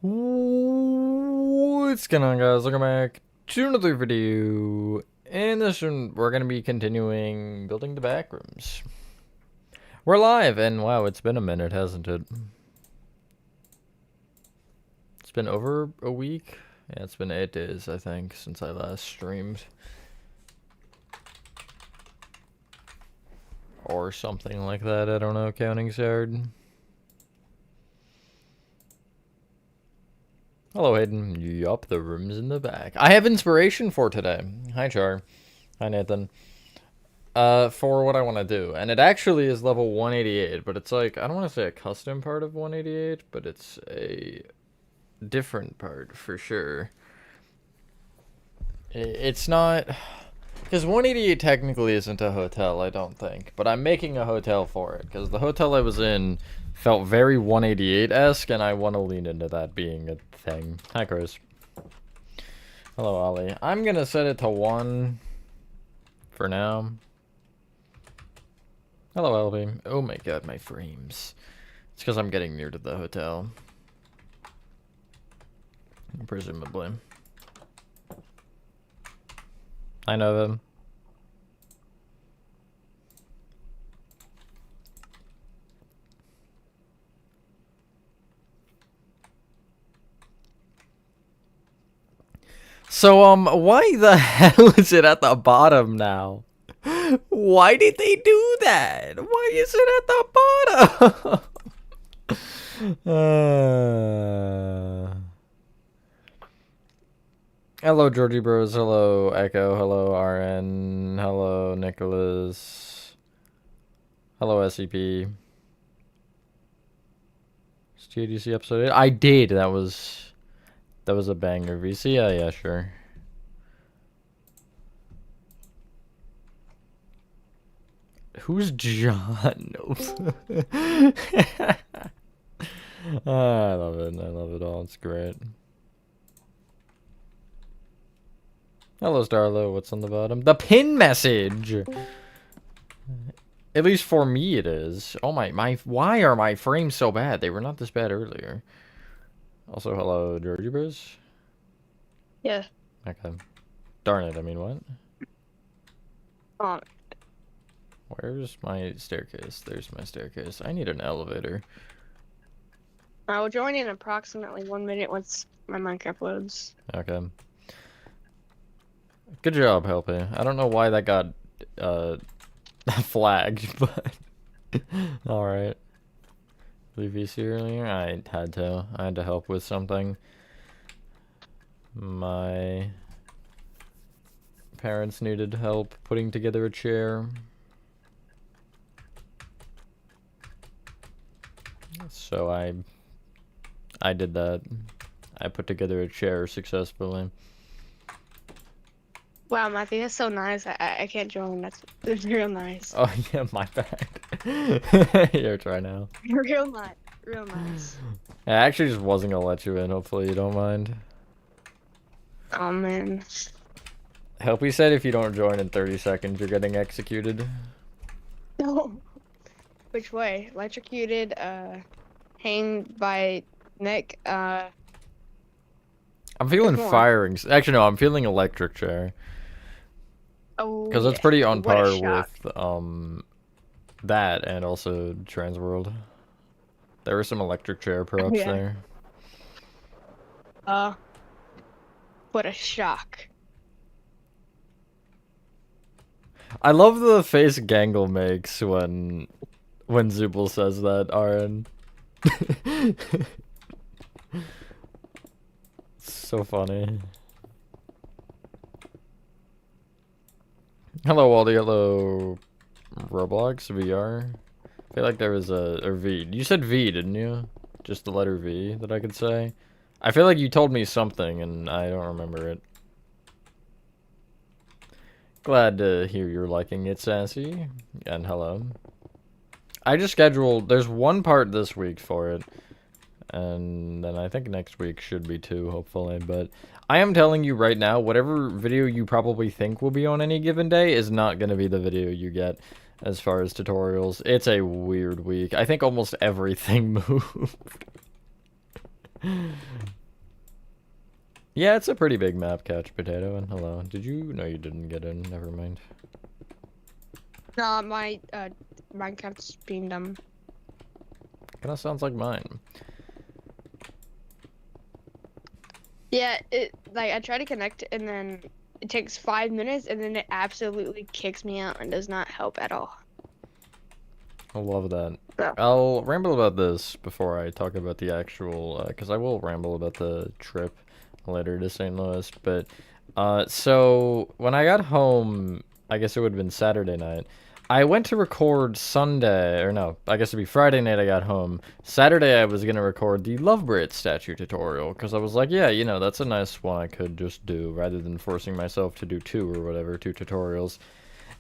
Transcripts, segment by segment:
What's going on, guys? Welcome back to another video. In this one, we're going to be continuing building the backrooms. We're live, and wow, it's been a minute, hasn't it? It's been over a week? Yeah, it's been 8 days, I think, since I last streamed. Or something like that, I don't know, counting's hard. Hello, Hayden. Yup, the room's in the back. I have inspiration for today. Hi, Char. Hi, Nathan. For what I want to do. And it actually is level 188, but it's like, I don't want to say a custom part of 188, but it's a different part for sure. It's not... Because 188 technically isn't a hotel, I don't think. But I'm making a hotel for it, because the hotel I was in felt very 188-esque, and I want to lean into that being a thing. Hi, Chris. Hello, Ollie. I'm going to set it to 1 for now. Hello, Elvie. Oh my god, my frames. It's because I'm getting near to the hotel. Presumably. I know them. So, why the hell is it at the bottom now? Why did they do that? Why is it at the bottom? Hello, Georgie Bros. Hello, Echo. Hello, RN. Hello, Nicholas. Hello, SCP. GDC episode 8? I did. That was a banger. VC? Yeah, sure. Who's John? I love it. I love it all. It's great. Hello, Starlo. What's on the bottom? The pin message! At least for me it is. Oh my, why are my frames so bad? They were not this bad earlier. Also, hello, Georgie Bros. Yeah. Okay. Darn it, I mean, what? Oh. Where's my staircase? There's my staircase. I need an elevator. I will join in approximately 1 minute once my Minecraft loads. Okay. Good job, Helpy. I don't know why that got, flagged, but... Alright. Leave VC earlier? I had to. I had to help with something. My parents needed help putting together a chair. So I did that. I put together a chair successfully. Wow, Matthew, that's so nice. I can't join. That's real nice. Oh yeah, my bad. Here, try now. Real nice. Real nice. I actually just wasn't gonna let you in. Hopefully you don't mind. Oh man. Helpy said if you don't join in 30 seconds, you're getting executed. No. Which way? Electrocuted, hanged by neck, I'm feeling firing. Actually, no, I'm feeling electric chair. Oh, because that's pretty on par with, that and also Transworld. There were some electric chair props there. What a shock. I love the face Gangle makes when Zubel says that, RN. So funny. Hello, Waldy. Hello, Roblox VR. I feel like there was a V. You said V, didn't you? Just the letter V that I could say. I feel like you told me something and I don't remember it. Glad to hear you're liking it, Sassy. And hello. I just scheduled, there's one part this week for it. And then I think next week should be 2, hopefully. But I am telling you right now, whatever video you probably think will be on any given day is not going to be the video you get as far as tutorials. It's a weird week. I think almost everything moved. Yeah, it's a pretty big map, Couch Potato, and hello. Did you? No, you didn't get in. Never mind. No, my Minecraft's being dumb. Kinda sounds like mine. Yeah, it like I try to connect and then it takes 5 minutes and then it absolutely kicks me out and does not help at all. I love that. So. I'll ramble about this before I talk about the actual, because I will ramble about the trip later to St. Louis. But, so when I got home, I guess it would have been Saturday night. I went to record Sunday, or no, I guess it'd be Friday night I got home. Saturday I was going to record the Lovebrit statue tutorial, because I was like, yeah, you know, that's a nice one I could just do, rather than forcing myself to do two tutorials.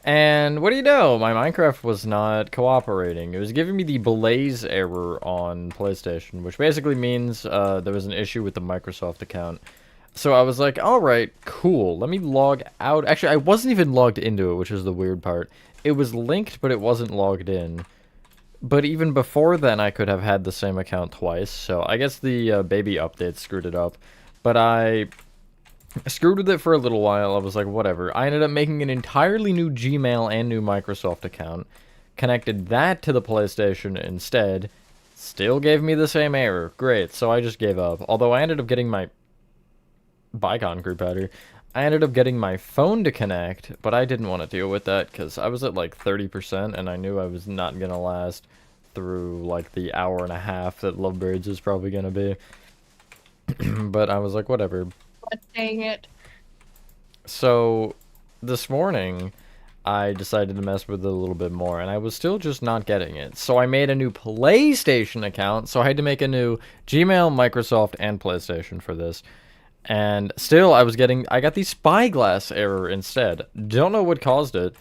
And what do you know? My Minecraft was not cooperating. It was giving me the Blaze error on PlayStation, which basically means there was an issue with the Microsoft account. So I was like, alright, cool. Let me log out. Actually, I wasn't even logged into it, which is the weird part. It was linked, but it wasn't logged in. But even before then, I could have had the same account twice. So I guess the baby update screwed it up. But I screwed with it for a little while. I was like, whatever. I ended up making an entirely new Gmail and new Microsoft account. Connected that to the PlayStation instead. Still gave me the same error. Great. So I just gave up. Although I ended up getting my... By concrete powder. I ended up getting my phone to connect, but I didn't want to deal with that because I was at like 30% and I knew I was not going to last through like the hour and a half that Lovebirds is probably going to be. But I was like, whatever. But dang it. So, this morning, I decided to mess with it a little bit more, and I was still just not getting it. So I made a new PlayStation account, so I had to make a new Gmail, Microsoft, and PlayStation for this. And still, I got the Spyglass error instead. Don't know what caused it.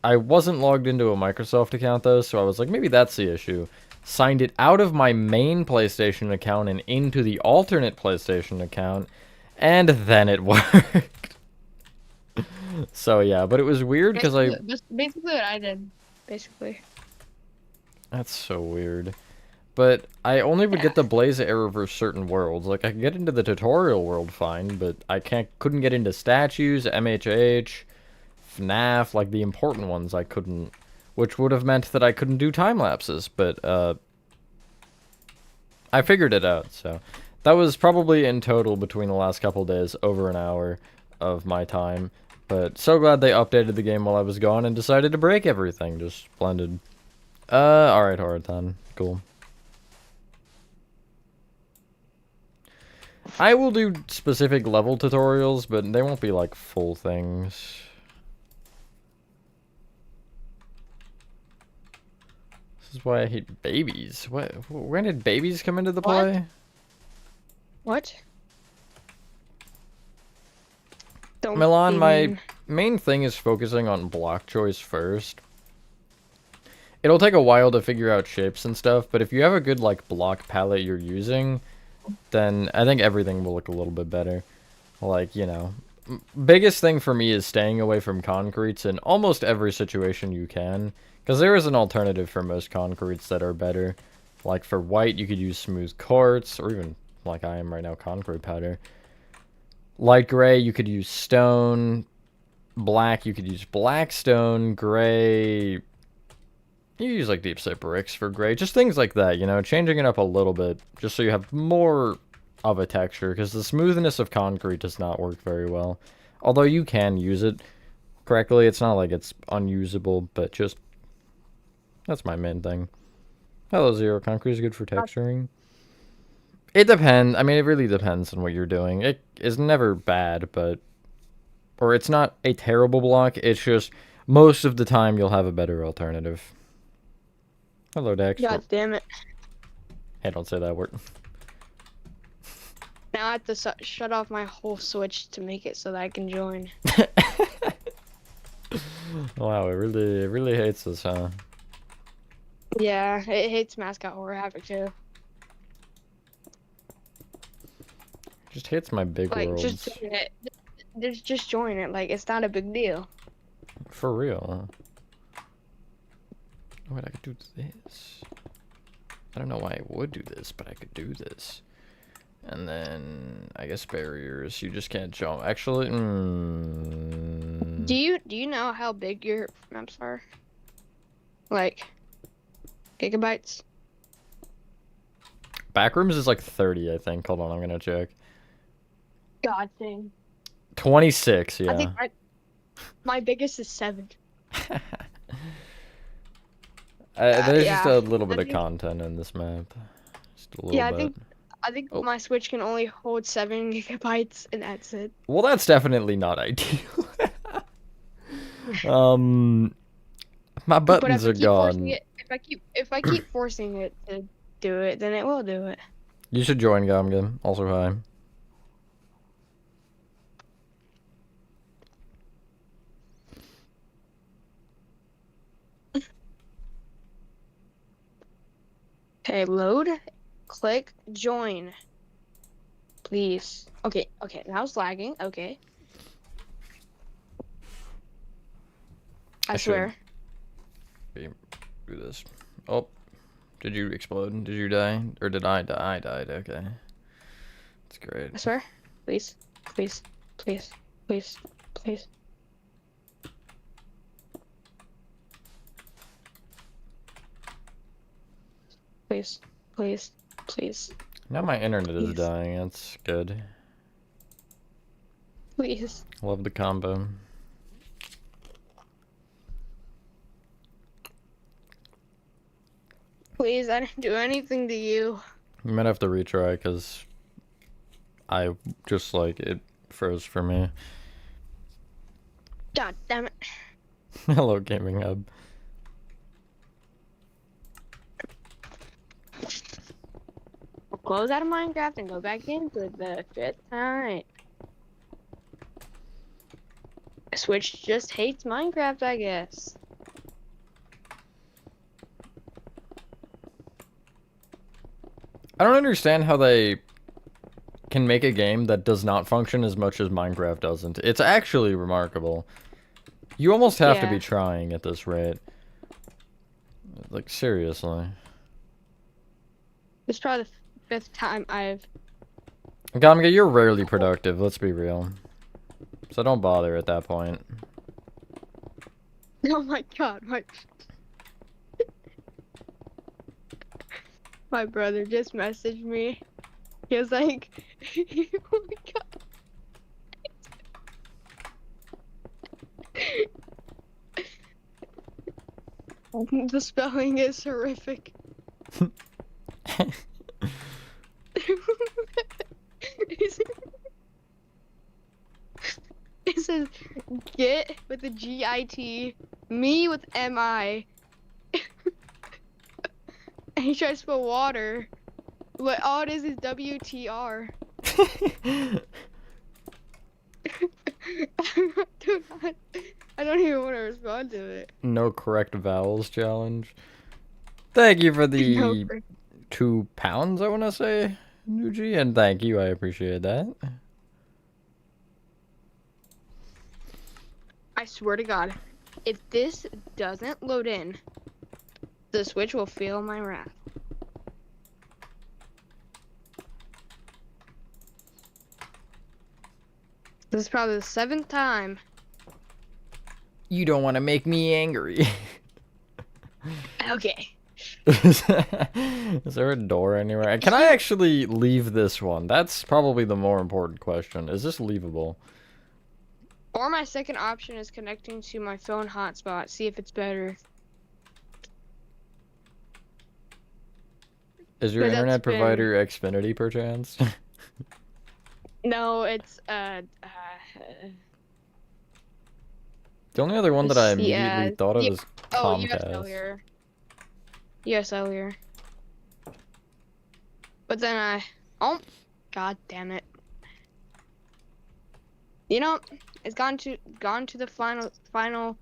I wasn't logged into a Microsoft account, though, so I was like, maybe that's the issue. Signed it out of my main PlayStation account and into the alternate PlayStation account, and then it worked. So yeah, but it was weird because basically what I did. Basically. That's so weird. But I only would get the Blaze error for certain worlds. Like, I could get into the tutorial world fine, but I couldn't get into statues, MHH, FNAF, like the important ones I couldn't. Which would have meant that I couldn't do time lapses, but I figured it out, so. That was probably in total between the last couple days over an hour of my time. But so glad they updated the game while I was gone and decided to break everything. Just splendid. Alright, Horathon. Cool. I will do specific level tutorials, but they won't be like full things. This is why I hate babies. When did babies come into the play? What? Don't Milan, my main thing is focusing on block choice first. It'll take a while to figure out shapes and stuff, but if you have a good like block palette you're using, then I think everything will look a little bit better. Like, you know, biggest thing for me is staying away from concretes in almost every situation you can, because there is an alternative for most concretes that are better. Like for white, you could use smooth quartz, or even like I am right now, concrete powder. Light gray, you could use stone. Black, you could use black stone. Gray, you use like deep set bricks for gray. Just things like that, you know, changing it up a little bit, just so you have more of a texture, because the smoothness of concrete does not work very well. Although you can use it correctly, it's not like it's unusable, but just, that's my main thing. Hello, Zero. Concrete is good for texturing. It depends. I mean, it really depends on what you're doing. It is never bad, but... Or it's not a terrible block, it's just most of the time you'll have a better alternative. Hello, Dex. God damn it. Hey, don't say that word. Now I have to shut off my whole Switch to make it so that I can join. Wow, it really hates us, huh? Yeah, it hates Mascot Horror Havoc too. Just hates my big worlds. Just join it. Just join it. Like, it's not a big deal. For real. Huh? Oh, wait, I could do this. I don't know why I would do this, but I could do this. And then I guess barriers. You just can't jump. Actually, Do you know how big your maps are? Like gigabytes? Backrooms is like 30, I think. Hold on, I'm gonna check. God dang. 26, yeah. I think my biggest is 7. There's just Yeah. a little bit I of think, content in this map. Just a little yeah, bit. I think Oh. my Switch can only hold 7 gigabytes, and that's it. Well, that's definitely not ideal. um, my But buttons if I are keep forcing gone. it, if I keep forcing it to do it, then it will do it. You should join Gamgam. Also, hi. Okay, load, click, join, please. Okay, now it's lagging. Okay, I swear. Do this. Oh, did you explode? Did you die? Or did I die? I died. Okay. That's great. I swear. Please, please, please, please, please. Please, please, please, Now my internet is please, dying. That's good. please. Love the combo. Please, I didn't do anything to you. You might have to retry because I just like it froze for me. God damn it. Hello, Gaming Hub. We'll close out of Minecraft and go back into it the 5th time. Switch just hates Minecraft, I guess. I don't understand how they can make a game that does not function as much as Minecraft doesn't. It's actually remarkable. You almost have to be trying at this rate. Like, seriously. This is probably the 5th time I've... Gamga, you're rarely productive, let's be real. So don't bother at that point. Oh my god, my brother just messaged me. He was like, oh my god. The spelling is horrific. It says get with a G-I-T, me with M-I. And he tries to spell water. But all it is W-T-R. I don't even want to respond to it. No correct vowels challenge. Thank you for the 2 pounds, I want to say, Nuji, and thank you, I appreciate that. I swear to God, if this doesn't load in, the Switch will feel my wrath. This is probably the 7th time. You don't want to make me angry. Okay. Is there a door anywhere? Can I actually leave this one? That's probably the more important question. Is this leavable? Or my second option is connecting to my phone hotspot. See if it's better. Is your internet provider Xfinity perchance? No, it's the only other one that I immediately thought of is Comcast. US Cellular. But then oh, god damn it. You know, it's gone to the final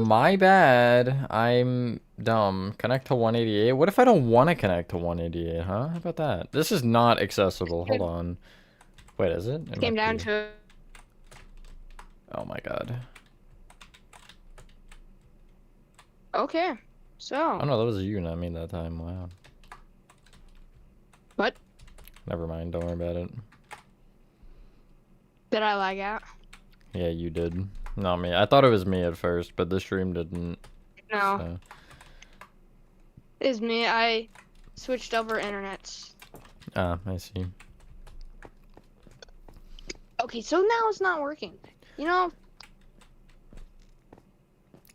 My bad. I'm dumb. Connect to 188. What if I don't want to connect to 188, huh? How about that? This is not accessible. Hold on. Wait, is it? Came down to... Oh my god. Okay, so... Oh no, that was you, not me that time. Wow. What? Never mind, don't worry about it. Did I lag out? Yeah, you did. Not me. I thought it was me at first, but the stream didn't. No. So. It's me. I switched over internets. Ah, I see. Okay, so now it's not working. You know?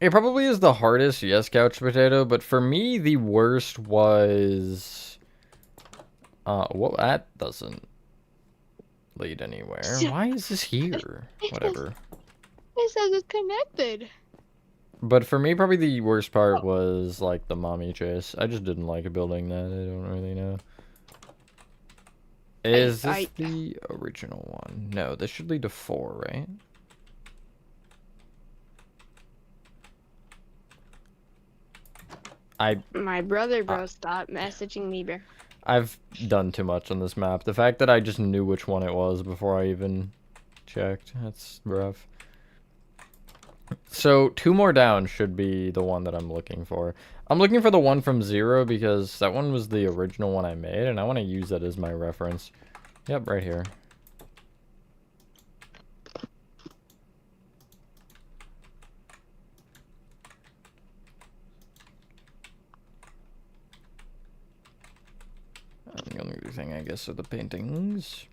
It probably is the hardest, yes, couch potato, but for me, the worst was... well, that doesn't lead anywhere. Why is this here? Whatever. It says it's connected. But for me, probably the worst part was, like, the mommy chase. I just didn't like building that. I don't really know. Is this the original one? No, this should lead to 4, right? My brother, bro, stop messaging me, bro. I've done too much on this map. The fact that I just knew which one it was before I even checked, that's rough. So 2 more down should be the one that I'm looking for. I'm looking for the one from 0 because that one was the original one I made, and I want to use that as my reference. Yep, right here. The only other thing, I guess, are the paintings.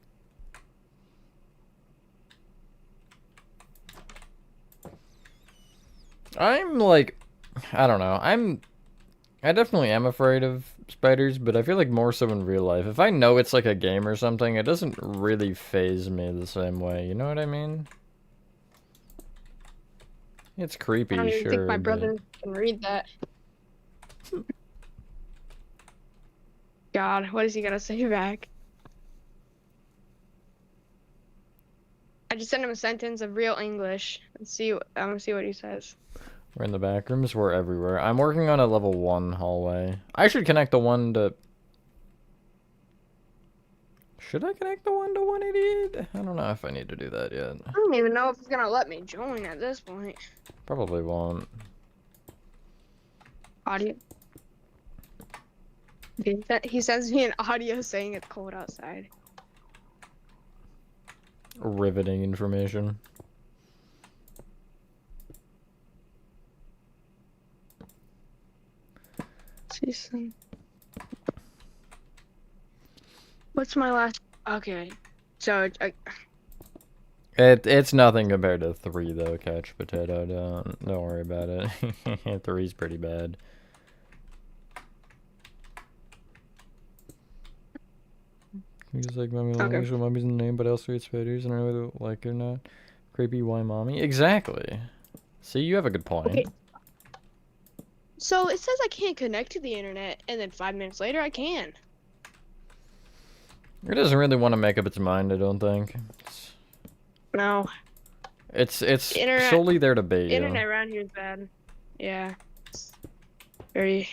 I'm like, I don't know. I definitely am afraid of spiders, but I feel like more so in real life. If I know it's like a game or something, it doesn't really faze me the same way. You know what I mean? It's creepy, I don't even sure. think my brother can read that. God, what is he gonna say back? I just sent him a sentence of real English. I'm gonna see what he says. We're in the back rooms. We're everywhere. I'm working on a level 1 hallway. I should connect the one to... Should I connect the one to 188? I don't know if I need to do that yet. I don't even know if he's gonna let me join at this point. Probably won't. Audio. He sends me an audio saying it's cold outside. Riveting information. Season. What's my last? Okay, so It's nothing compared to 3 though, couch potato. Don't worry about it. 3's pretty bad. He's like mommy language, so mommy's in the name, but also it's spiders, and I really like it or not. Creepy, why mommy? Exactly. See, you have a good point. okay. So it says I can't connect to the internet, and then 5 minutes later I can. It doesn't really want to make up its mind, I don't think. No. It's solely there to bait you. Internet around here is bad. Yeah. It's very.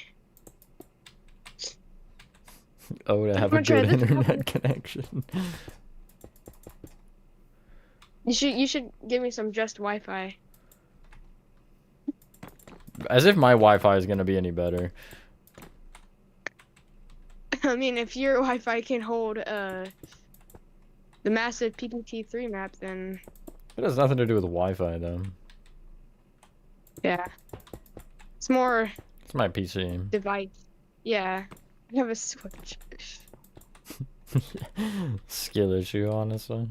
Oh, to have a good internet connection. You should give me some just Wi-Fi. As if my Wi-Fi is gonna be any better. I mean, if your Wi-Fi can hold the massive PPT3 map, then It has nothing to do with Wi-Fi though. yeah, it's more It's my PC. device. Yeah, I have a Switch. Skill issue, honestly.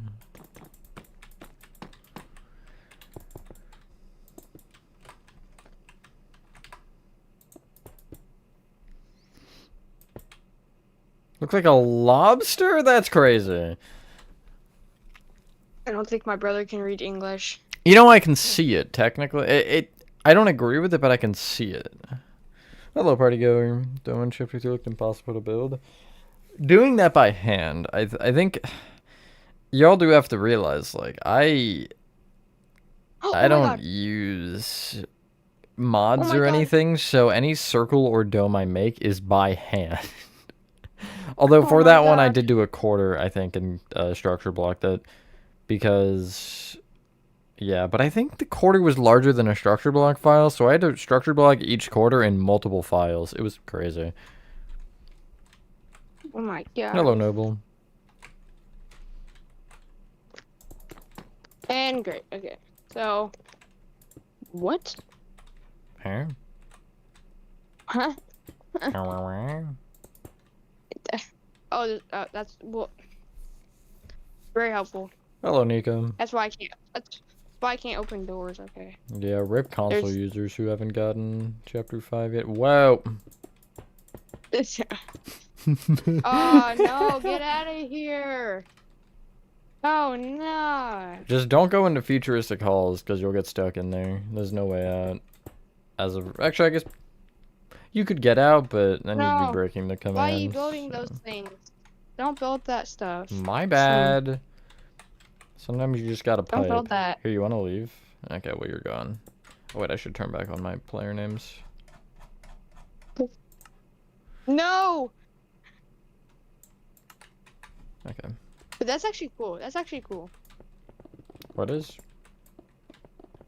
Looks like a lobster? That's crazy. I don't think my brother can read English. You know, I can see it, technically. I don't agree with it, but I can see it. Hello, party goer. Doing shift 2 looked impossible to build. Doing that by hand, I think y'all do have to realize, like, I don't use mods or anything, so any circle or dome I make is by hand. Although for that one, I did do a quarter, I think, in structure block that, because, yeah, but I think the quarter was larger than a structure block file, so I had to structure block each quarter in multiple files. It was crazy. Oh my god. Hello, Noble. And great. Okay. So, what? Huh? Huh? Hello, Oh, that's well, very helpful. Nico. That's why I can't. That's why I can't open doors. Okay. Yeah, rip console There's. users who haven't gotten Chapter 5 yet. Whoa! Oh no! Get out of here! Oh no! Just don't go into futuristic halls, because you'll get stuck in there. There's no way out. Actually, I guess you could get out, but then you'd be No! breaking the commands. Why are you building so. those things? Don't build that stuff. My bad. Sometimes you just gotta Don't pipe. build that. Here, you wanna leave? Okay, well, you're gone. Oh, wait, I should turn back on my player names. No! Okay. But that's actually cool. That's actually cool. What is?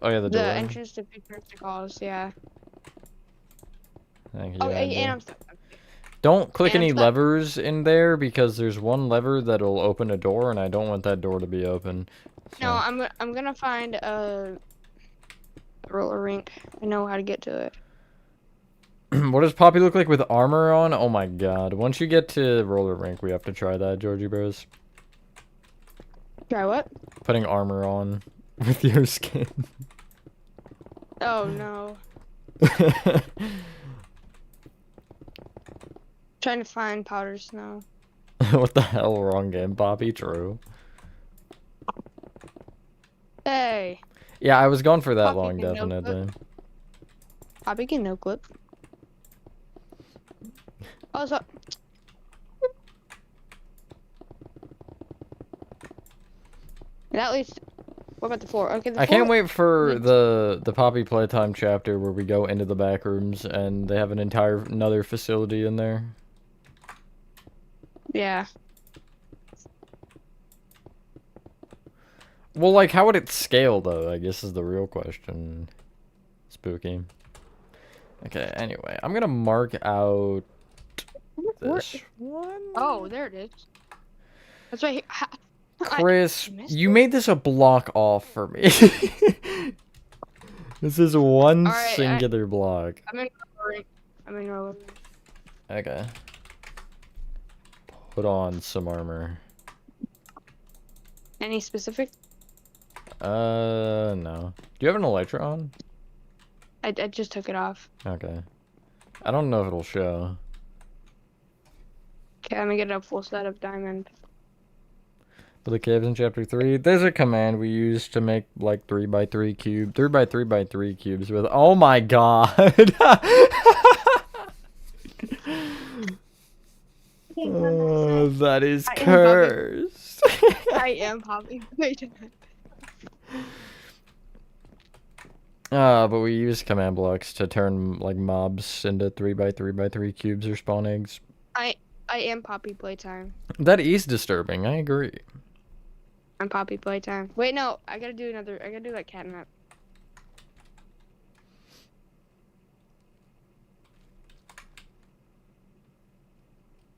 Oh, yeah, the The door. entrance to futuristic halls. Yeah. Thank you, Oh, and Andy. I'm stuck. Don't click And I'm any stuck. levers in there because there's one lever that'll open a door, and I don't want that door to be open. No, So. I'm gonna find a roller rink. I know how to get to it. What does Poppy look like with armor on? Oh my god. Once you get to roller rink, we have to try that, Georgie Bros. Try what? Putting armor on with your skin. Oh no. Trying to find powder snow. What the hell? Wrong game, Poppy. True. Hey. Yeah, I was gone for that Poppy long, can no definitely. clip. Poppy can no clip. Oh, so. And at least. What about the floor? Okay, the I floor. can't wait for the Poppy Playtime chapter where we go into the back rooms and they have another facility in there. Yeah. Well, like, how would it scale, though, I guess is the real question. Spooky. Okay, anyway, I'm gonna mark out this one. Oh, there it is. That's right here. Chris, missed you it. made this a block off for me. This is one Alright, singular block. I'm in roller rink. I'm in roller rink. Okay. Put on some armor. Any specific? No. Do you have an Elytra on? I just took it off. Okay. I don't know if it'll show. Okay, I'm gonna get a full set of diamond. For the caves in chapter 3, there's a command we use to make like 3x3 cube, 3x3x3 cubes with. Oh my god! Oh, that is cursed. I am Poppy. Wait. But we use command blocks to turn like mobs into 3x3x3 cubes or spawn eggs. I am Poppy playtime. That is disturbing. I agree. I'm Poppy playtime. Wait, no, I gotta do like catnap.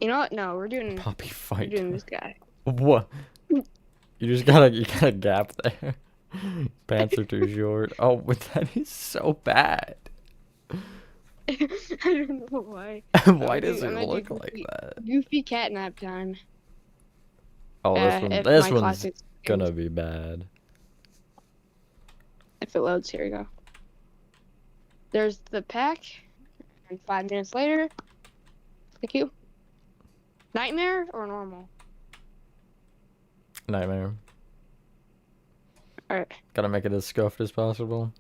You know what? No, we're doing Fight. this guy. What? You got a gap there. Pants are too short. Oh, but that is so bad. I don't know why. Why does it look like that? Goofy catnap time. Oh, If this my one's classic gonna games- be bad. If it loads, here we go. There's the pack, and 5 minutes later, thank you. Nightmare or normal? Nightmare. Alright. Gotta make it as scuffed as possible.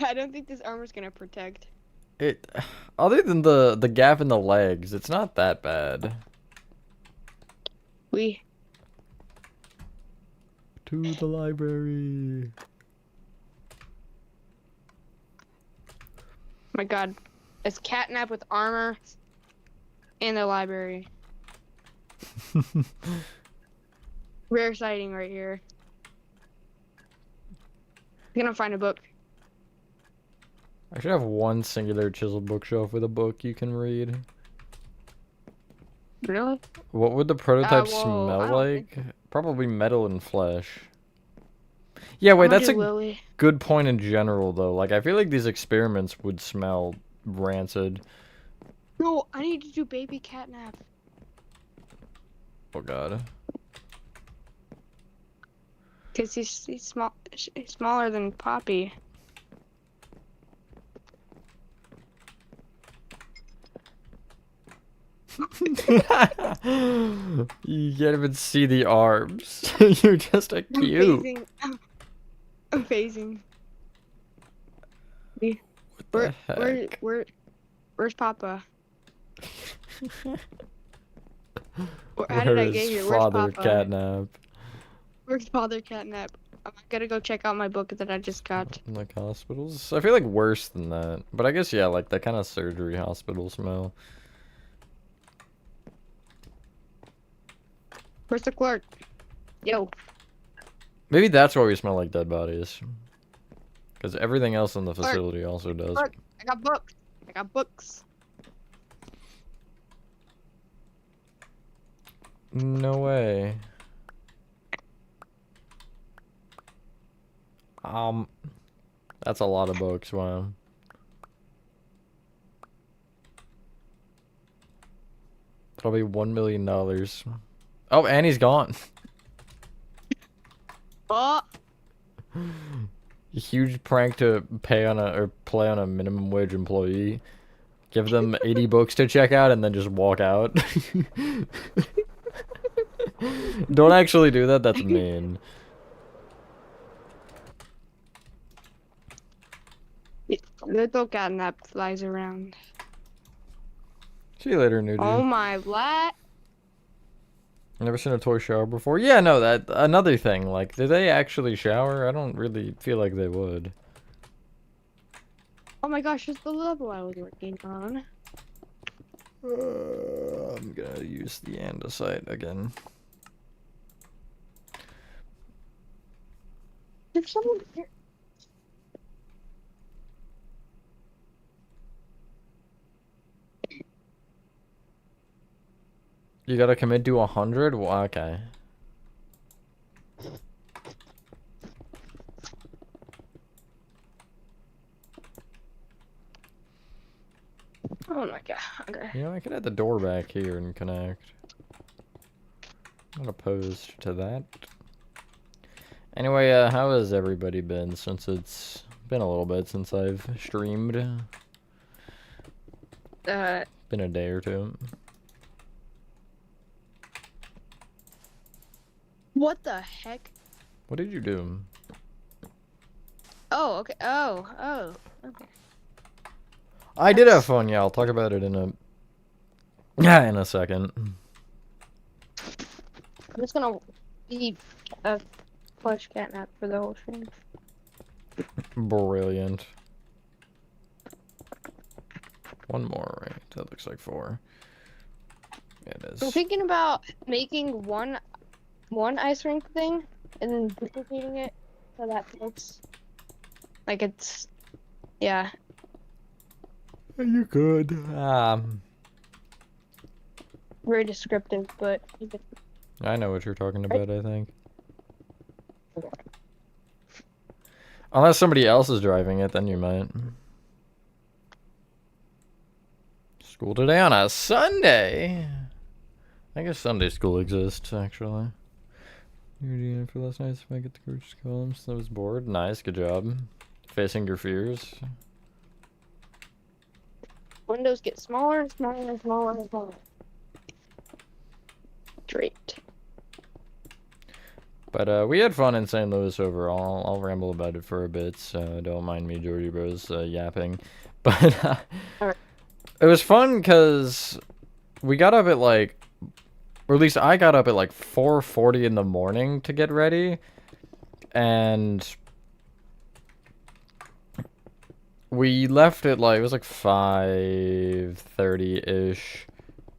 I don't think this armor's gonna protect. Other than the gap in the legs, it's not that bad. To the library. My god. It's catnap with armor in the library. Rare sighting right here. I'm gonna find a book. I should have one singular chisel bookshelf with a book you can read. Really? What would the prototype Well, smell I don't like? think. Probably metal and flesh. Yeah, I'm wait, gonna that's do a Lily. good point in general, though. Like, I feel like these experiments would smell rancid. No, I need to do baby catnap. Oh, God. Cause he's small, he's smaller than Poppy. You can't even see the arms. You're just a I'm cute. phasing. I'm phasing. What the heck? Where's Papa? How did I Where get is here? Where's Father Papa? Catnap? Where's Father Catnap? I gotta go check out my book that I just got. Like hospitals? I feel like worse than that. But I guess, yeah, like that kind of surgery hospital smell. Where's the clerk? Yo. Maybe that's why we smell like dead bodies. Because everything else in the Clerk. facility also does. Clerk. I got books. I got books. No way. That's a lot of books, wow. That'll be $1 million. Oh, and he's gone. Oh. Huge prank to play on a minimum wage employee. Give them 80 books to check out and then just walk out. Don't actually do that, that's mean. Little catnap flies around. See you later, Nuji. Oh my, what? Never seen a toy shower before? Yeah, no, that another thing. Like, do they actually shower? I don't really feel like they would. Oh my gosh, it's the level I was working on. I'm gonna use the andesite again. There's someone here. You gotta commit to 100? Well, okay. Oh my god, okay. You know, I could add the door back here and connect. Not opposed to that. Anyway, how has everybody been since it's been a little bit since I've streamed? Been a day or two. What the heck? What did you do? Oh, okay. Oh, okay. I did have fun, yeah, I'll talk about it in a second. I'm just gonna be a plush catnap for the whole stream. Brilliant. One more, right? That looks like 4. Yeah, it I'm is. thinking about making one ice rink thing and then duplicating it so that looks like it's, yeah. You could. Very descriptive, but I know what you're talking about, I think. Unless somebody else is driving it, then you might. School today on a Sunday. I guess Sunday school exists, actually. You're doing it for last night, if I get the courage to call him, so I was bored. Nice, good job. Facing your fears. windows get smaller and smaller and smaller and smaller. Great. But we had fun in St. Louis overall. I'll ramble about it for a bit, so don't mind me, Georgie Bros, yapping. But Alright. it was fun because we got up at like, or at least I got up at like 4:40 in the morning to get ready, and we left at like, it was like 5:30-ish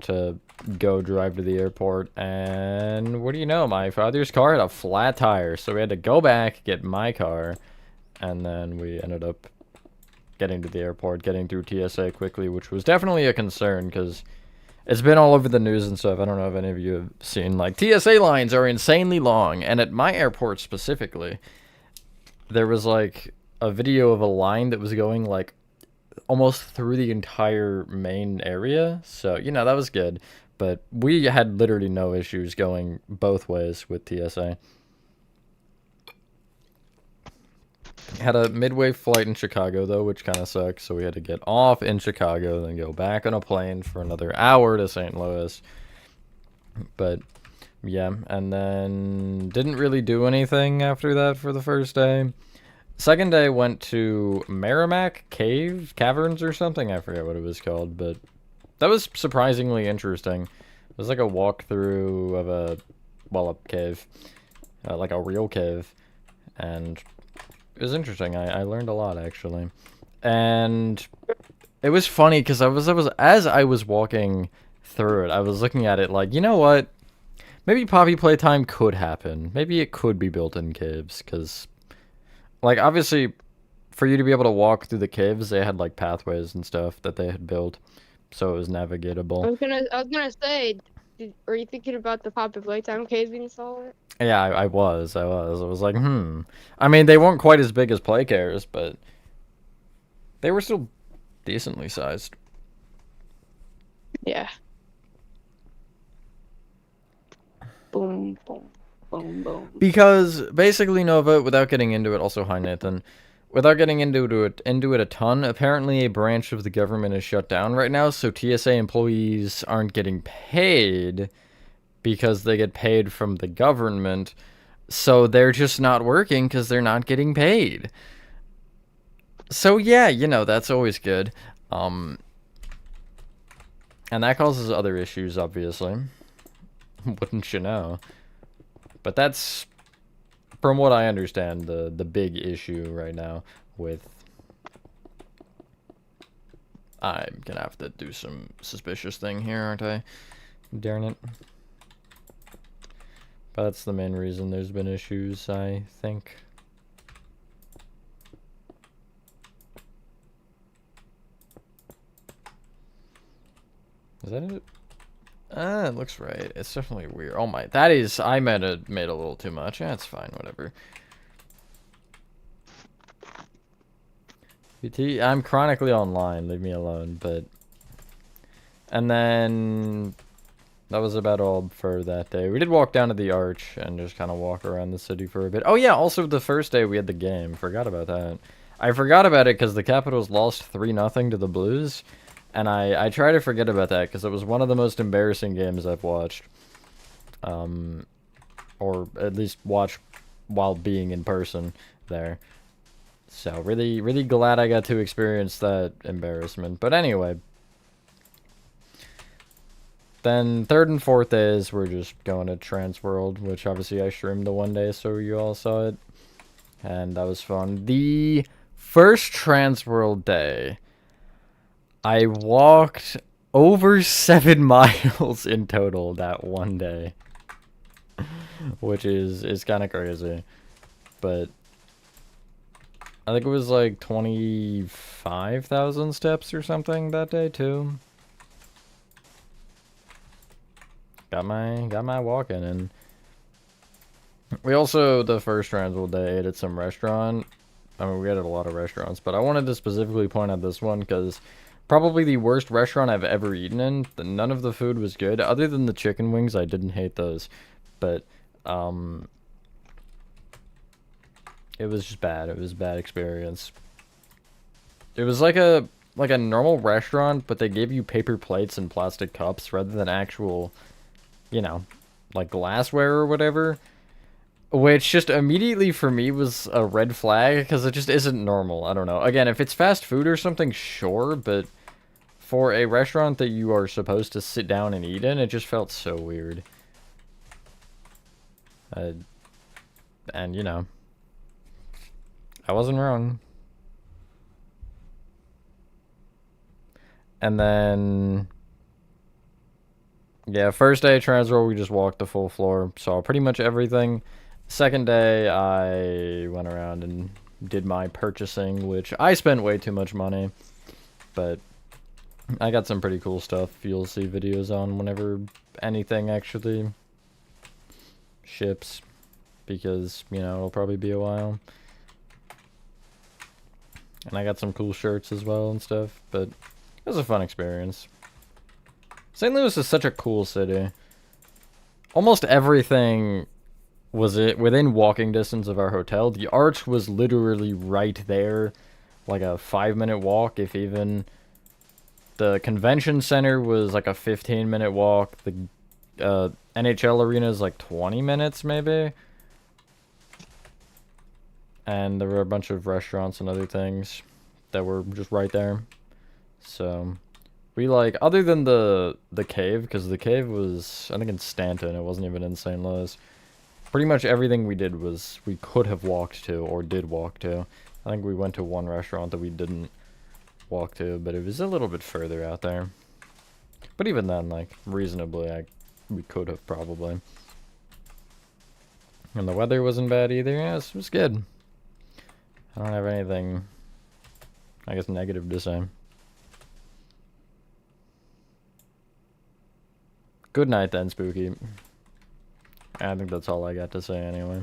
to go drive to the airport, and what do you know, my father's car had a flat tire, so we had to go back, get my car, and then we ended up getting to the airport, getting through TSA quickly, which was definitely a concern because it's been all over the news and stuff. I don't know if any of you have seen, like, TSA lines are insanely long, and at my airport specifically, there was, like, a video of a line that was going, like, almost through the entire main area, so, you know, that was good, but we had literally no issues going both ways with TSA. Had a midway flight in Chicago, though, which kind of sucks, so we had to get off in Chicago, then go back on a plane for another hour to St. Louis. But, yeah, and then didn't really do anything after that for the first day. Second day, went to Merrimack Caverns or something, I forget what it was called, but that was surprisingly interesting. It was like a walkthrough of a, well, a cave, like a real cave, and it was interesting. I learned a lot, actually. And it was funny because as I was walking through it, I was looking at it like, you know what? Maybe Poppy Playtime could happen. Maybe it could be built in caves because, like, obviously, for you to be able to walk through the caves, they had, like, pathways and stuff that they had built, so it was navigatable. I was gonna say, are you thinking about the Poppy Playtime caves being installed? Yeah, I was like, I mean, they weren't quite as big as play cares, but they were still decently sized. Yeah. Boom, boom, boom, boom. Because basically, Nova, without getting into it, also hi Nathan, without getting into it a ton, apparently a branch of the government is shut down right now, so TSA employees aren't getting paid because they get paid from the government, so they're just not working because they're not getting paid. So yeah, you know, that's always good. And that causes other issues, obviously. Wouldn't you know? But that's, from what I understand, the big issue right now with... I'm gonna have to do some suspicious thing here, aren't I? Darn it. But that's the main reason there's been issues, I think. Is that it? It looks right. It's definitely weird. Oh my, that is, I made a little too much. That's fine, whatever. PT, I'm chronically online, leave me alone, but... And then... That was about all for that day. We did walk down to the Arch and just kind of walk around the city for a bit. Oh yeah, also the first day we had the game. Forgot about that. I forgot about it because the Capitals lost 3-0 to the Blues. And I try to forget about that because it was one of the most embarrassing games I've watched. Or at least watched while being in person there. So really, really glad I got to experience that embarrassment. But anyway... Then third and fourth days, we're just going to Transworld, which obviously I streamed the one day, so you all saw it. And that was fun. The first Transworld day, I walked over 7 miles in total that one day. Which is kind of crazy. But I think it was like 25,000 steps or something that day too. Got my walking, and we also, the first Transworld day, ate at some restaurant. I mean, we ate at a lot of restaurants, but I wanted to specifically point out this one because probably the worst restaurant I've ever eaten in. None of the food was good, other than the chicken wings. I didn't hate those, but it was just bad. It was a bad experience. It was like a normal restaurant, but they gave you paper plates and plastic cups rather than actual, you know, like glassware or whatever, which just immediately for me was a red flag because it just isn't normal. I don't know. Again, if it's fast food or something, sure, but for a restaurant that you are supposed to sit down and eat in, it just felt so weird. And, you know, I wasn't wrong. And then... Yeah, first day of Transworld, we just walked the full floor, saw pretty much everything. Second day, I went around and did my purchasing, which I spent way too much money, but I got some pretty cool stuff you'll see videos on whenever anything actually ships, because, you know, it'll probably be a while. And I got some cool shirts as well and stuff, but it was a fun experience. St. Louis is such a cool city. Almost everything was within walking distance of our hotel. The Arch was literally right there, like a 5-minute walk, if even. The convention center was like a 15-minute walk. The NHL arena is like 20 minutes, maybe. And there were a bunch of restaurants and other things that were just right there. So we, like, other than the cave, because the cave was, I think, in Stanton. It wasn't even in St. Louis. Pretty much everything we did was we could have walked to or did walk to. I think we went to one restaurant that we didn't walk to, but it was a little bit further out there. But even then, like, reasonably, we could have probably. And the weather wasn't bad either. Yeah, it was good. I don't have anything, I guess, negative to say. Good night then, Spooky. I think that's all I got to say anyway.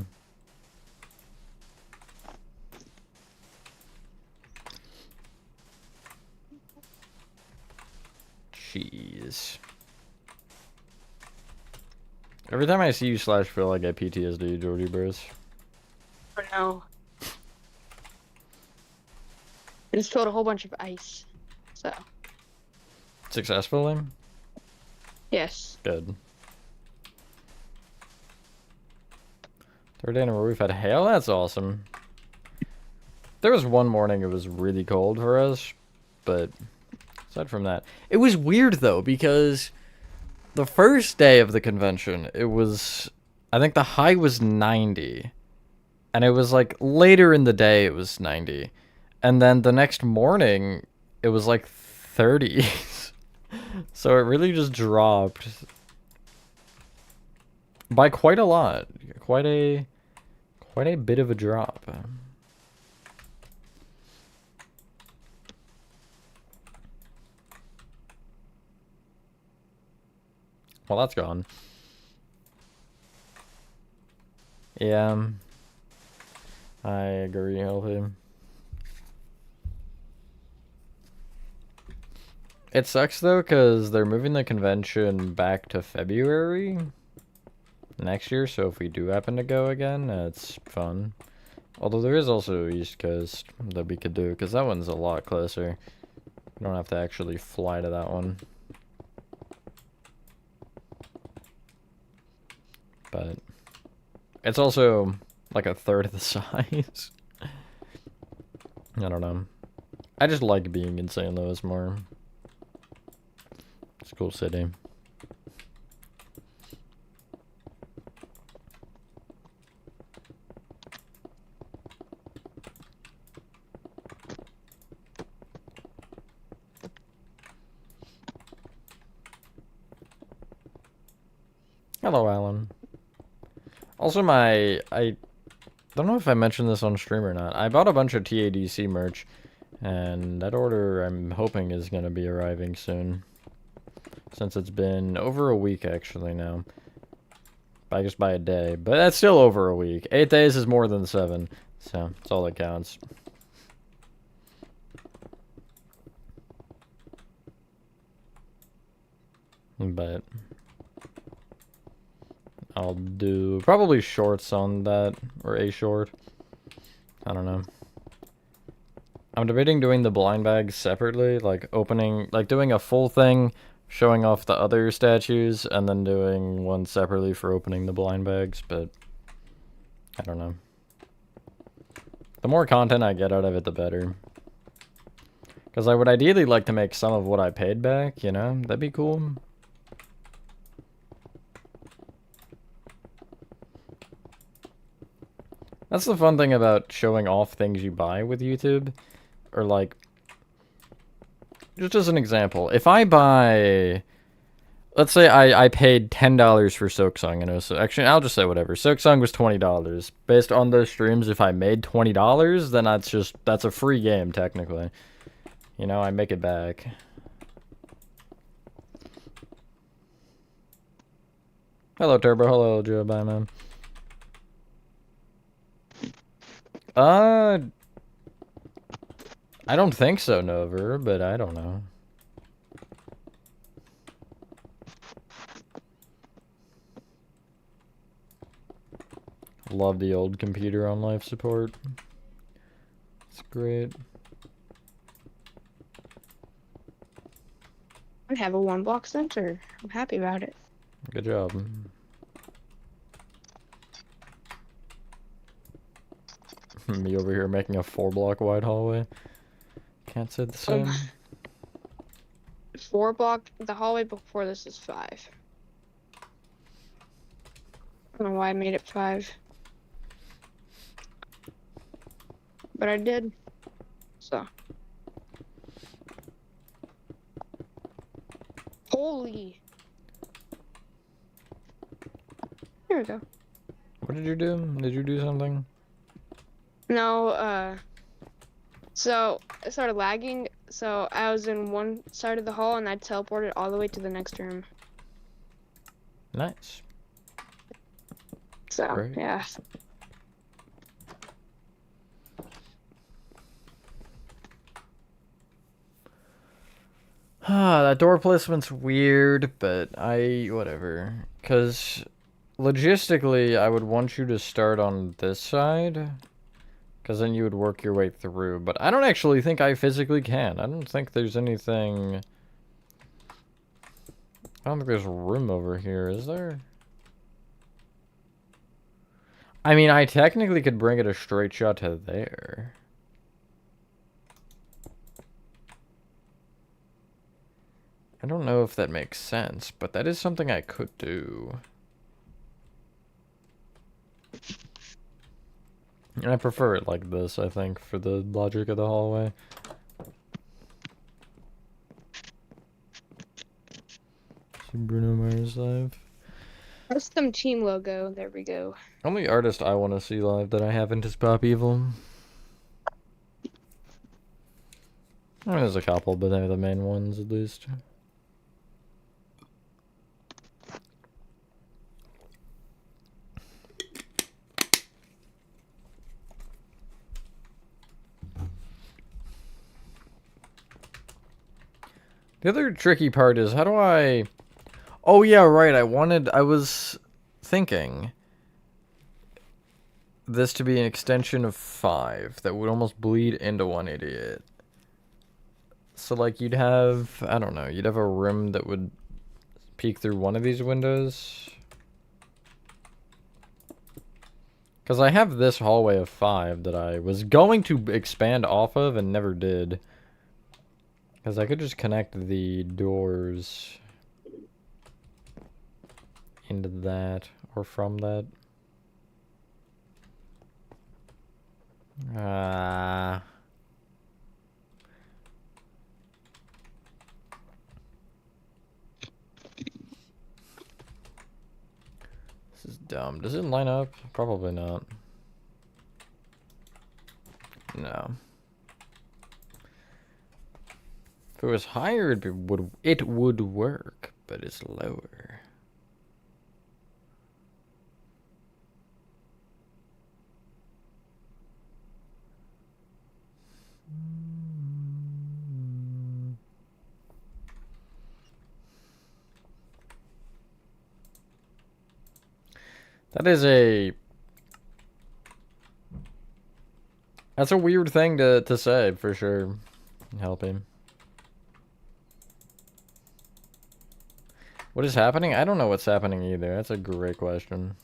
Jeez. Every time I see you slash Phil, I get PTSD, Jordy Bros. For now. I just filled a whole bunch of ice. So. Successfully? Yes. Good. Third day in a row we've had hail? That's awesome. There was one morning it was really cold for us, but aside from that, it was weird though, because the first day of the convention, it was, I think the high was 90, and it was like later in the day it was 90, and then the next morning it was like 30s. So it really just dropped by quite a lot. Quite a bit of a drop. Well, that's gone. Yeah. I agree, Healthy. It sucks though, because they're moving the convention back to February next year, so if we do happen to go again, it's fun. Although there is also East Coast that we could do, because that one's a lot closer. You don't have to actually fly to that one. But it's also like a third of the size. I don't know. I just like being in St. Louis more. It's a cool city. Hello, Alan. Also, I don't know if I mentioned this on stream or not. I bought a bunch of TADC merch, and that order I'm hoping is going to be arriving soon. Since it's been over a week actually now. I guess by a day, but that's still over a week. 8 days is more than 7, so that's all that counts. But I'll do probably shorts on that, or a short. I don't know. I'm debating doing the blind bags separately, like opening, like doing a full thing, showing off the other statues, and then doing one separately for opening the blind bags, but I don't know. The more content I get out of it, the better. Because I would ideally like to make some of what I paid back, you know? That'd be cool. That's the fun thing about showing off things you buy with YouTube. Or like, just as an example, if I buy let's say I paid $10 for Silksong, and it was actually I'll just say whatever. Silksong was $20. Based on those streams, if I made $20, then that's a free game technically. You know, I make it back. Hello, Turbo. Hello, Joe. Bye, man. I don't think so, Nover, but I don't know. Love the old computer on life support. It's great. I have a 1-block sensor. I'm happy about it. Good job. Me over here making a 4-block wide hallway. Can't say the same. 4-block. The hallway before this is 5. I don't know why I made it 5. But I did. So. Holy. Here we go. What did you do? Did you do something? No, so it started lagging, so I was in one side of the hall and I teleported all the way to the next room. Nice. So, Great. yeah. That door placement's weird, but whatever. Because logistically, I would want you to start on this side. Because then you would work your way through. But I don't actually think I physically can. I don't think there's anything... I don't think there's room over here, is there? I mean, I technically could bring it a straight shot to there. I don't know if that makes sense, but that is something I could do. And I prefer it like this, I think, for the logic of the hallway. See Bruno Mars live. Custom team logo. There we go. Only artist I want to see live that I haven't is Pop Evil. I mean, there's a couple, but they're the main ones at least. The other tricky part is, how do I... Oh, yeah, right, I was thinking this to be an extension of 5 that would almost bleed into 188. So, like, you'd have, I don't know, you'd have a room that would peek through one of these windows. Because I have this hallway of 5 that I was going to expand off of and never did. Because I could just connect the doors into that, or from that. This is dumb. Does it line up? Probably not. No. If it was higher, it would work, but it's lower. That's a weird thing to say, for sure. Helping. What is happening? I don't know what's happening either. That's a great question.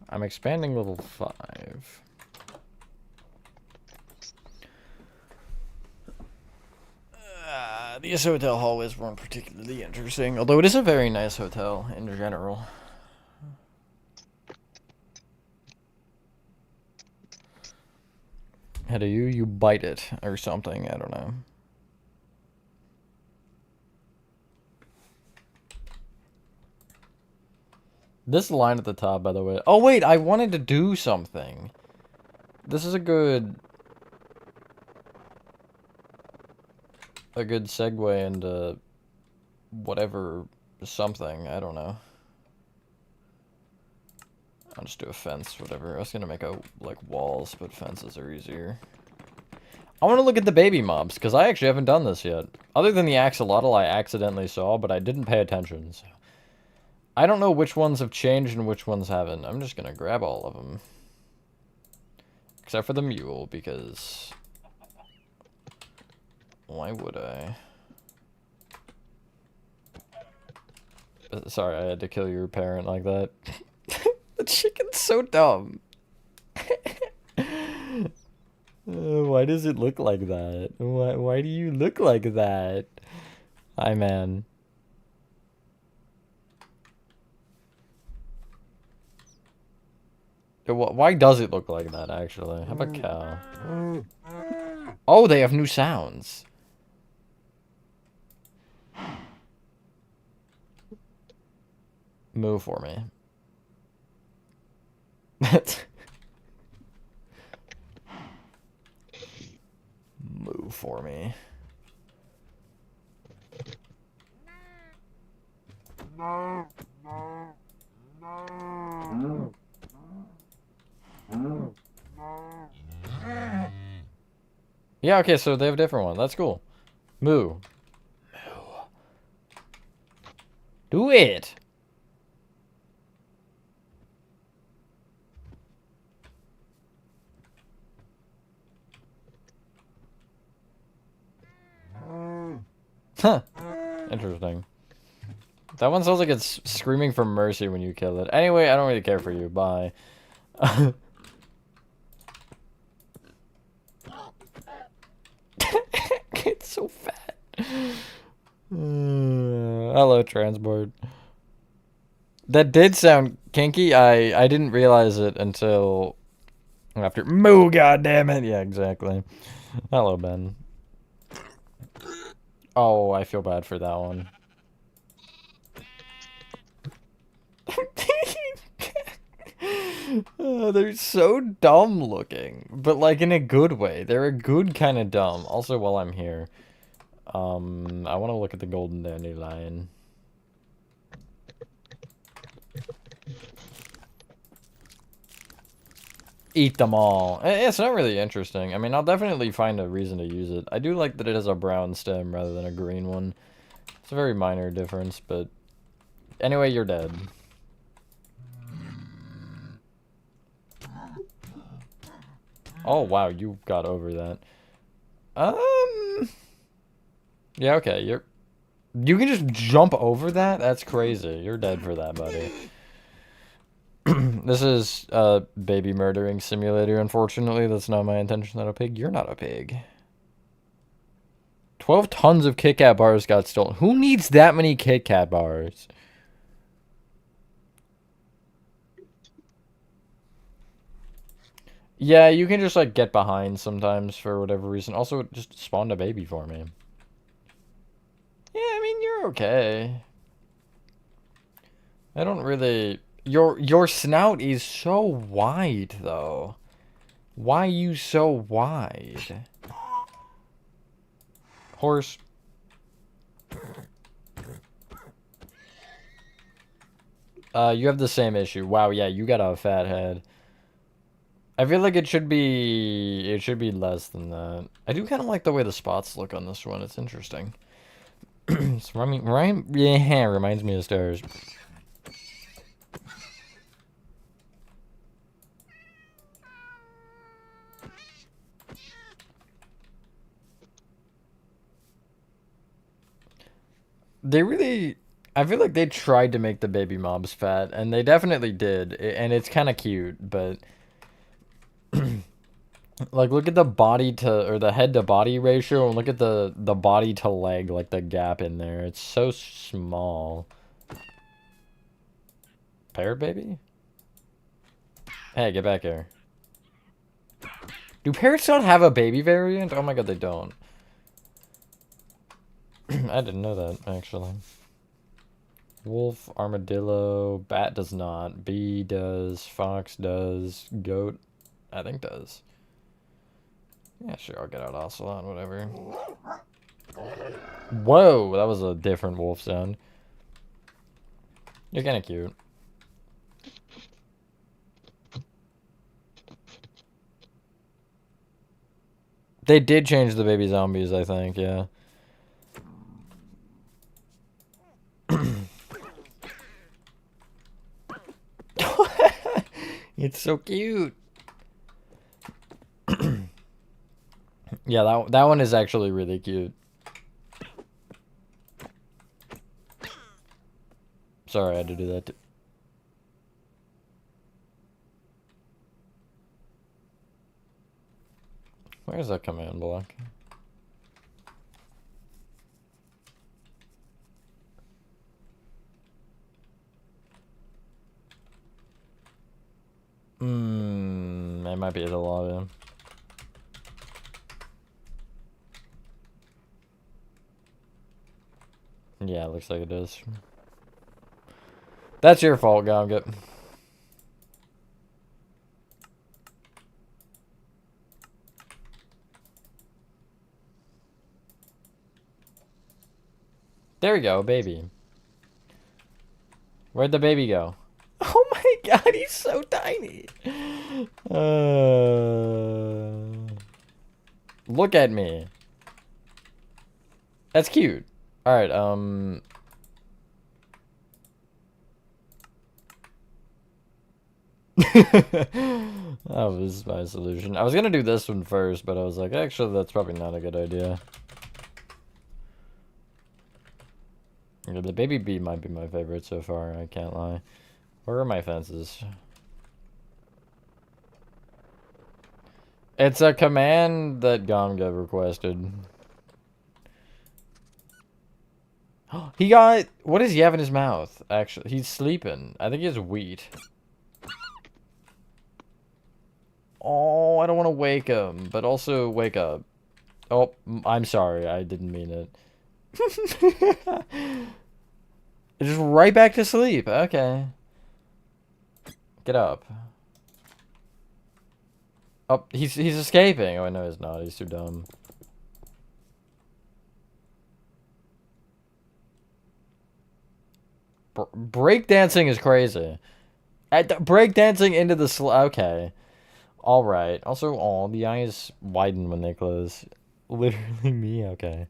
I'm expanding level 5. These hotel hallways weren't particularly interesting, although it is a very nice hotel in general. How do you bite it or something? I don't know. This line at the top, by the way. Oh wait, I wanted to do something. This is a good segue into whatever something. I don't know. I'll just do a fence, whatever. I was gonna make a like walls, but fences are easier. I want to look at the baby mobs because I actually haven't done this yet. Other than the axolotl I accidentally saw, but I didn't pay attention. So. I don't know which ones have changed and which ones haven't. I'm just gonna grab all of them. Except for the mule, because... Why would I? Sorry, I had to kill your parent like that. The chicken's so dumb. Why does it look like that? Why do you look like that? Hi, man. Why does it look like that, actually? How about cow? Oh, they have new sounds. Move for me. Move for me. No, no, no. Yeah, okay, so they have a different one. That's cool. Moo. Moo. Do it! Huh. Interesting. That one sounds like it's screaming for mercy when you kill it. Anyway, I don't really care for you. Bye. It's so fat. Hello, transport. That did sound kinky. I didn't realize it until after. Moo, goddammit. Yeah, exactly. Hello, Ben. Oh, I feel bad for that one. They're so dumb looking, but like in a good way. They're a good kind of dumb. Also, while I'm here, I want to look at the golden dandelion. Eat them all. It's not really interesting. I mean, I'll definitely find a reason to use it. I do like that it has a brown stem rather than a green one. It's a very minor difference, but anyway, you're dead. Oh, wow, you got over that. Yeah, okay, you can just jump over that? That's crazy. You're dead for that, buddy. This is a baby murdering simulator, unfortunately. That's not my intention, not a pig. You're not a pig. 12 tons of Kit Kat bars got stolen. Who needs that many Kit Kat bars? Yeah, you can just, like, get behind sometimes for whatever reason. Also, it just spawned a baby for me. Yeah, I mean, you're okay. I don't really... Your snout is so wide, though. Why you so wide? Horse. You have the same issue. Wow, yeah, you got a fat head. I feel like it should be less than that. I do kind of like the way the spots look on this one. It's interesting. It's yeah, reminds me of stars. They really, I feel like they tried to make the baby mobs fat, and they definitely did, and it's kind of cute, but like look at the body to or the head to body ratio, and look at the body to leg, like the gap in there. It's so small. Parrot baby? Hey, get back here. Do parrots not have a baby variant? Oh my god, they don't. I didn't know that, actually. Wolf, armadillo, bat does not. Bee does. Fox does. Goat, I think does. Yeah, sure, I'll get out ocelot, whatever. Whoa, that was a different wolf sound. You're kind of cute. They did change the baby zombies, I think, yeah. It's so cute. Yeah, that one is actually really cute. Sorry, I had to do that too. Where's that command block? It might be the lobby. Yeah, it looks like it is. That's your fault, Gomget. There we go, baby. Where'd the baby go? Oh my god, he's so tiny. Look at me. That's cute. Alright, that was my solution. I was gonna do this one first, but I was like, actually, that's probably not a good idea. Yeah, the baby bee might be my favorite so far, I can't lie. Where are my fences? It's a command that Gomga requested. He got... What does he have in his mouth, actually? He's sleeping. I think he has wheat. Oh, I don't want to wake him, but also wake up. Oh, I'm sorry. I didn't mean it. Just right back to sleep. Okay. Get up. Oh, he's escaping. Oh, no, he's not. He's too dumb. Breakdancing is crazy. Breakdancing into the okay. Alright. Also, oh, the eyes widen when they close. Literally me, okay.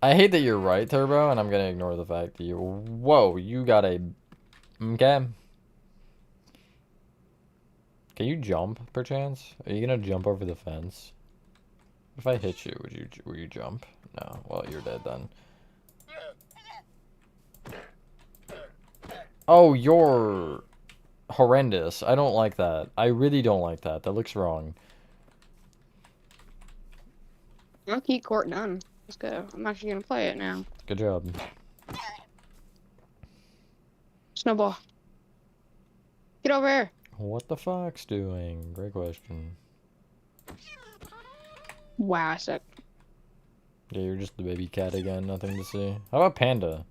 I hate that you're right, Turbo, and I'm gonna ignore the fact that you... Whoa, you got a... Okay. Can you jump, perchance? Are you gonna jump over the fence? If I hit you, will you jump? No. Well, you're dead then. Oh, you're horrendous. I don't like that. I really don't like that. That looks wrong. Monkey court none. Let's go. I'm actually gonna play it now. Good job. Snowball. Get over here. What the fox doing? Great question. Wow, I suck. Yeah, you're just the baby cat again. Nothing to see. How about Panda?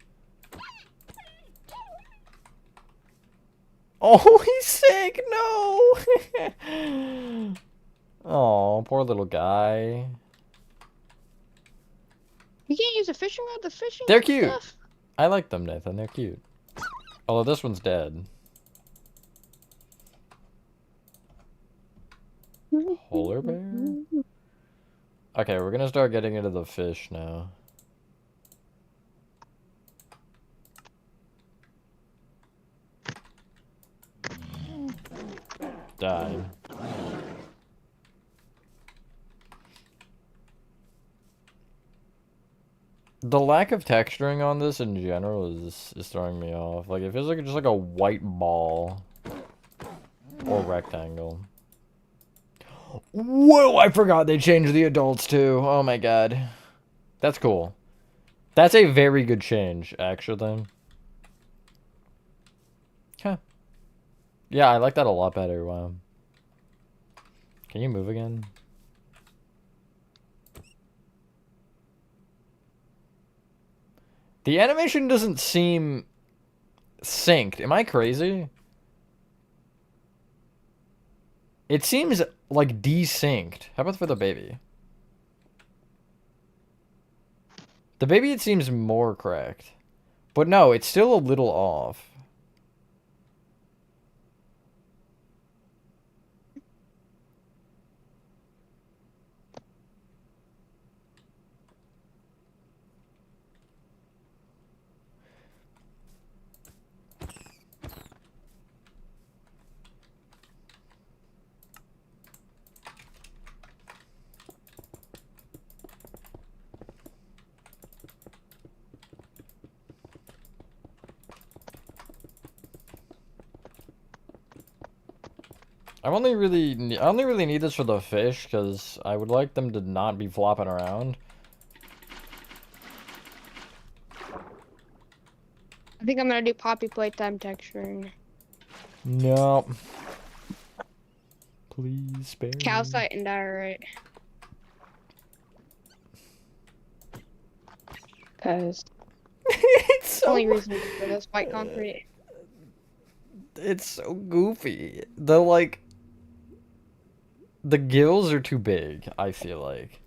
Oh, he's sick! No! Oh, poor little guy. You can't use a fishing rod. The fishing. They're cute. Stuff. I like them, Nathan. They're cute. Although this one's dead. Polar bear? Okay, we're gonna start getting into the fish now. Die. The lack of texturing on this in general is throwing me off. Like, it feels like just like a white ball. Or rectangle. Whoa, I forgot they changed the adults too. Oh my god. That's cool. That's a very good change, actually. Huh. Yeah, I like that a lot better. Wow. Can you move again? The animation doesn't seem synced. Am I crazy? It seems like desynced. How about for the baby? The baby, it seems more correct. But no, it's still a little off. I only really need this for the fish because I would like them to not be flopping around. I think I'm gonna do poppy playtime texturing. No. Please spare me. Calcite and diorite. Cause It's the only so... reason for this white concrete. It's so goofy. The gills are too big, I feel like.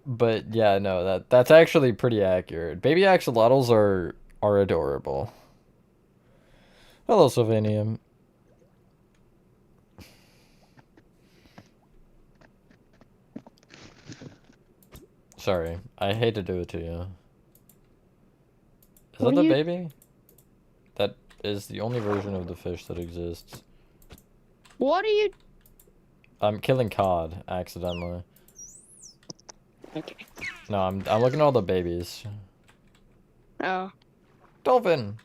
But yeah, no, that's actually pretty accurate. Baby axolotls are adorable. Hello, Sylvanium. Sorry, I hate to do it to you. Is that the baby? That is the only version of the fish that exists. What are you? I'm killing cod accidentally. Okay. No, I'm looking at all the babies. Oh. Dolphin.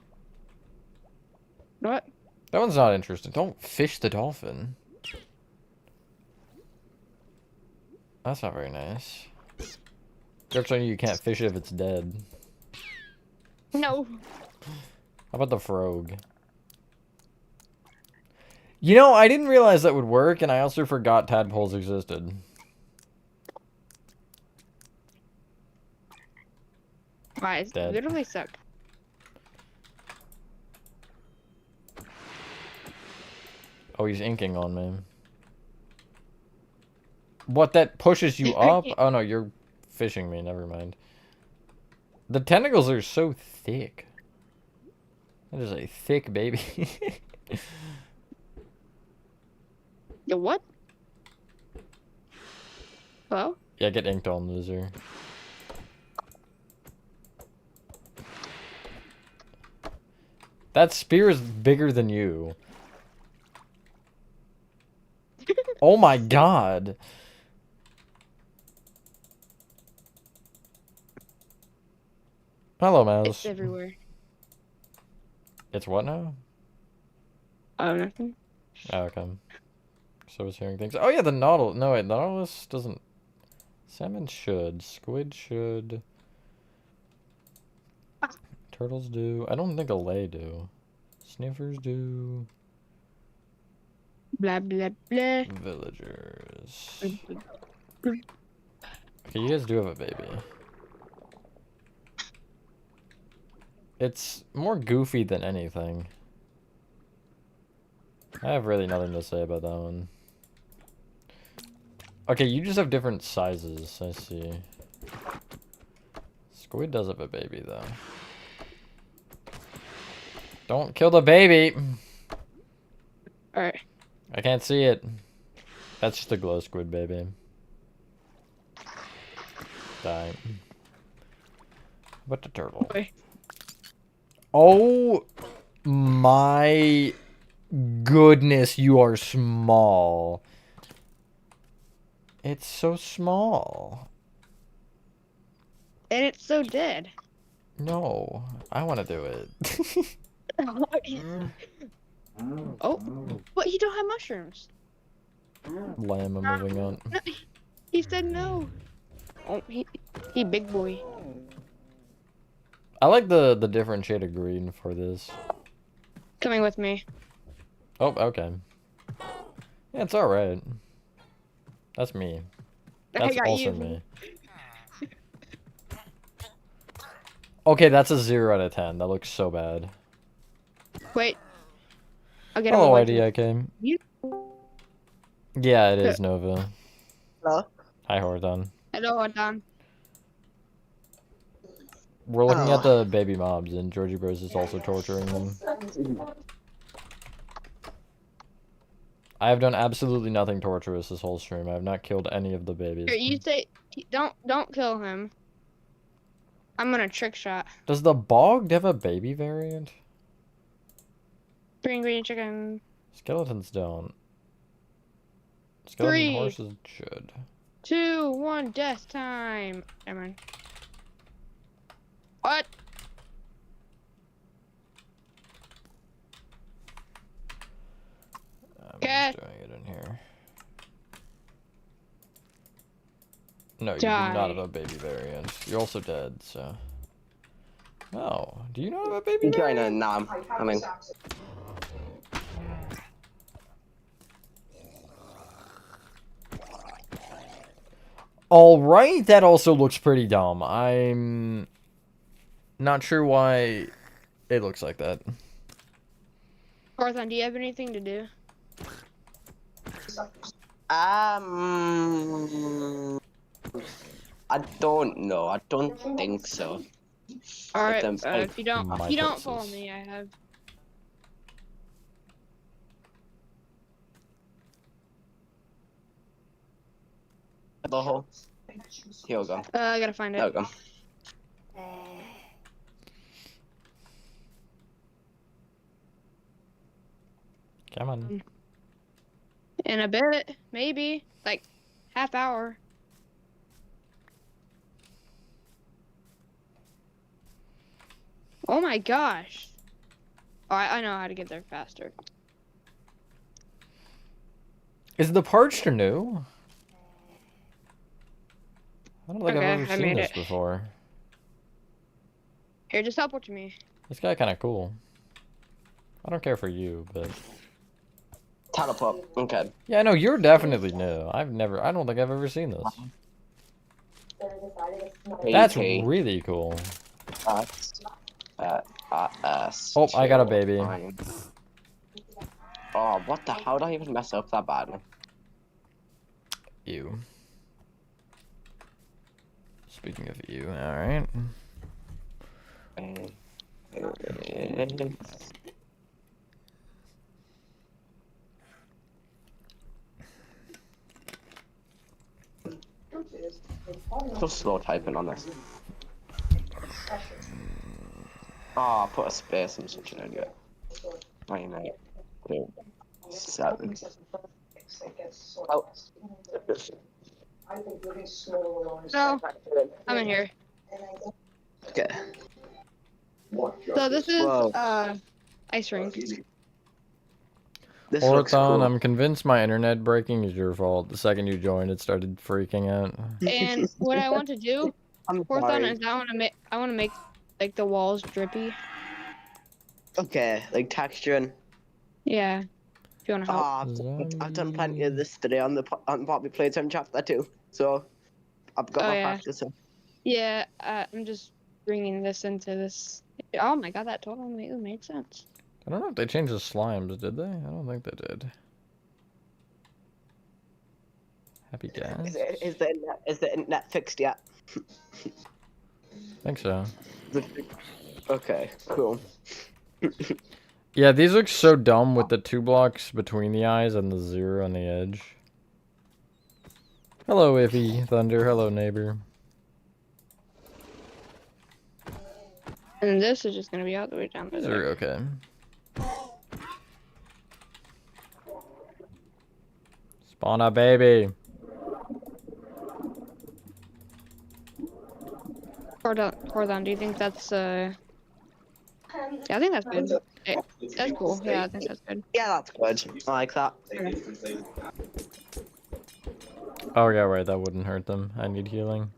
What? That one's not interesting. Don't fish the dolphin. That's not very nice. They're telling you can't fish it if it's dead. No. How about the frog? You know, I didn't realize that would work, and I also forgot tadpoles existed. Why? It's Dead. literally suck. Oh, he's inking on me. What, that pushes you up? Oh no, you're fishing me, never mind. The tentacles are so thick. That is a thick baby. The what? Hello? Yeah, get inked on, loser. That spear is bigger than you. Oh my god. Hello, mouse. It's everywhere. It's what now? Oh, nothing. Oh, okay. So I was hearing things. Oh yeah, the Nautilus. No, wait, Nautilus doesn't... Salmon should. Squid should. Turtles do. I don't think Allay do. Sniffers do. Blah, blah, blah. Villagers. Okay, you guys do have a baby. It's more goofy than anything. I have really nothing to say about that one. Okay, you just have different sizes, I see. Squid does have a baby, though. Don't kill the baby! Alright. I can't see it. That's just a glow squid baby. Die. What the turtle? Okay. Oh my goodness, you are small. It's so small. And it's so dead. No, I want to do it. Oh, but you don't have mushrooms. Lamb, I'm moving on. No. He said no. Oh, he big boy. I like the different shade of green for this. Coming with me. Oh, okay. Yeah, it's alright. That's me. I That's got also you. me. Okay, that's a 0 out of 10. That looks so bad. Wait. I'll get him Hello, away from IDIK. you. Yeah, it is Nova. Hello? Hi, Horton. Hello, Adam. We're looking at Oh. the baby mobs, and Georgie Bros is also torturing them. I have done absolutely nothing torturous this whole stream. I have not killed any of the babies. Here, you say don't kill him. I'm gonna trick shot. Does the bog have a baby variant? Green chicken. Skeletons don't. Skeleton 3, horses should. 2, 1, death time. Never mind. What? I'm Okay. just doing it in here. No, you do Die. not have a baby variant. You're also dead, so. Oh, do you not have a baby I'm trying to variant? nom. I mean, Alright, that also looks pretty dumb. I'm not sure why it looks like that. Orthon, do you have anything to do? I don't know. I don't think so. Alright, them if you don't My follow purposes. me, I have. The hole. Here we go. I gotta find There we it. go. Come on. In a bit, maybe like half hour. Oh my gosh. Oh, I know how to get there faster. Is the parched new? I don't think Okay, I've ever I seen made this it. before. Here, just teleport to me. This guy kind of cool. I don't care for you, but Teleport. Okay. yeah, no, you're definitely new. I don't think I've ever seen this. That's Okay. really cool. Oh, I got a baby. Oh, what the? How did I even mess up that badly? You. Speaking of you, alright. So slow typing on this. Oh, I put a space. I'm such an idiot. 99, 7. Oh. So, I'm in here. Okay. So this is Whoa. ice rink. This looks Orthon, cool. I'm convinced my internet breaking is your fault. The second you joined, it started freaking out. And what I want to do, I'm Orthon, sorry. is I want to make like the walls drippy. Okay, like texturing. Yeah. If you want to help. I've done plenty of this today on Poppy Playtime chapter 2, so I've got Oh, my yeah. practice in. Yeah, I'm just bringing this into this. Oh my god, that totally made sense. I don't know if they changed the slimes, did they? I don't think they did. Happy gas? Is the internet fixed yet? Think so. Okay, cool. Yeah, these look so dumb with the 2 blocks between the eyes and the 0 on the edge. Hello, Iffy Thunder. Hello, neighbor. And this is just gonna be all the way down These there. are okay. Spawn a baby. Cordon, do you think that's yeah, I think that's good. That's cool. Yeah, I think that's good. Yeah, that's good. I like that. Oh yeah, right. That wouldn't hurt them. I need healing.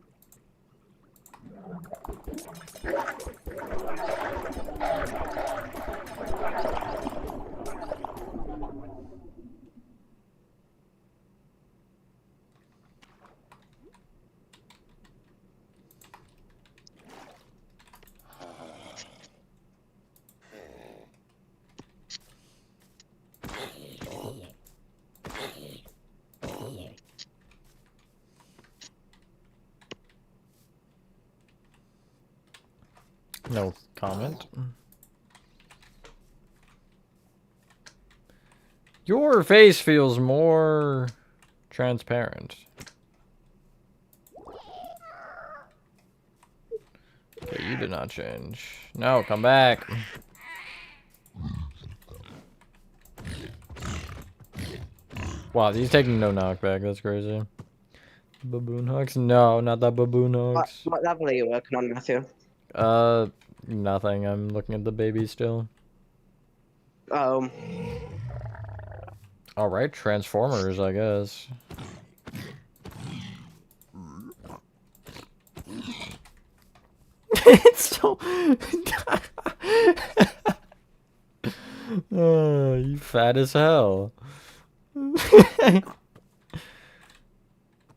No comment. Your face feels more transparent. Okay, you did not change. No, come back. Wow, he's taking no knockback. That's crazy. Baboon hooks? No, not that baboon hooks. What level are you working on, Matthew? Nothing. I'm looking at the baby still. Um, Alright, Transformers, I guess. It's so... Oh, you fat as hell.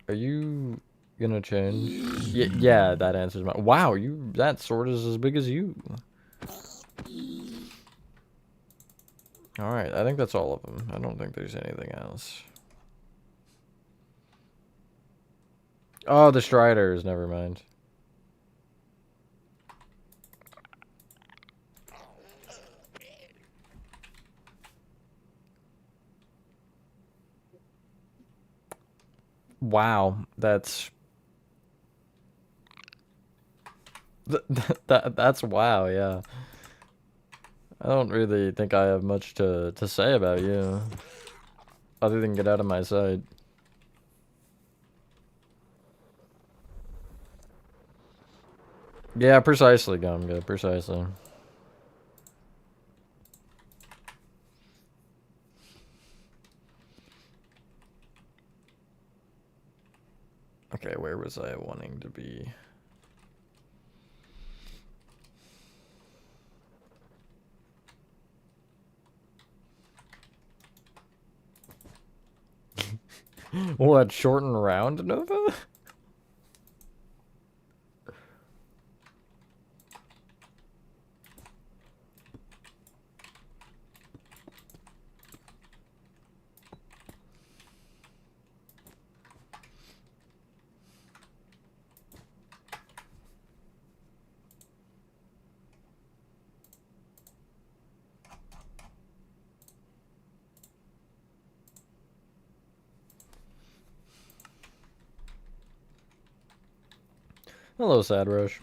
Are you gonna change? Yeah, that answers my... Wow, that sword is as big as you. Alright, I think that's all of them. I don't think there's anything else. Oh, the Striders, never mind. Wow, that's... That's wow, yeah. I don't really think I have much to say about you. Other than get out of my sight. Yeah, precisely, Gumga, precisely. Okay, where was I wanting to be? What, short and round, Nova? Hello, Sad Rush.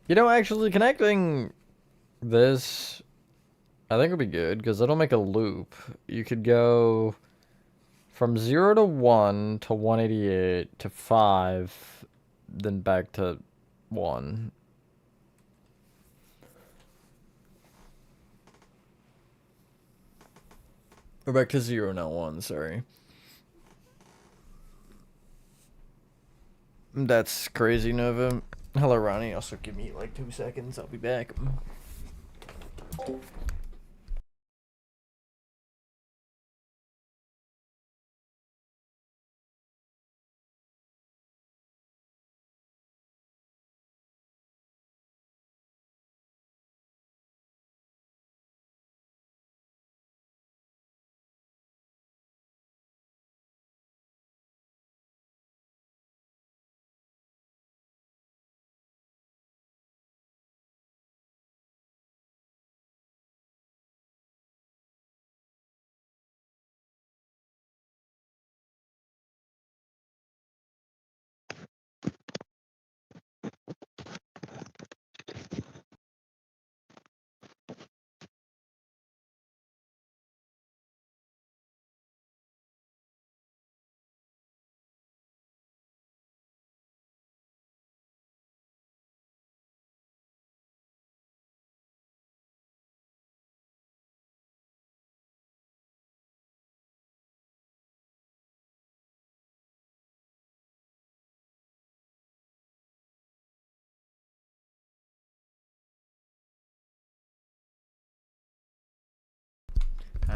You know, actually, connecting this, I think would be good, because it'll make a loop. You could go from 0 to 1 to 188 to 5, then back to 1. Or back to 0, not 1, sorry. That's crazy, Nova. Hello, Ronnie. Also, give me like 2 seconds. I'll be back.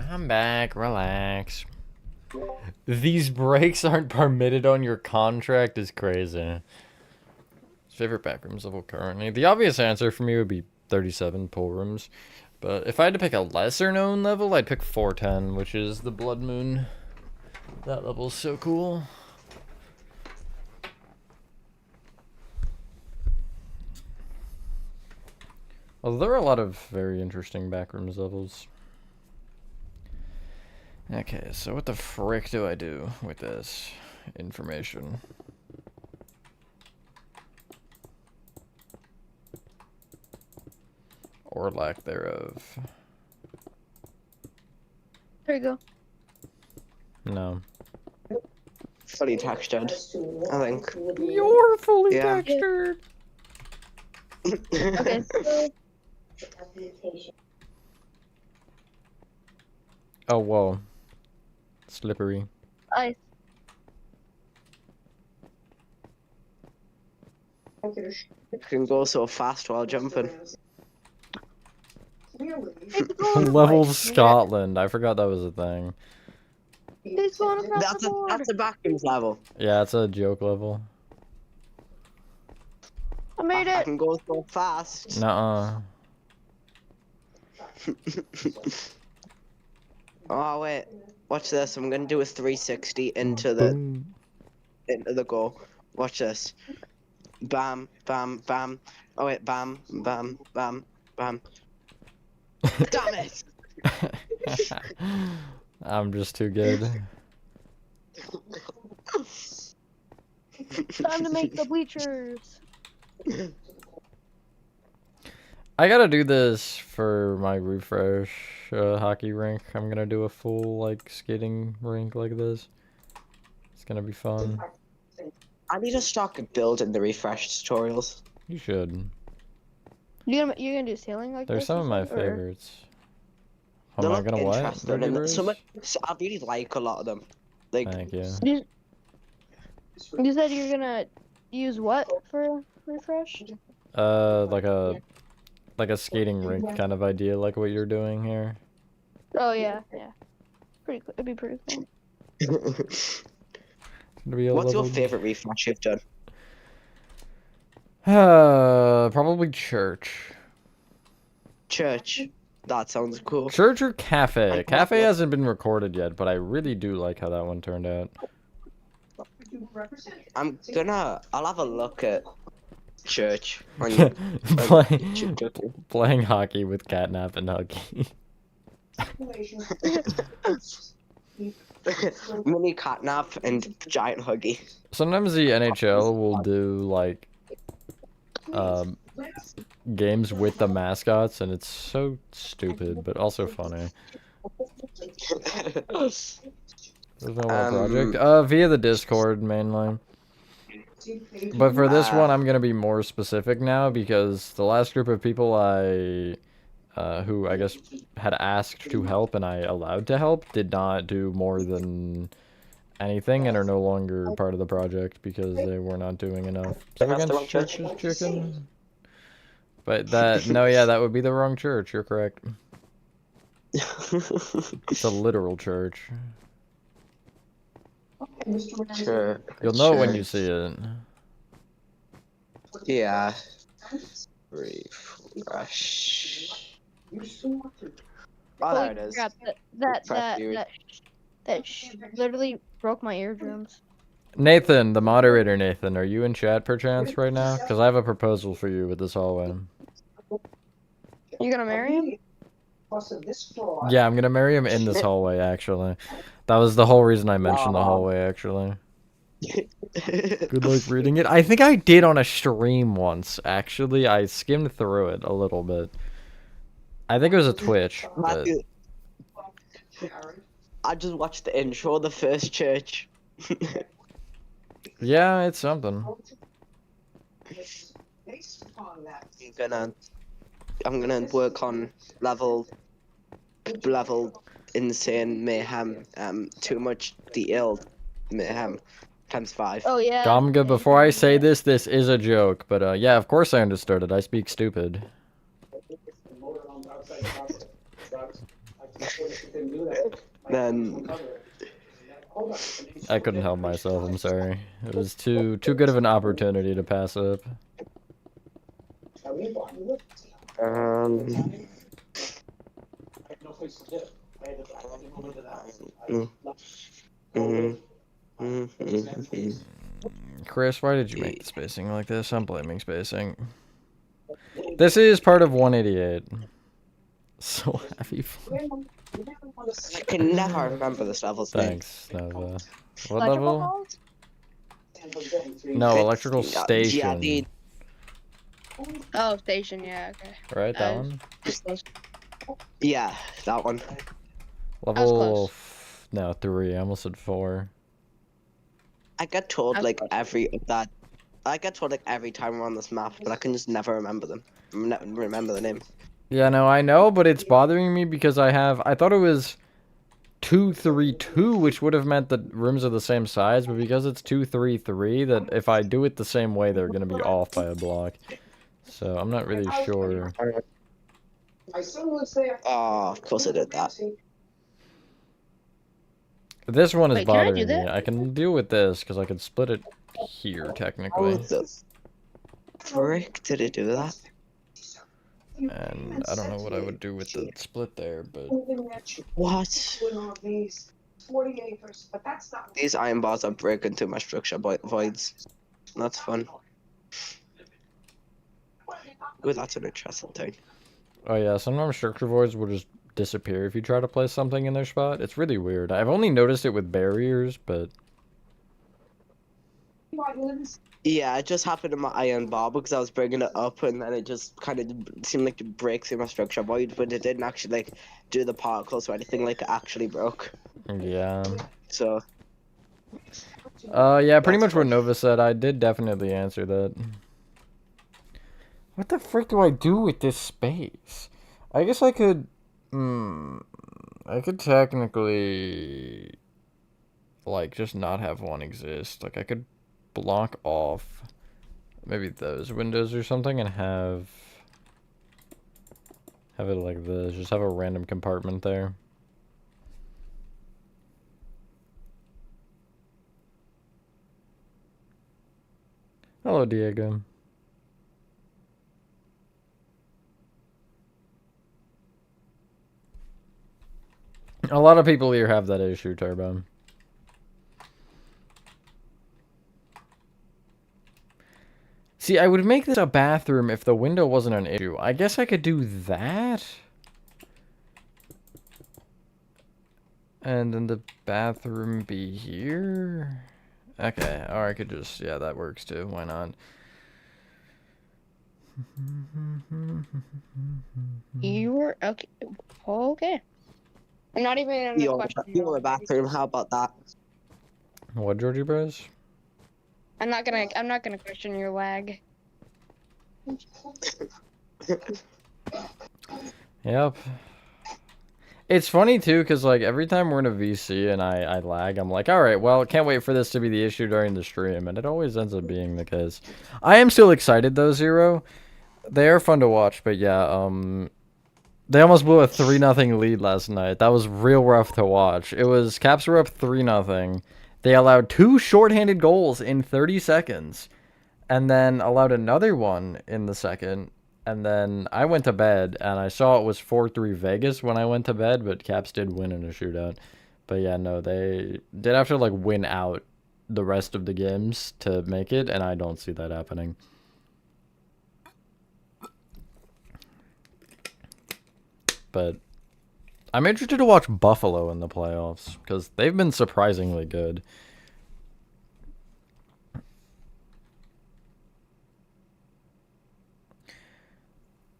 I'm back. Relax. These breaks aren't permitted on your contract is crazy. Favorite backrooms level currently? The obvious answer for me would be 37 pool rooms. But if I had to pick a lesser known level, I'd pick 410, which is the Blood Moon. That level's so cool. Although there are a lot of very interesting backrooms levels. Okay, so what the frick do I do with this information? Or lack thereof. There you go. No. Fully textured, I think. You're fully Yeah. textured! Okay. Oh, whoa. Slippery. Ice. You can go so fast while jumping. Level Scotland. I forgot that was a thing. He's going across the board. That's a backrooms level. Yeah, it's a joke level. I made I it. can go so fast. Nuh-uh. Oh wait, watch this. I'm gonna do a 360 into the goal. Watch this. Bam, bam, bam. Oh wait, bam, bam, bam, bam. Damn it! I'm just too good. Time to make the bleachers. I gotta do this for my refresh hockey rink. I'm gonna do a full like skating rink like this. It's gonna be fun. I need to start building the refresh tutorials. You should. You're gonna do sailing like They're this? some of my or- favorites. Am They I look gonna what? interesting, Ruby and Bruce? I really like a lot of them. Like, Thank you. You said you're gonna use what for refresh? Like a skating rink kind of idea, like what you're doing here. Oh yeah, yeah. Pretty cool. It'd be pretty cool. It's gonna be a what's your level- favorite refresh you've done? Probably church. Church. That sounds cool. Church or cafe? Cafe hasn't been recorded yet, but I really do like how that one turned out. I'll have a look at church. On Playing hockey with catnap and Huggy. Mini catnap and giant huggy. Sometimes the NHL will do like games with the mascots, and it's so stupid, but also funny. There's no more project. Via the Discord mainly. But for this one, I'm gonna be more specific now because the last group of people who I guess had asked to help and I allowed to help did not do more than anything and are no longer part of the project because they were not doing enough. So That's the wrong against church. Church's chicken. But that would be the wrong church. You're correct. It's a literal church. Sure. You'll know it when you see it. Yeah. Refresh. Oh, there it is. Crap, that literally broke my eardrums. Nathan, the moderator Nathan, are you in chat perchance right now? Because I have a proposal for you with this hallway. You gonna marry him? Yeah, I'm gonna marry him in this hallway, actually. That was the whole reason I mentioned the hallway, actually. Good luck reading it. I think I did on a stream once, actually. I skimmed through it a little bit. I think it was a Twitch. But... Matthew, I just watched the intro of the first church. Yeah, it's something. I'm gonna work on level insane mayhem, too much the ill mayhem times 5. Oh yeah. Gamga, before I say this is a joke, but yeah, of course I understood it. I speak stupid. Then I couldn't help myself. I'm sorry. It was too good of an opportunity to pass up. um. Mm, mm, mm. Chris, why did you make the spacing like this? I'm blaming spacing. This is part of 188. So happy fun. I can never remember this level's name. Thanks, Nova. What Electrical level? balls? No, electrical Yeah, station. Oh, station. Yeah. Okay. Right, that Uh, one? Just close. Yeah, that one. Level close. no, 3. I almost said 4. I get told That's like close. I get told like every time we're on this map, but I can just never remember them. Remember the name. Yeah, no, I know, but it's bothering me because I thought it was 232, which would have meant that rooms are the same size, but because it's 233, that if I do it the same way, they're gonna be off by a block. So I'm not really sure. Oh, of course I did that. This one is Wait, can I do bothering me. that? I can deal with this because I could split it here How technically, the frick did it do that? and I don't know what I would do with the split there, but What? These iron bars are breaking too much structure voids. That's fun. Ooh, that's an interesting thing. oh yeah, sometimes structure voids will just disappear if you try to place something in their spot. It's really weird. I've only noticed it with barriers, but Yeah, it just happened in my iron bar because I was bringing it up and then it just kind of seemed like to break through my structure void, but it didn't actually like do the particles or anything like it actually broke. yeah. So Yeah, pretty That's much what fun. Nova said. I did definitely answer that. What the frick do I do with this space? I guess I could... I could technically... like, just not have one exist. Like, I could block off maybe those windows or something and have it like this. Just have a random compartment there. Hello, Diego. A lot of people here have that issue, Turbo. See, I would make this a bathroom if the window wasn't an issue. I guess I could do that. And then the bathroom be here? Okay, or I could just, yeah, that works too. Why not? You were okay. Okay. I'm not even in the question. Your bathroom, how about that? What, Georgie Bros? I'm not gonna question your lag. Yep. It's funny too, because like every time we're in a VC and I lag, I'm like, alright, well, can't wait for this to be the issue during the stream, and it always ends up being the case. I am still excited though, Zero. They are fun to watch, but yeah, they almost blew a 3-0 lead last night. That was real rough to watch. It was, Caps were up 3-0. They allowed 2 shorthanded goals in 30 seconds, and then allowed another one in the second. And then I went to bed, and I saw it was 4-3 Vegas when I went to bed, but Caps did win in a shootout. But yeah, no, they did have to, like, win out the rest of the games to make it, and I don't see that happening. But I'm interested to watch Buffalo in the playoffs, because they've been surprisingly good.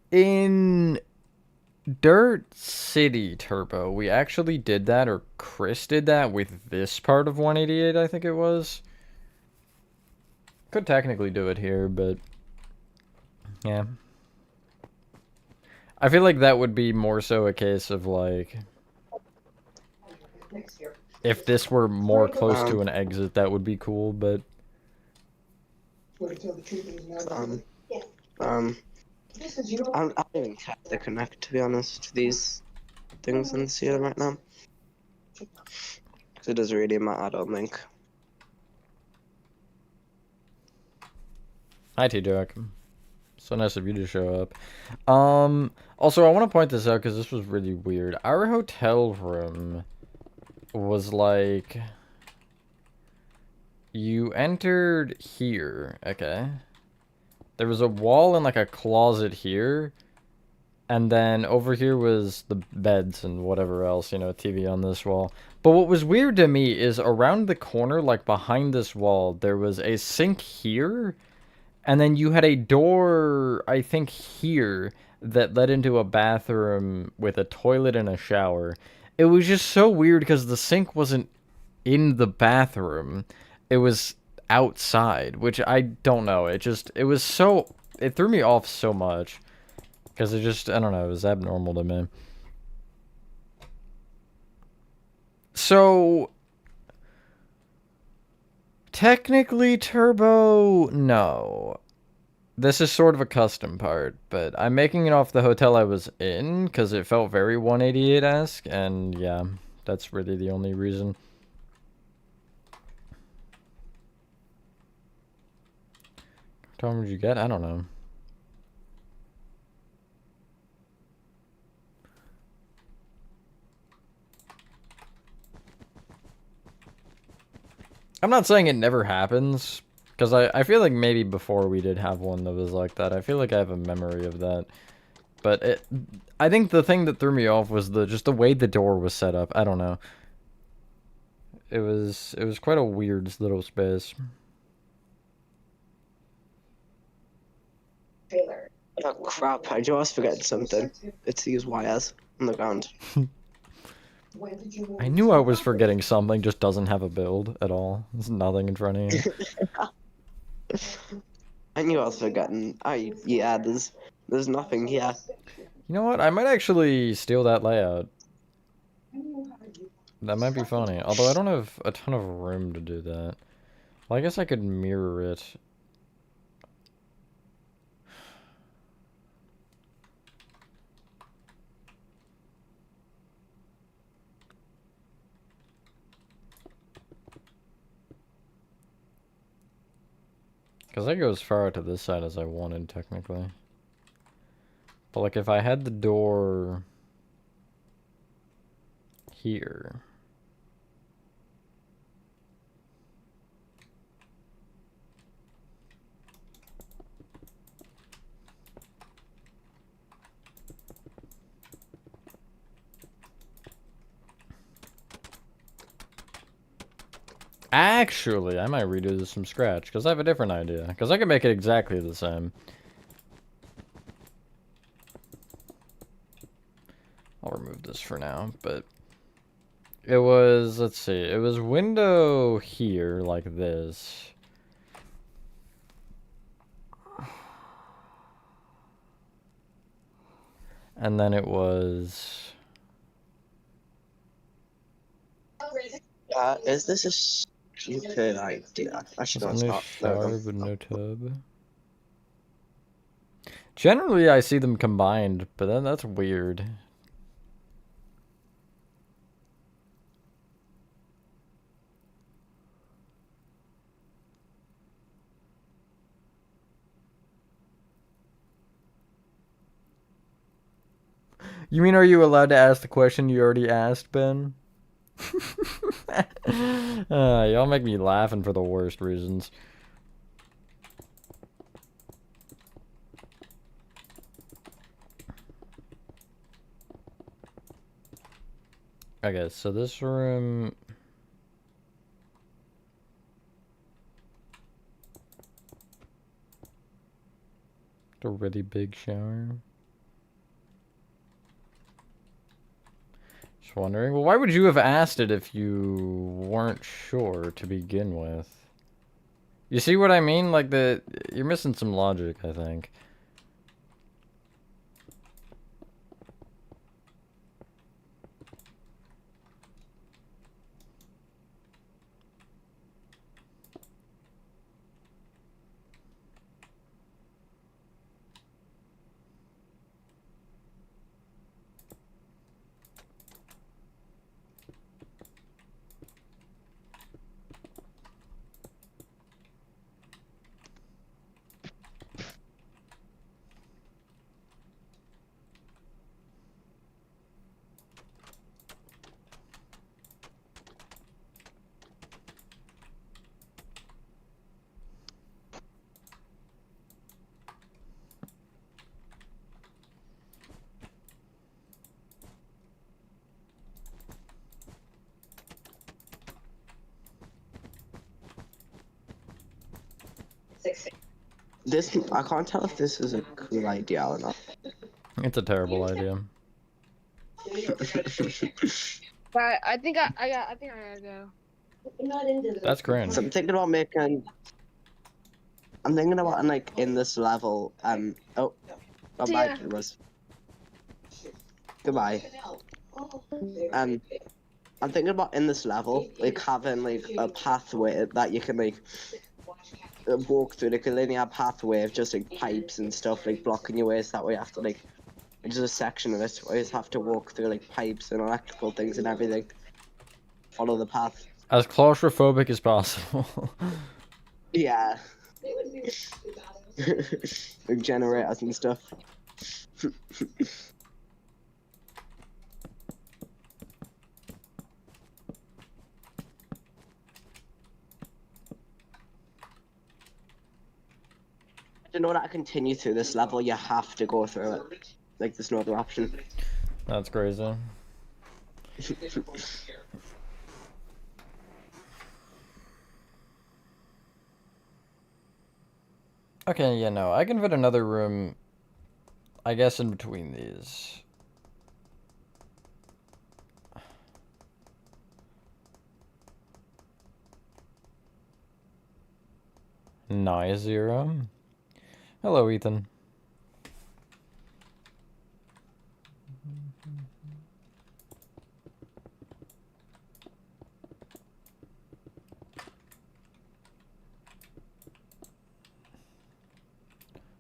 In Dirt City Turbo, we actually did that, or Chris did that with this part of 188, I think it was. Could technically do it here, but yeah. I feel like that would be more so a case of like, if this were more close to an exit, that would be cool, but I don't even care if they connect, to be honest, to these things in the ceiling right now. Because it doesn't really matter, I don't think. Hi, T-Jack. So nice of you to show up. Also, I want to point this out because this was really weird. Our hotel room was like... You entered here, okay? There was a wall and like a closet here. And then over here was the beds and whatever else, you know, TV on this wall. But what was weird to me is around the corner, like behind this wall, there was a sink here. And then you had a door, I think, here that led into a bathroom with a toilet and a shower. It was just so weird because the sink wasn't in the bathroom. It was outside, which I don't know. It threw me off so much. Because I don't know, it was abnormal to me. So, technically turbo, no. This is sort of a custom part, but I'm making it off the hotel I was in, because it felt very 188-esque, and yeah, that's really the only reason. What time did you get? I don't know. I'm not saying it never happens, because I feel like maybe before we did have one that was like that. I feel like I have a memory of that. But I think the thing that threw me off was just the way the door was set up. I don't know. It was quite a weird little space. Oh crap, I just forgot something. It's these wires on the ground. I knew I was forgetting something, just doesn't have a build at all. There's nothing in front of you. I knew I was forgetting. Yeah, there's nothing here. You know what? I might actually steal that layout. That might be funny. Although I don't have a ton of room to do that. Well, I guess I could mirror it. Because I go as far out to this side as I wanted, technically. But, like, if I had the door here... Actually, I might redo this from scratch, because I have a different idea. Because I can make it exactly the same. I'll remove this for now, but... It was, let's see, it was window here, like this. And then it was... Is this a stupid idea? Actually, no, it's only not. shower but no tub. Generally, I see them combined, but then that's weird. You mean, are you allowed to ask the question you already asked, Ben? Y'all make me laughing for the worst reasons. Okay, so this room... A really big shower. Just wondering. Well, why would you have asked it if you weren't sure to begin with? You see what I mean? Like, you're missing some logic, I think. This I can't tell if this is a cool idea or not. It's a terrible idea. But I think I think I gotta go. That's cringe. So I'm thinking about making. I'm thinking about like in this level. Oh, See bye, ya. Rose. Goodbye. Um, I'm thinking about in this level, like having like a pathway that you can like walk through, like a linear pathway of just like pipes and stuff like blocking your way. So that way you have to like just a section of it where you just have to walk through like pipes and electrical things and everything. Follow the path. As claustrophobic as possible. Yeah. Like generators and stuff. In order to continue through this level, you have to go through it. Like, there's no other option. That's crazy. Okay, yeah, no, I can fit another room, I guess, in between these. Nice, Zero. Hello, Ethan.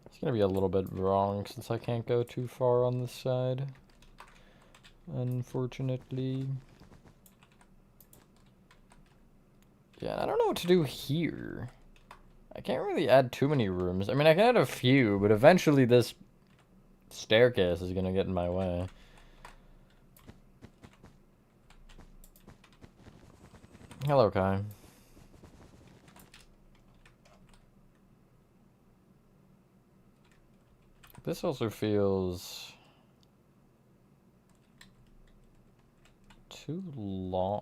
It's gonna be a little bit wrong since I can't go too far on this side. Unfortunately. Yeah, I don't know what to do here. I can't really add too many rooms. I mean, I can add a few, but eventually this staircase is gonna get in my way. Hello, Kai. This also feels too long.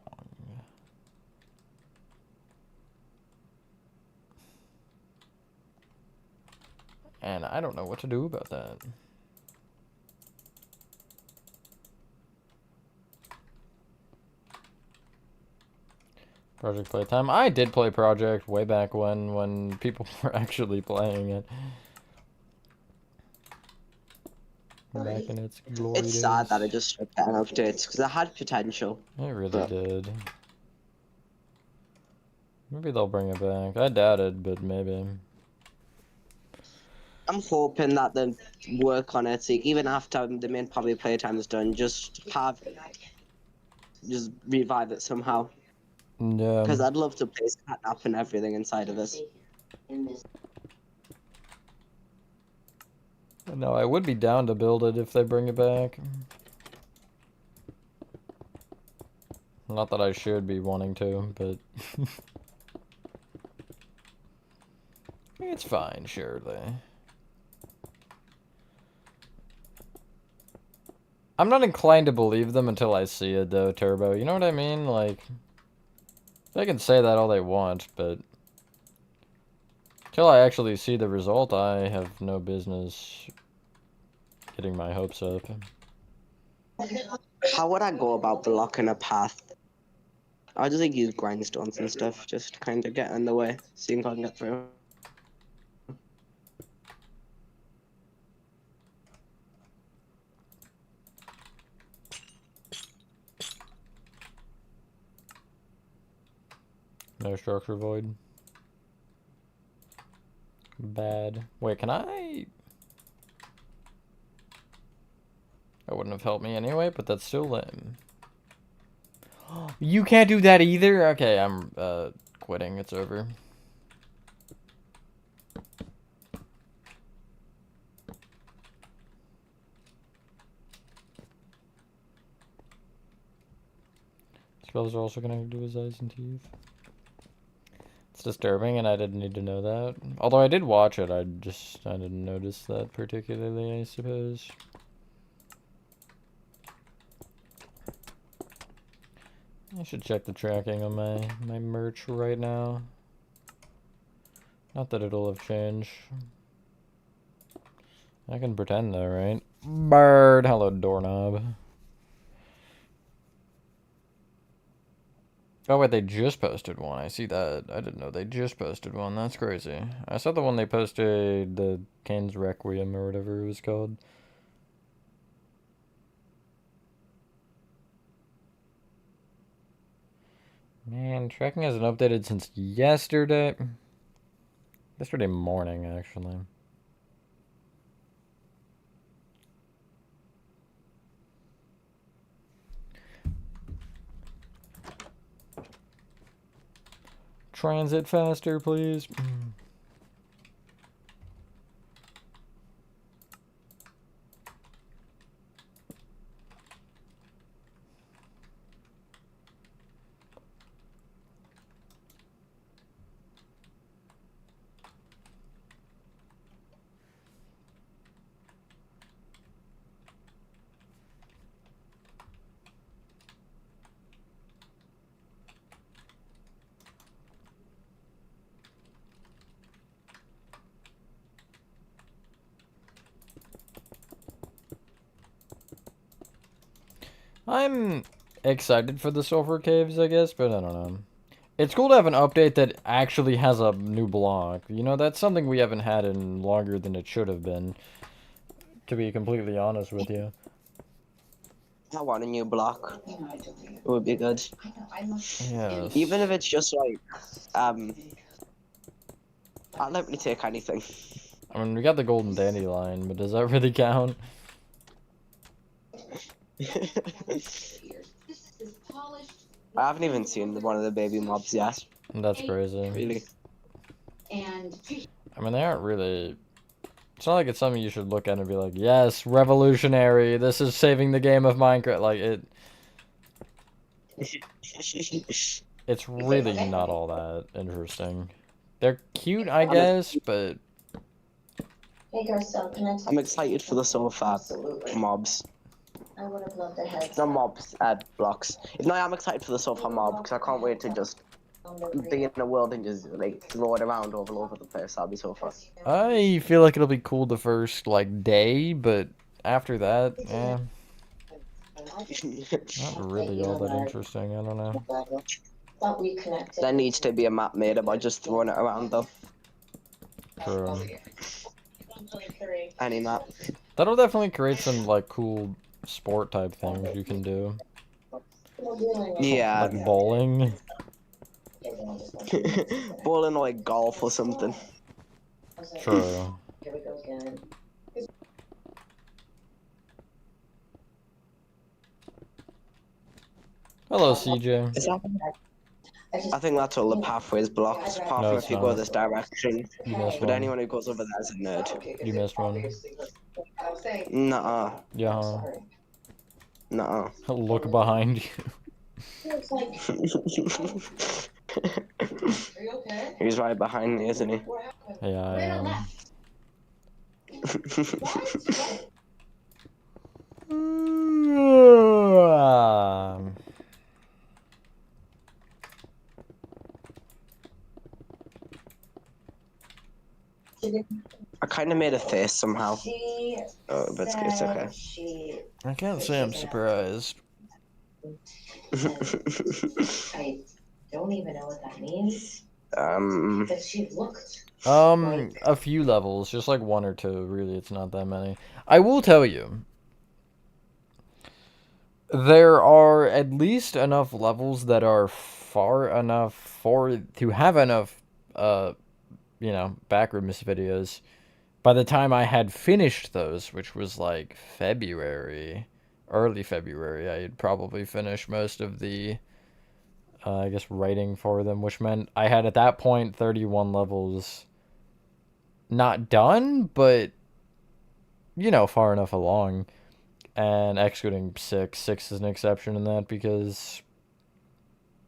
And I don't know what to do about that. Project Playtime. I did play Project way back when people were actually playing it. Back in its glory It's days. sad that it just stopped getting updates, because it had potential. It really but- did. Maybe they'll bring it back. I doubt it, but maybe. I'm hoping that they work on it, so even after the main public playtime is done, just revive it somehow. Yeah. Because I'd love to play catnap and everything inside of this. No, I would be down to build it if they bring it back. Not that I should be wanting to, but... It's fine, surely. I'm not inclined to believe them until I see it, though, Turbo. You know what I mean? Like, they can say that all they want, but... Until I actually see the result, I have no business getting my hopes up. How would I go about blocking a path? I just like use grindstones and stuff, just to kind of get in the way, seeing if I can get through. No structure void. Bad. Wait, can I... That wouldn't have helped me anyway, but that's still lame. You can't do that either? Okay, I'm quitting. It's over. Spells are also connected to his eyes and teeth. It's disturbing, and I didn't need to know that. Although I did watch it, I didn't notice that particularly, I suppose. I should check the tracking on my merch right now. Not that it'll have changed. I can pretend though, right? Bird, hello doorknob. Oh wait, they just posted one. I see that. I didn't know they just posted one. That's crazy. I saw the one they posted, the Kane's Requiem or whatever it was called. Man, tracking hasn't updated since yesterday. Yesterday morning, actually. Transit faster, please. I'm excited for the Sulfur Caves, I guess, but I don't know. It's cool to have an update that actually has a new block. You know, that's something we haven't had in longer than it should have been, to be completely honest with you. I want a new block. It would be good. Yes. Even if it's just like, I'll let me take anything. I mean, we got the Golden Dandelion, but does that really count? I haven't even seen one of the baby mobs yet. That's crazy. Really. I mean, they aren't really... It's not like it's something you should look at and be like, yes, revolutionary, this is saving the game of Minecraft. Like, it's really not all that interesting. They're cute, I guess, but... I'm excited for the sofa mobs. I would have loved to have Not mobs, blocks. No, I'm excited for the sofa mob because I can't wait to just be in the world and just like throw it around all over the place. That'll be so fun. I feel like it'll be cool the first, like, day, but after that, eh, not really all that interesting, I don't know. Thought we connected. There needs to be a map made about just throwing it around though. True. Any map. That'll definitely create some, like, cool sport type things you can do. Yeah. Like bowling. Bowling or like golf or something. True. Here we go again. Hello, CJ. I think that's all the pathways blocked, apart No, from it's if you go not. this direction. You missed But one. anyone who goes over there is a nerd. You missed one. Nuh-uh. Yeah. Nuh-uh. Look behind you. He's right behind me, isn't he? Yeah, I am. I kind of made a face somehow. Oh, but it's okay. I can't say I'm surprised. I don't even know what that means. But she looked. A few levels, just like one or two, really, it's not that many. I will tell you, there are at least enough levels that are far enough to have enough, you know, Backrooms videos. By the time I had finished those, which was like February, early February, I had probably finished most of the, I guess, writing for them, which meant I had at that point 31 levels not done, but, you know, far enough along. And excluding 6. 6 is an exception in that because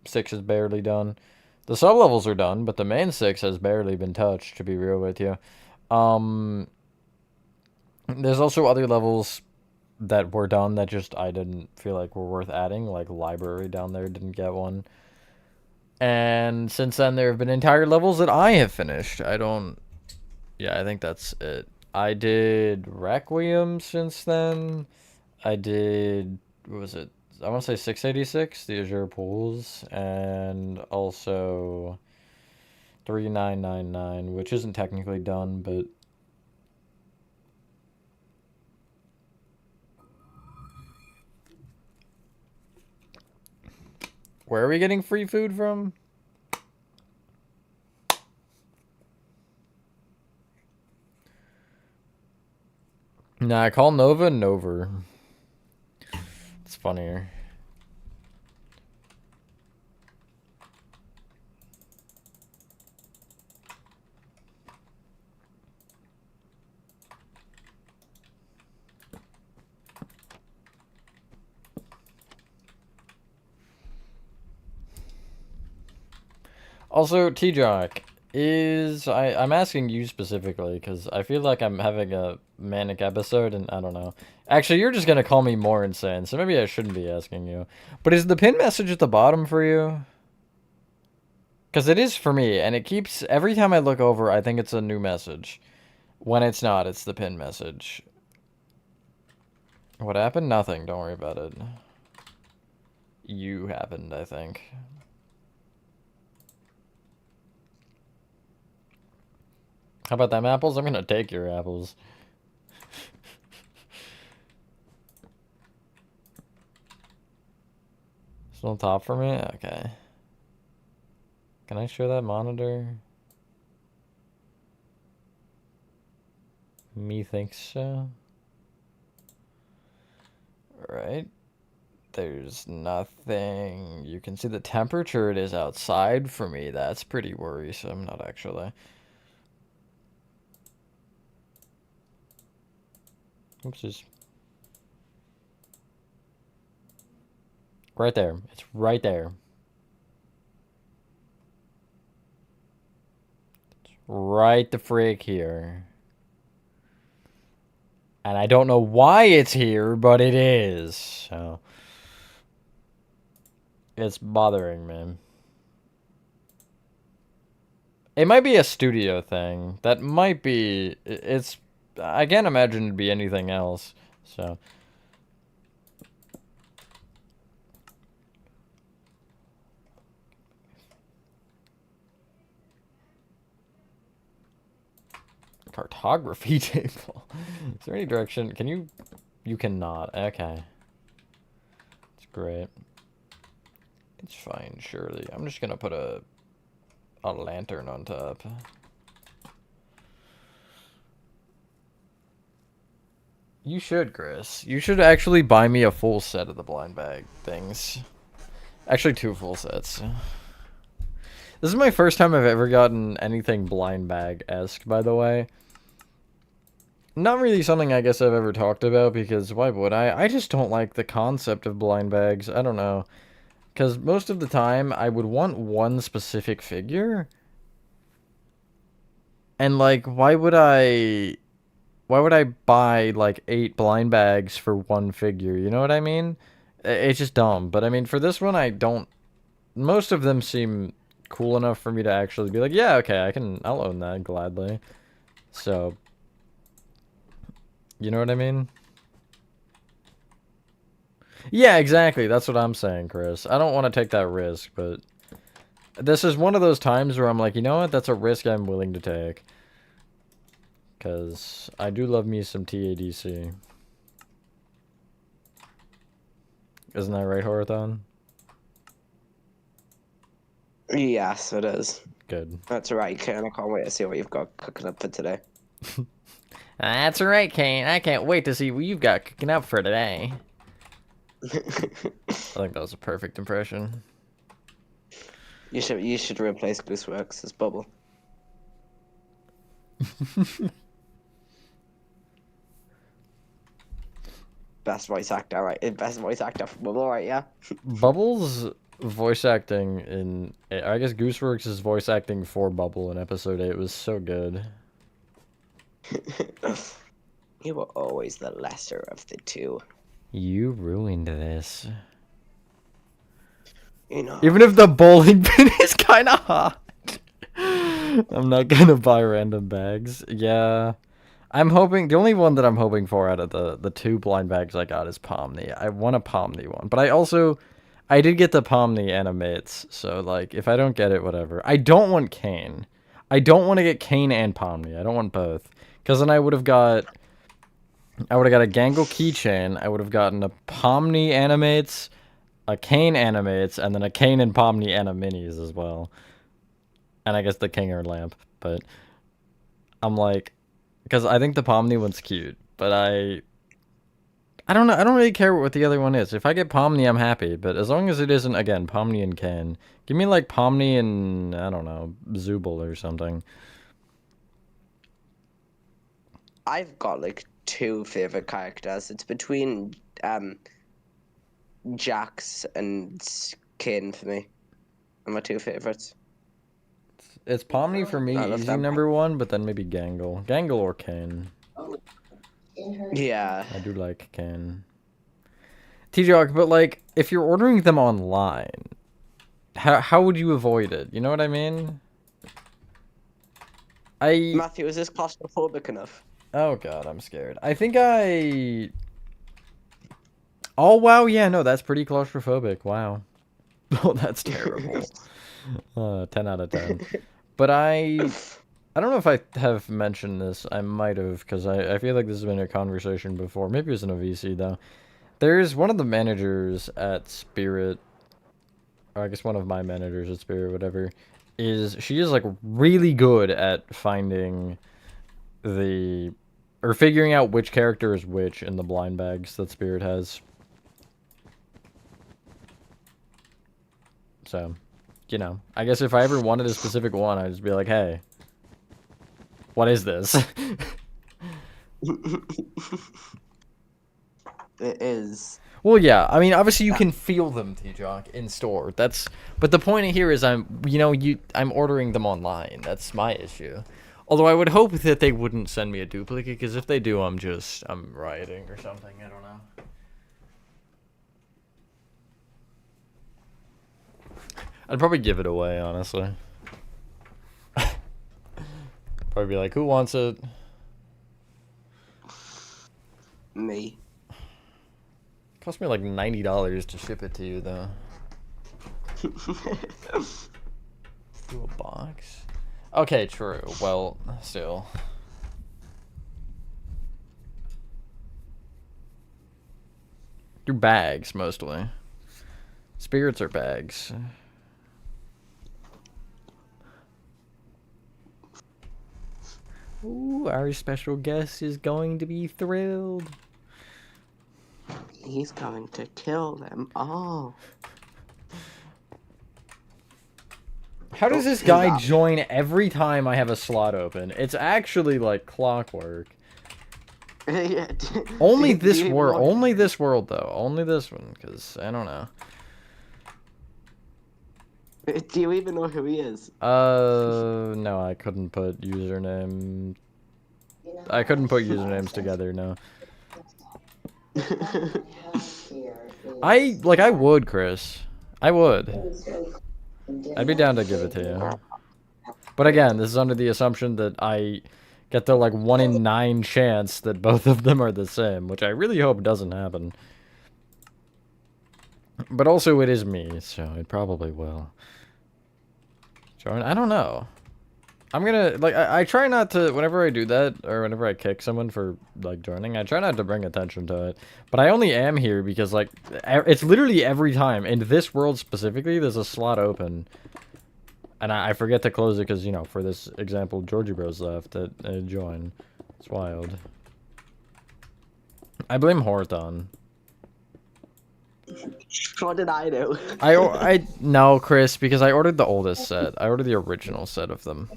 6 is barely done. The sub-levels are done, but the main 6 has barely been touched, to be real with you. There's also other levels that were done that just I didn't feel like were worth adding, like library down there didn't get one. And since then, there have been entire levels that I have finished. Yeah, I think that's it. I did Requiem since then. I did, what was it? I want to say 686, the Azure Pools, and also 3999, which isn't technically done, but where are we getting free food from? Nah, I call Nova Nover. It's funnier. Also, T-Jock, I'm asking you specifically because I feel like I'm having a manic episode and I don't know. Actually, you're just gonna call me more insane, so maybe I shouldn't be asking you. But is the pin message at the bottom for you? Because it is for me, and it keeps, every time I look over, I think it's a new message. When it's not, it's the pin message. What happened? Nothing, don't worry about it. You happened, I think. How about them apples? I'm gonna take your apples. Still on top for me? Okay. Can I share that monitor? Me thinks so. Alright. There's nothing. You can see the temperature it is outside for me. That's pretty worrisome, not actually. Oopsies. Right there. It's right there. It's right the frick here. And I don't know why it's here, but it is. So it's bothering me. It might be a studio thing. That might be... It's... I can't imagine it'd be anything else. So... Cartography table. Is there any direction? Can you... You cannot. Okay. It's great. It's fine, surely. I'm just gonna put a lantern on top. You should, Chris. You should actually buy me a full set of the blind bag things. Actually, 2 full sets. This is my first time I've ever gotten anything blind bag-esque, by the way. Not really something I guess I've ever talked about, because why would I? I just don't like the concept of blind bags. I don't know. Because most of the time, I would want one specific figure. And, like, why would I buy, like, 8 blind bags for one figure? You know what I mean? It's just dumb. But, I mean, for this one, I don't... Most of them seem cool enough for me to actually be like, yeah, okay, I'll own that gladly. So... You know what I mean? Yeah, exactly. That's what I'm saying, Chris. I don't want to take that risk, but... This is one of those times where I'm like, you know what? That's a risk I'm willing to take. Because I do love me some TADC. Isn't that right, Horathon? Yes, it is. Good. That's right, Ken. I can't wait to see what you've got cooking up for today. That's right, Kane. I can't wait to see what you've got cooking up for today. I think that was a perfect impression. You should replace Gooseworks as Bubble. Best voice actor, right? Best voice actor for Bubble, right? Yeah. Bubbles voice acting in... I guess Gooseworks' voice acting for Bubble in episode 8 was so good. You were always the lesser of the two. You ruined this. You know. Even if the bowling pin is kind of hot. I'm not gonna buy random bags. Yeah. I'm hoping, the only one that I'm hoping for out of the 2 blind bags I got is Pomni. I want a Pomni one. But I did get the Pomni animates, so, like, if I don't get it, whatever. I don't want Kane. I don't want to get Kane and Pomni. I don't want both. Because then I would have got a Gangle keychain, I would have gotten a Pomni animates, a Kane animates, and then a Kane and Pomni animinis as well. And I guess the Kinger lamp, but I'm like, because I think the Pomni one's cute, but I don't know, I don't really care what the other one is. If I get Pomni, I'm happy, but as long as it isn't, again, Pomni and Kane. Give me, like, Pomni and, I don't know, Zooble or something. I've got like 2 favorite characters. It's between Jax and Kane for me. Are my 2 favorites. It's Pomni for me, I love easy them. number 1, but then maybe Gangle. Gangle or Kane. Yeah. I do like Kane. T-Jog, but like, if you're ordering them online, how would you avoid it? You know what I mean? Matthew, is this claustrophobic enough? Oh god, I'm scared. I think Oh wow, yeah, no, that's pretty claustrophobic. Wow. Oh, that's terrible. 10 out of 10. But I don't know if I have mentioned this. I might have, because I feel like this has been a conversation before. Maybe it was in a VC, though. There's one of the managers at Spirit, or I guess one of my managers at Spirit, whatever, she is, like, really good at finding or figuring out which character is which in the blind bags that Spirit has. So, you know, I guess if I ever wanted a specific one, I'd just be like, hey, what is this? It is. Well, yeah, I mean, obviously you can feel them, T-Jock, in store. But the point here is I'm ordering them online. That's my issue. Although I would hope that they wouldn't send me a duplicate, because if they do, I'm rioting or something. I don't know. I'd probably give it away, honestly. Probably be like, who wants it? Me. Cost me like $90 to ship it to you, though. Do a box? Okay, true. Well, still. Do bags, mostly. Spirits are bags. Ooh, our special guest is going to be thrilled. He's going to kill them all. How does this guy join every time I have a slot open? It's actually like clockwork. Yeah. Only this world. Only this world, though. Only this one, because I don't know. Do you even know who he is? No, I couldn't put username. I couldn't put usernames together, no. I would, Chris. I would. I'd be down to give it to you. But again, this is under the assumption that I get the, like, 1 in 9 chance that both of them are the same, which I really hope doesn't happen. But also, it is me, so it probably will. Join? I don't know. I'm gonna, like, I try not to, whenever I do that, or whenever I kick someone for, like, joining, I try not to bring attention to it. But I only am here because, like, it's literally every time, in this world specifically, there's a slot open. And I forget to close it because, you know, for this example, Georgie Bros left at join. It's wild. I blame Horton. What did I do? No, Chris, because I ordered the oldest set. I ordered the original set of them.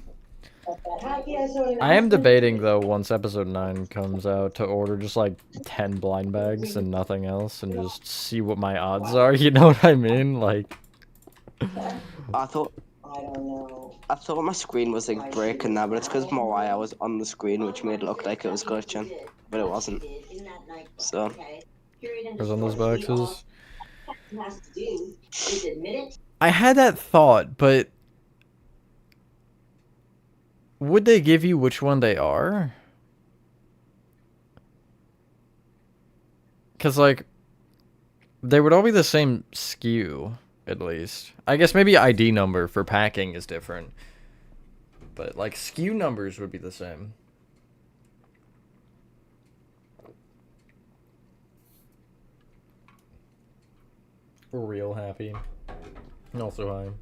I am debating, though, once episode 9 comes out, to order just, like, 10 blind bags and nothing else, and just see what my odds are, you know what I mean? Like... I thought my screen was, like, breaking now, but it's because my wire was on the screen, which made it look like it was glitching, but it wasn't. So... Where's on those boxes? has to do is admit it. I had that thought, but would they give you which one they are? Because, like, they would all be the same SKU, at least. I guess maybe ID number for packing is different. But, like, SKU numbers would be the same. We're real happy. And also,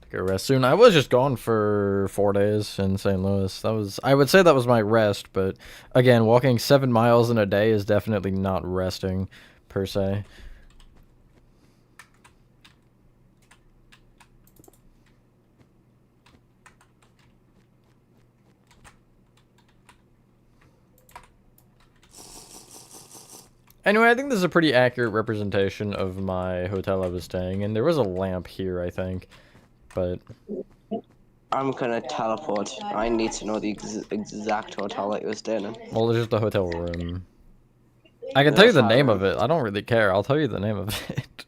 take a rest soon. I was just gone for 4 days in St. Louis. I would say that was my rest, but again, walking 7 miles in a day is definitely not resting, per se. Anyway, I think this is a pretty accurate representation of my hotel I was staying in. There was a lamp here, I think, but... I'm gonna teleport. I need to know the exact hotel that you were staying in. Well, it's just a hotel room. I can tell you the name of it. I don't really care. I'll tell you the name of it.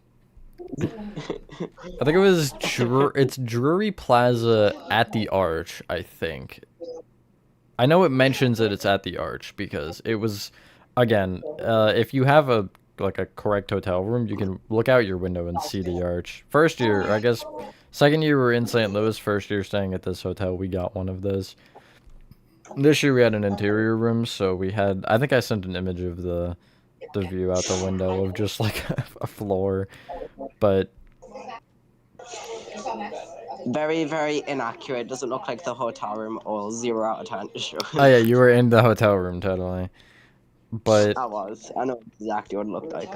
I think it was... It's Drury Plaza at the Arch, I think. I know it mentions that it's at the Arch because it was... Again, if you have a correct hotel room, you can look out your window and see the Arch. First year, I guess, second year we were in St. Louis, first year staying at this hotel, we got one of those. This year we had an interior room, so we had, I think I sent an image of the view out the window of just like a floor, but... Very, very inaccurate. Doesn't look like the hotel room or 0 out of 10. Sure. Oh yeah, you were in the hotel room, totally. But I know exactly what it looked like.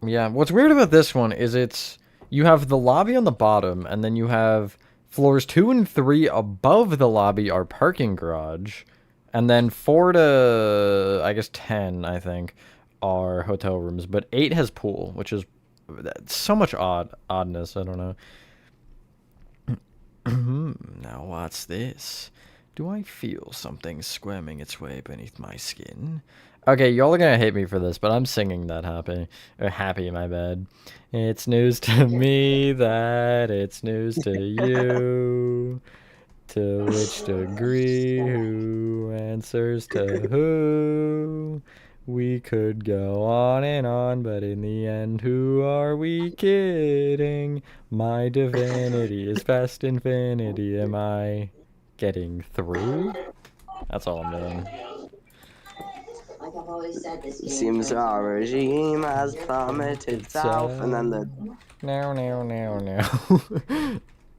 Yeah, what's weird about this one is you have the lobby on the bottom, and then you have floors 2 and 3 above the lobby are parking garage, and then 4 to, I guess, 10, I think, are hotel rooms, but 8 has pool, which is so much oddness, I don't know. Now what's this? Do I feel something squirming its way beneath my skin? Okay, y'all are gonna hate me for this, but I'm singing that happy. Or happy, my bad. It's news to me that it's news to you. To which degree, who answers to who? We could go on, but in the end, who are we kidding? My divinity is past infinity. Am I getting through? That's all I'm doing. Like I've always said, this game Seems our regime has plummeted south, and then the... No.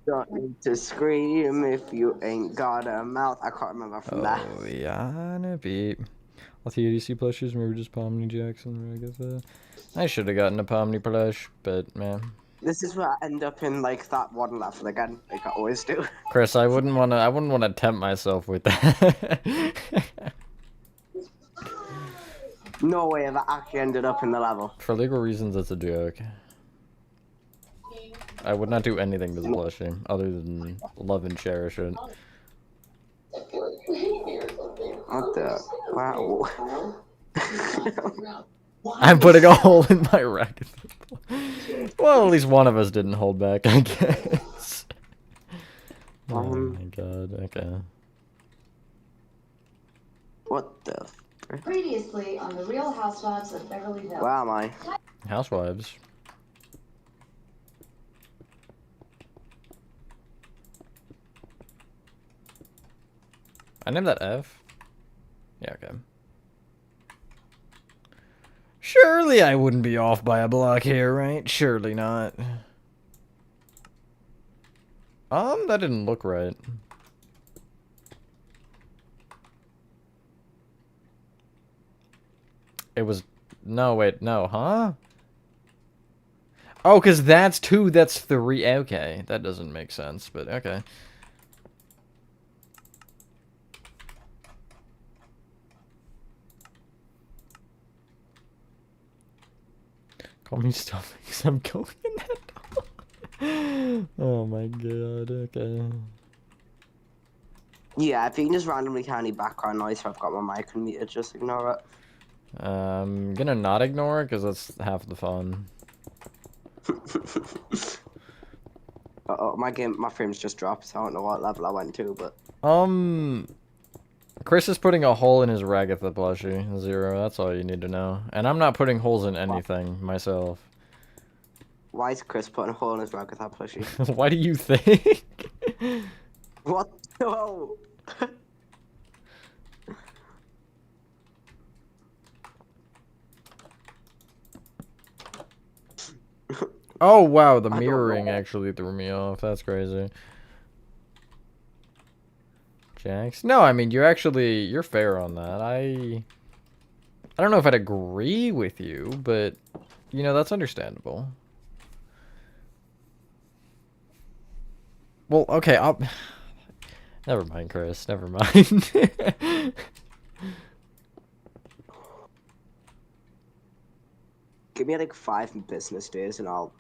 Don't need to scream if you ain't got a mouth. I can't remember from that. Oh, yeah, no beat. All the ADC plushes, maybe just Pomni Jackson, I guess. I should have gotten a Pomni plush, but man. This is where I end up in like that one level again, like I always do. Chris, I wouldn't wanna tempt myself with that. No way have I actually ended up in the level. For legal reasons, it's a joke. I would not do anything to the plushie other than love and cherish it. What the? Wow. I'm putting a hole in my racket. Well, at least one of us didn't hold back, I guess. Oh my god, okay. What the? Previously on the Real Housewives of Beverly Hills. Where am I? Housewives. I named that F. Yeah, okay. Surely I wouldn't be off by a block here, right? Surely not. That didn't look right. It was... No, wait, no, huh? Oh, because that's 2, that's 3. Okay, that doesn't make sense, but okay. Call me stuffing because I'm going in that door. Oh my god, okay. Yeah, if you can just randomly hear any background noise, I've got my mic unmuted, just ignore it. I'm gonna not ignore it because that's half the fun. Uh-oh, my frames just dropped. I don't know what level I went to, but Chris is putting a hole in his Ragatha plushie. 0, that's all you need to know. And I'm not putting holes in anything myself. why is Chris putting a hole in his rug with that plushie? Why do you think? What? No. Oh wow, the I don't mirroring know. actually threw me off. That's crazy. Jax? No, I mean you're fair on that. I don't know if I'd agree with you, but you know, that's understandable. Well, okay, I'll never mind, Chris. Never mind. Give me like 5 business days and I'll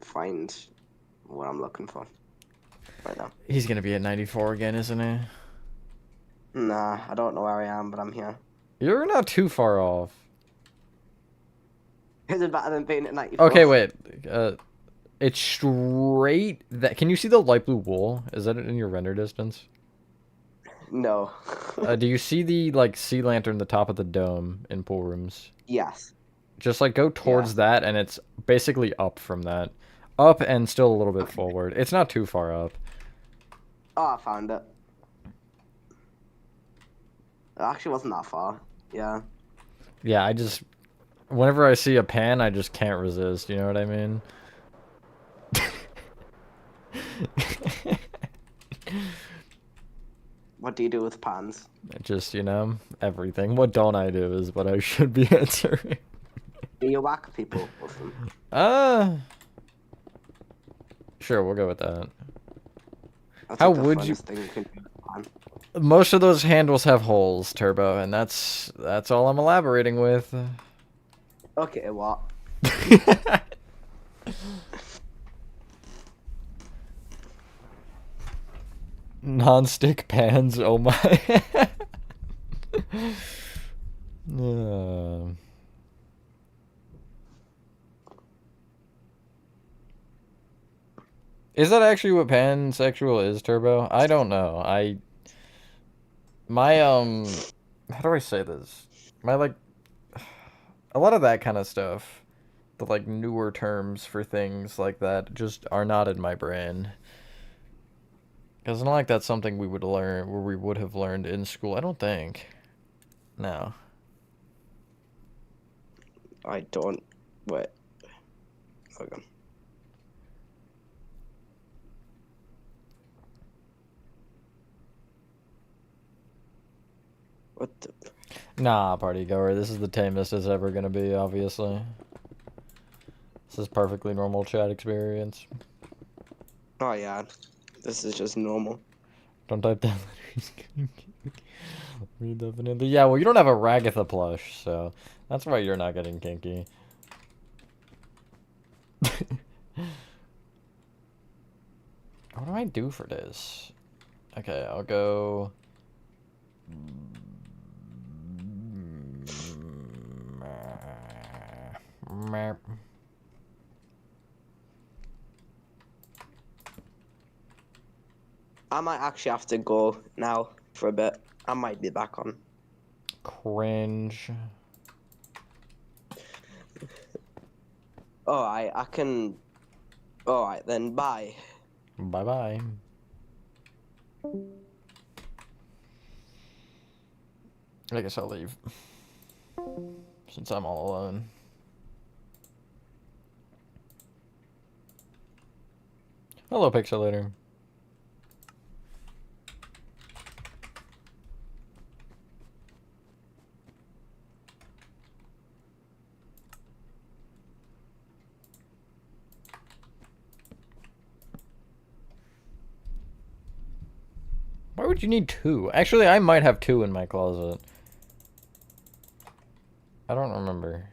find what I'm looking for. Right now. He's gonna be at 94 again, isn't he? Nah, I don't know where I am, but I'm here. You're not too far off. Is it better than being at 94? Okay, wait. It's straight that. Can you see the light blue wool? Is that in your render distance? No. Do you see the like sea lantern, the top of the dome in pool rooms? Yes. Just like go towards that, and it's basically up from that, up and still a little bit forward. It's not too far up. Oh, I found it. It actually wasn't that far. Yeah. Yeah, I just whenever I see a pan, I just can't resist. You know what I mean? What do you do with pans? Just, you know, everything. What don't I do is what I should be answering. Do you whack people with them? Sure, we'll go with that. That's How like the would you- funnest thing can do with a pan. Most of those handles have holes, Turbo, and that's all I'm elaborating with. Okay, what? Non-stick pans, oh my. Is that actually what pansexual is, Turbo? I don't know. My how do I say this? My like a lot of that kind of stuff, the like newer terms for things like that just are not in my brain. Because it's not like that's something we would learn, or we would have learned in school. I don't think. No. I don't. Wait. Okay. What the? Nah, party goer. This is the tamest it's ever gonna be, obviously. This is perfectly normal chat experience. Oh yeah. This is just normal. Don't type down letters. We definitely. Yeah, well, you don't have a Ragatha plush, so that's why you're not getting kinky. What do I do for this? Okay, I'll go. I might actually have to go now for a bit. I might be back on. Cringe. Alright, I can. Alright then, bye. Bye bye. I guess I'll leave. Since I'm all alone. Hello, Pixelator. Why would you need 2? Actually, I might have 2 in my closet. I don't remember.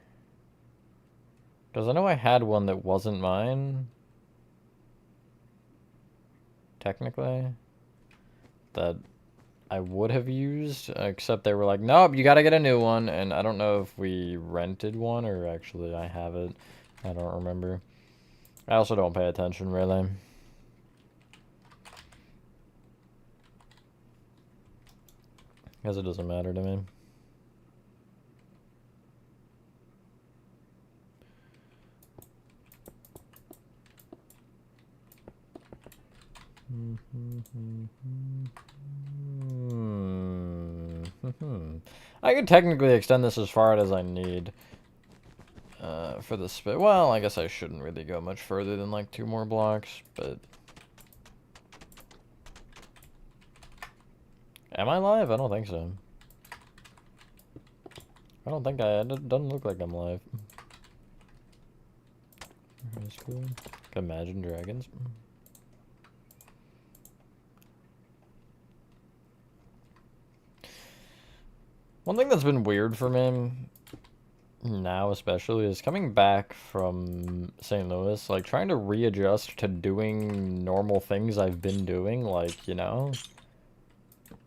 Because I know I had one that wasn't mine. Technically. That I would have used, except they were like, nope, you gotta get a new one, and I don't know if we rented one or actually I have it. I don't remember. I also don't pay attention, really. Because it doesn't matter to me. I could technically extend this as far as I need for the spit. Well, I guess I shouldn't really go much further than like 2 more blocks, but... Am I live? I don't think so. I don't think it doesn't look like I'm live. That's cool. Imagine Dragons. One thing that's been weird for me, now especially, is coming back from St. Louis, like, trying to readjust to doing normal things I've been doing, like, you know,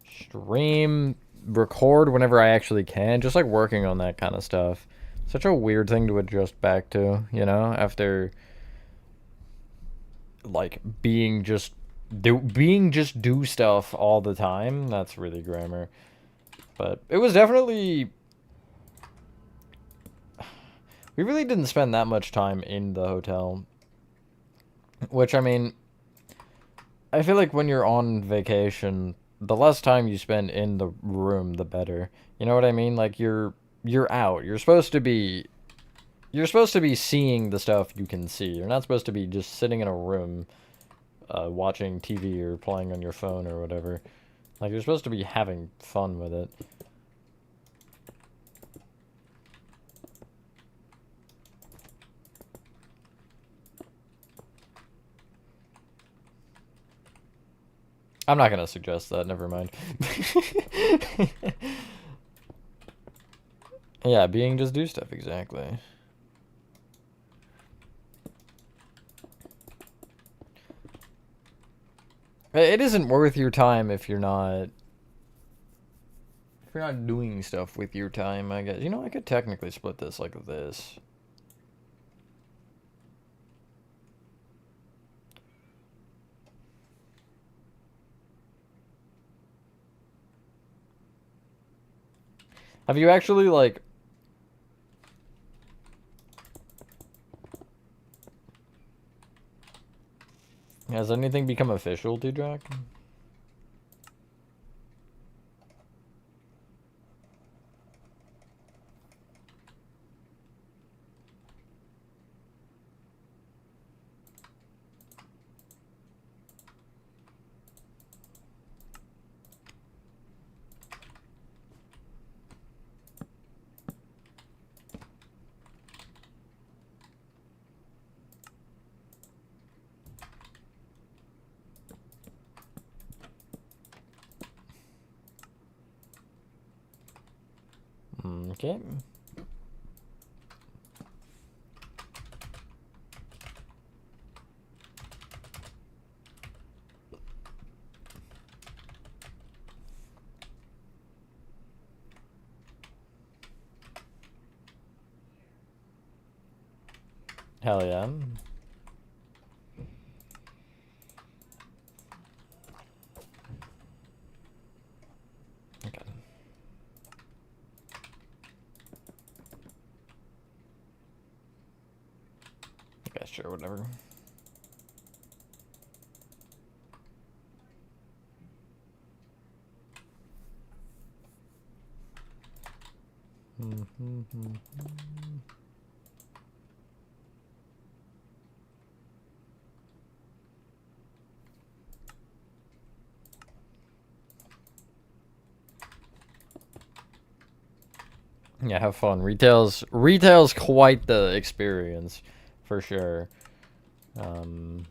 stream, record whenever I actually can, just, like, working on that kind of stuff. Such a weird thing to adjust back to, you know, after, like, being just do stuff all the time. That's really grammar. But it was definitely... We really didn't spend that much time in the hotel. Which, I mean... I feel like when you're on vacation, the less time you spend in the room, the better. You know what I mean? Like, you're out. You're supposed to be seeing the stuff you can see. You're not supposed to be just sitting in a room watching TV or playing on your phone or whatever. Like, you're supposed to be having fun with it. I'm not gonna suggest that, never mind. Yeah, being just do stuff, exactly. It isn't worth your time if you're not doing stuff with your time, I guess. You know, I could technically split this like this. Have you actually, like... Has anything become official, T-Drac? Okay. Hell yeah. Okay. Okay, sure, whatever. Yeah, have fun. Retail's quite the experience, for sure. Been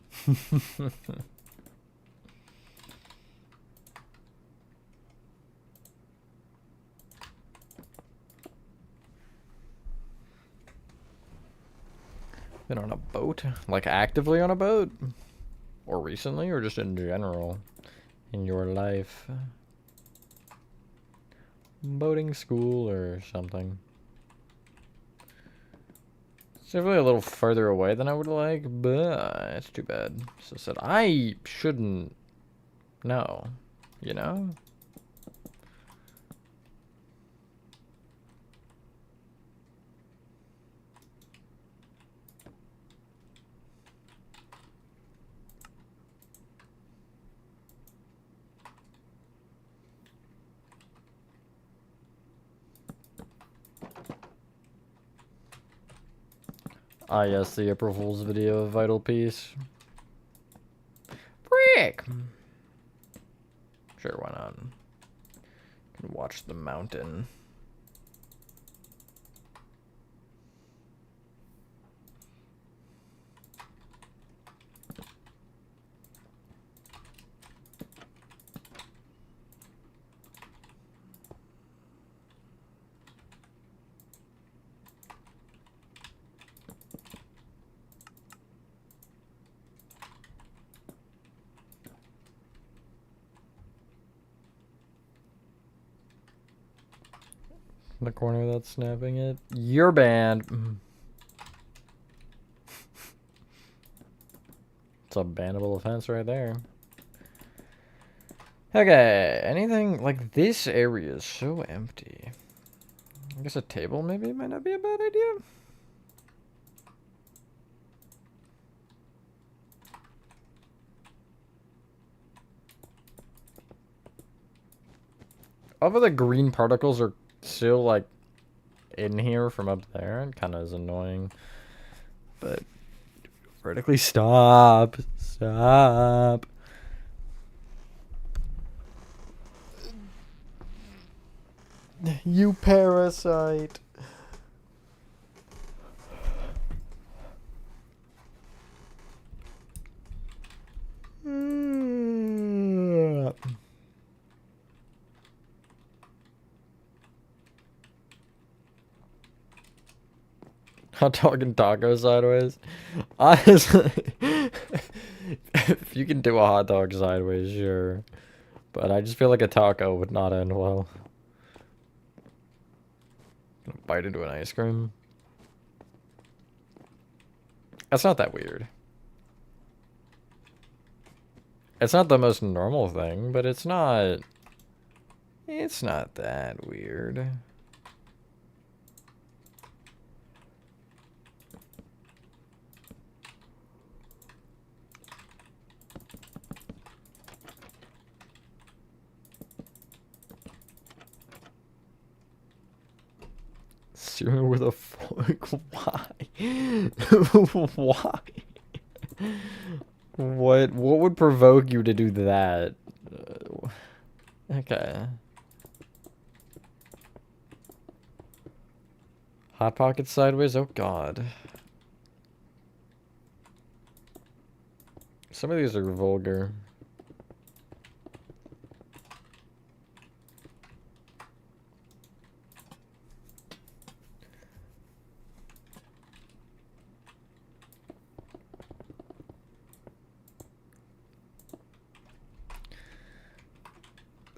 on a boat? Like actively on a boat? Or recently, or just in general? In your life? boating school or something. It's definitely a little further away than I would like, but it's too bad. So I said I shouldn't know, you know? Ah, yes, the April Fool's video of Vital Piece. Frick! Sure, why not? Can watch the mountain. The corner that's snapping it. You're banned. It's a bannable offense right there. Okay, anything like this area is so empty. I guess a table maybe might not be a bad idea. All of the green particles are still like in here from up there. It kind of is annoying. But vertically stop. Stop. You parasite. Hot dog and taco sideways. Honestly, if you can do a hot dog sideways, sure. But I just feel like a taco would not end well. Gonna bite into an ice cream. That's not that weird. It's not the most normal thing, but it's not... It's not that weird. Cereal with a fork? Why? Why? What would provoke you to do that? Okay. Hot Pocket sideways? Oh god. Some of these are vulgar.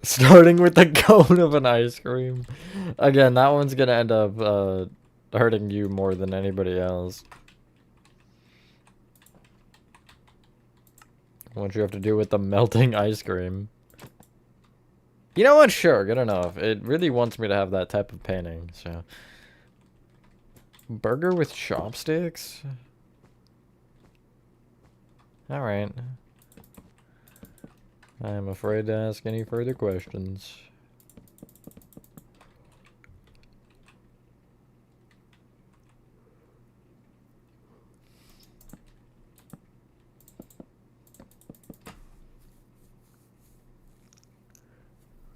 Starting with the cone of an ice cream. Again, that one's gonna end up hurting you more than anybody else. What you have to do with the melting ice cream. You know what? Sure, good enough. It really wants me to have that type of painting, so. Burger with chopsticks? Alright. I am afraid to ask any further questions.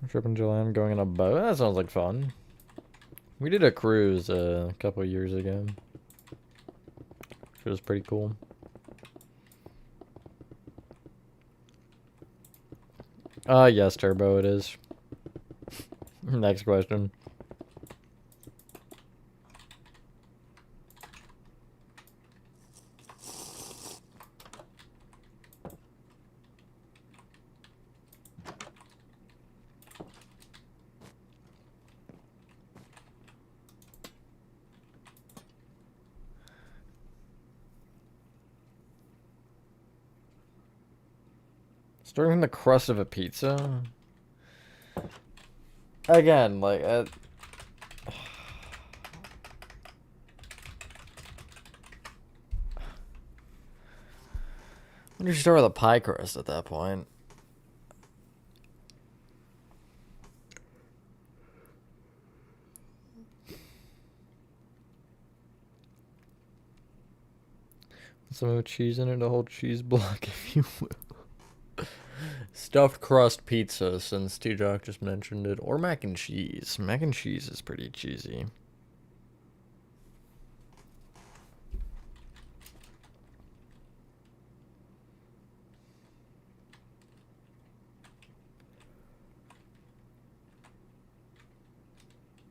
Trip in July, I'm going on a boat. That sounds like fun. We did a cruise a couple years ago. Which was pretty cool. Yes, Turbo, it is. Next question. Starting from the crust of a pizza. Again, like, when did you start with a pie crust at that point? Some cheese in it, a whole cheese block, if you will. Stuffed crust pizza, since T-Jock just mentioned it, or mac and cheese. Mac and cheese is pretty cheesy.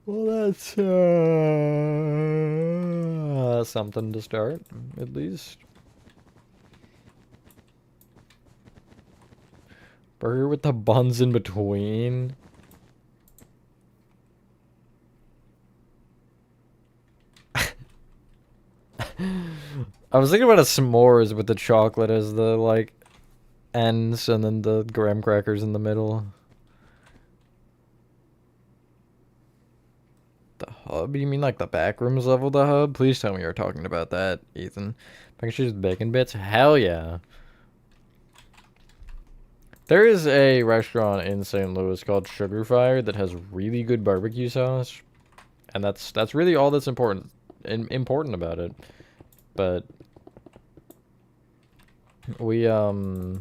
Well, that's something to start, at least. Burger with the buns in between. I was thinking about a s'mores with the chocolate as the, like, ends and then the graham crackers in the middle. The hub? You mean like the backrooms level, the hub? Please tell me you're talking about that, Ethan. Mac and cheese with bacon bits? Hell yeah. There is a restaurant in St. Louis called Sugar Fire that has really good barbecue sauce. And that's really all that's important about it. But we always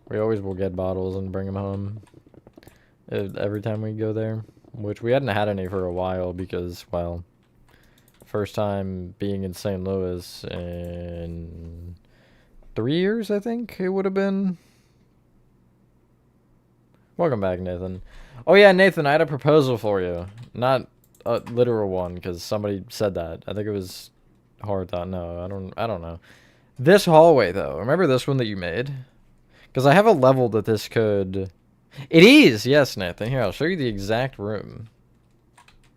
will get bottles and bring them home every time we go there, which we hadn't had any for a while because, well, first time being in St. Louis in 3 years, I think it would have been. Welcome back, Nathan. Oh yeah, Nathan, I had a proposal for you. Not a literal one, because somebody said that. I think it was hard thought. No, I don't know. This hallway, though. Remember this one that you made? Because I have a level that this could... It is! Yes, Nathan. Here, I'll show you the exact room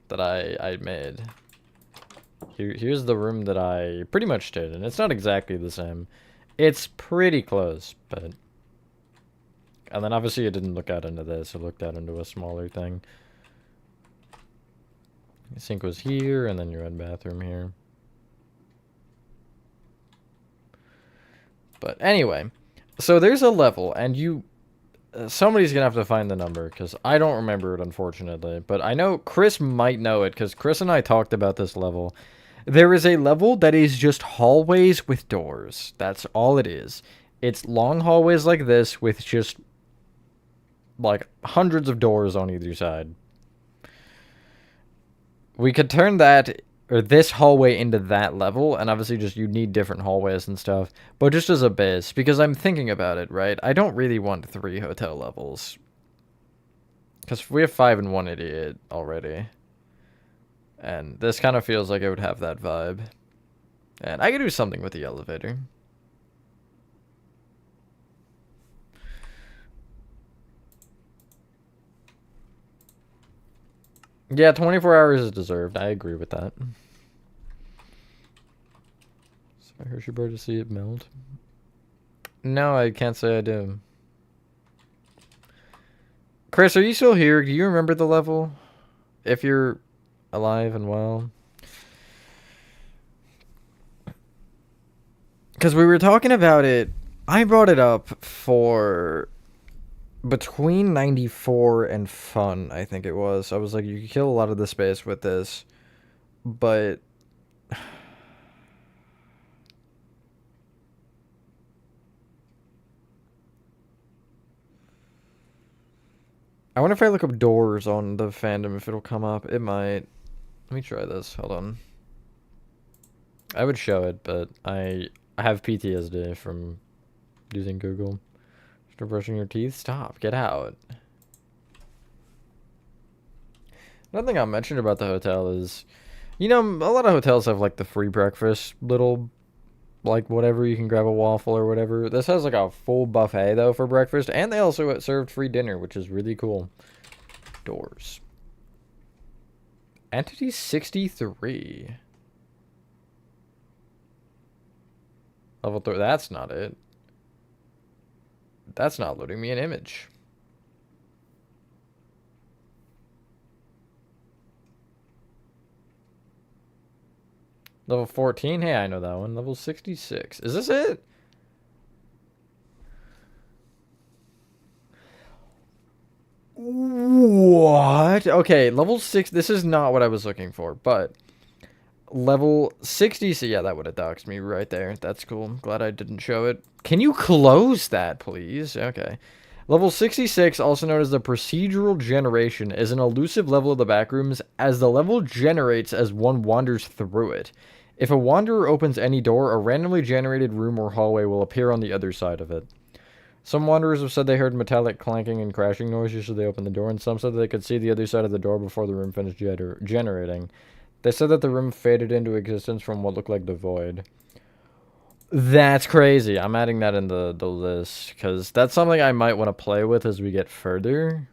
that I made. Here's the room that I pretty much did, and it's not exactly the same. It's pretty close, but... And then obviously it didn't look out into this, it looked out into a smaller thing. The sink was here, and then your red bathroom here. But anyway, so there's a level, and you... somebody's gonna have to find the number, because I don't remember it, unfortunately. But I know Chris might know it, because Chris and I talked about this level. There is a level that is just hallways with doors. That's all it is. It's long hallways like this with just... like hundreds of doors on either side. We could turn that or this hallway into that level, and obviously just you need different hallways and stuff, but just as a base, because I'm thinking about it, right? I don't really want 3 hotel levels, because we have 5 and 1 idiot already, and this kind of feels like it would have that vibe, and I could do something with the elevator. Yeah, 24 hours is deserved. I agree with that. So I heard you're about to see it melt. No, I can't say I do. Chris, are you still here? Do you remember the level? If you're alive and well. Because we were talking about it. I brought it up for... between 94 and fun, I think it was. I was like, you could kill a lot of the space with this, but I wonder if I look up doors on the fandom if it'll come up. It might. Let me try this. Hold on. I would show it, but I have PTSD from using Google. Start brushing your teeth? Stop. Get out. Another thing I'll mention about the hotel is, you know, a lot of hotels have, like, the free breakfast little, like, whatever, you can grab a waffle or whatever. This has, like, a full buffet, though, for breakfast, and they also served free dinner, which is really cool. Doors. Entity 63. Level 3, that's not it. That's not loading me an image. Level 14? Hey, I know that one. Level 66. Is this it? What? Okay, level 6. This is not what I was looking for, but level 60. So yeah, that would have doxed me right there. That's cool. Glad I didn't show it. Can you close that, please? Okay. Level 66, also known as the procedural generation, is an elusive level of the Backrooms as the level generates as one wanders through it. If a wanderer opens any door, a randomly generated room or hallway will appear on the other side of it. Some wanderers have said they heard metallic clanking and crashing noises as they opened the door, and some said they could see the other side of the door before the room finished generating. They said that the room faded into existence from what looked like the void. That's crazy. I'm adding that in the list, because that's something I might want to play with as we get further.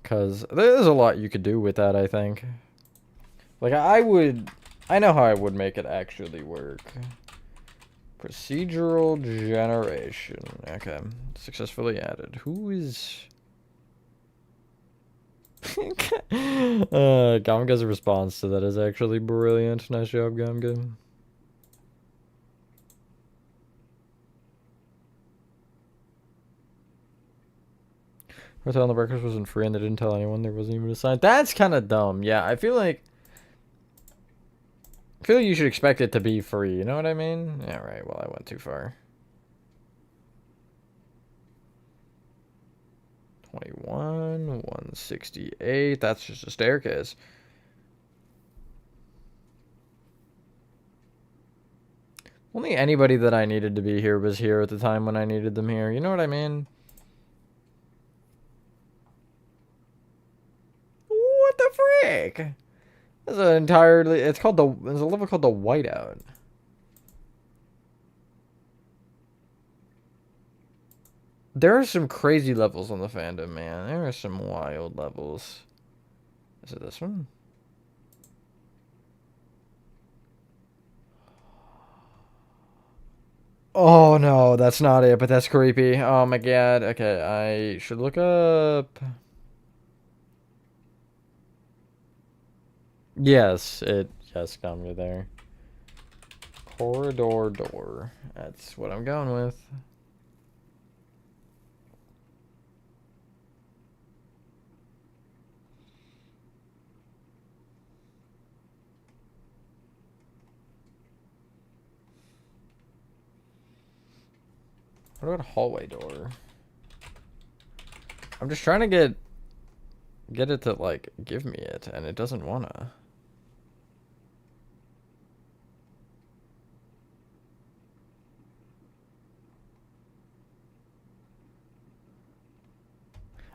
Because there's a lot you could do with that, I think. Like, I know how I would make it actually work. Procedural generation. Okay. Successfully added. Who is... Gamga's response to that is actually brilliant. Nice job, Gamga. Hotel on the breakfast wasn't free and they didn't tell anyone. There wasn't even a sign. That's kind of dumb. Yeah, I feel like you should expect it to be free. You know what I mean? Yeah, right. Well, I went too far. 21, 168. That's just a staircase. Only anybody that I needed to be here was here at the time when I needed them here. You know what I mean? What the frick? There's an entirely... There's a level called the Whiteout. There are some crazy levels on the fandom, man. There are some wild levels. Is it this one? Oh no, that's not it, but that's creepy. Oh my god. Okay, I should look up... Yes, got me there. Corridor door. That's what I'm going with. What about hallway door? I'm just trying to get it to like give me it, and it doesn't wanna.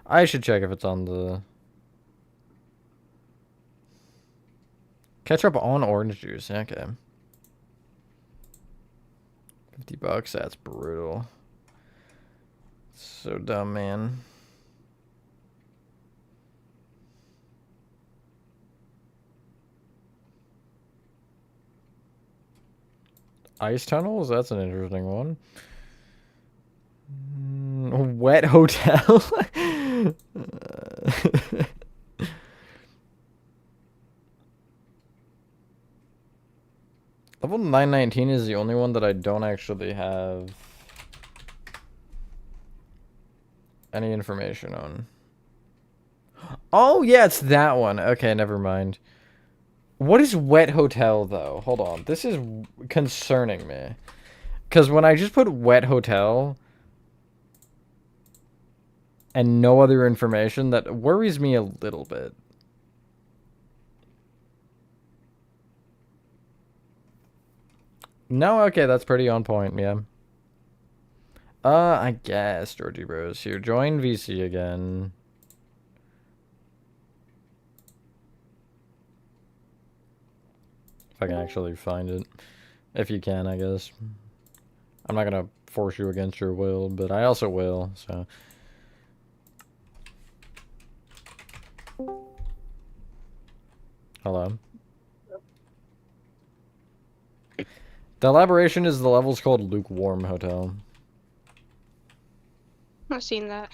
I should check if it's on the... Ketchup on orange juice. Okay. $50. That's brutal. So dumb, man. Ice tunnels? That's an interesting one. Wet hotel? Level 919 is the only one that I don't actually have any information on. Oh, yeah, it's that one. Okay, never mind. What is wet hotel, though? Hold on. This is concerning me. Because when I just put wet hotel and no other information, that worries me a little bit. No, okay, that's pretty on point, yeah. I guess, Georgie Bros. Here, join VC again. If I can actually find it. If you can, I guess. I'm not gonna force you against your will, but I also will, so... Hello. The elaboration is the level's called Lukewarm Hotel. I've seen that.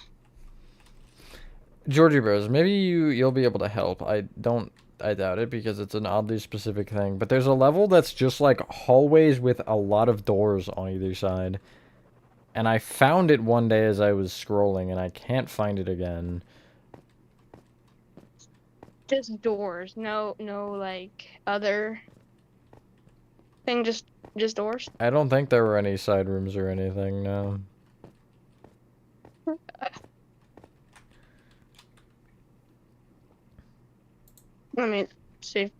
Georgie Bros, maybe you'll be able to help. I doubt it because it's an oddly specific thing. But there's a level that's just like hallways with a lot of doors on either side. And I found it one day as I was scrolling and I can't find it again. Just doors. No, like other thing. Just doors. I don't think there were any side rooms or anything, no. Let me see.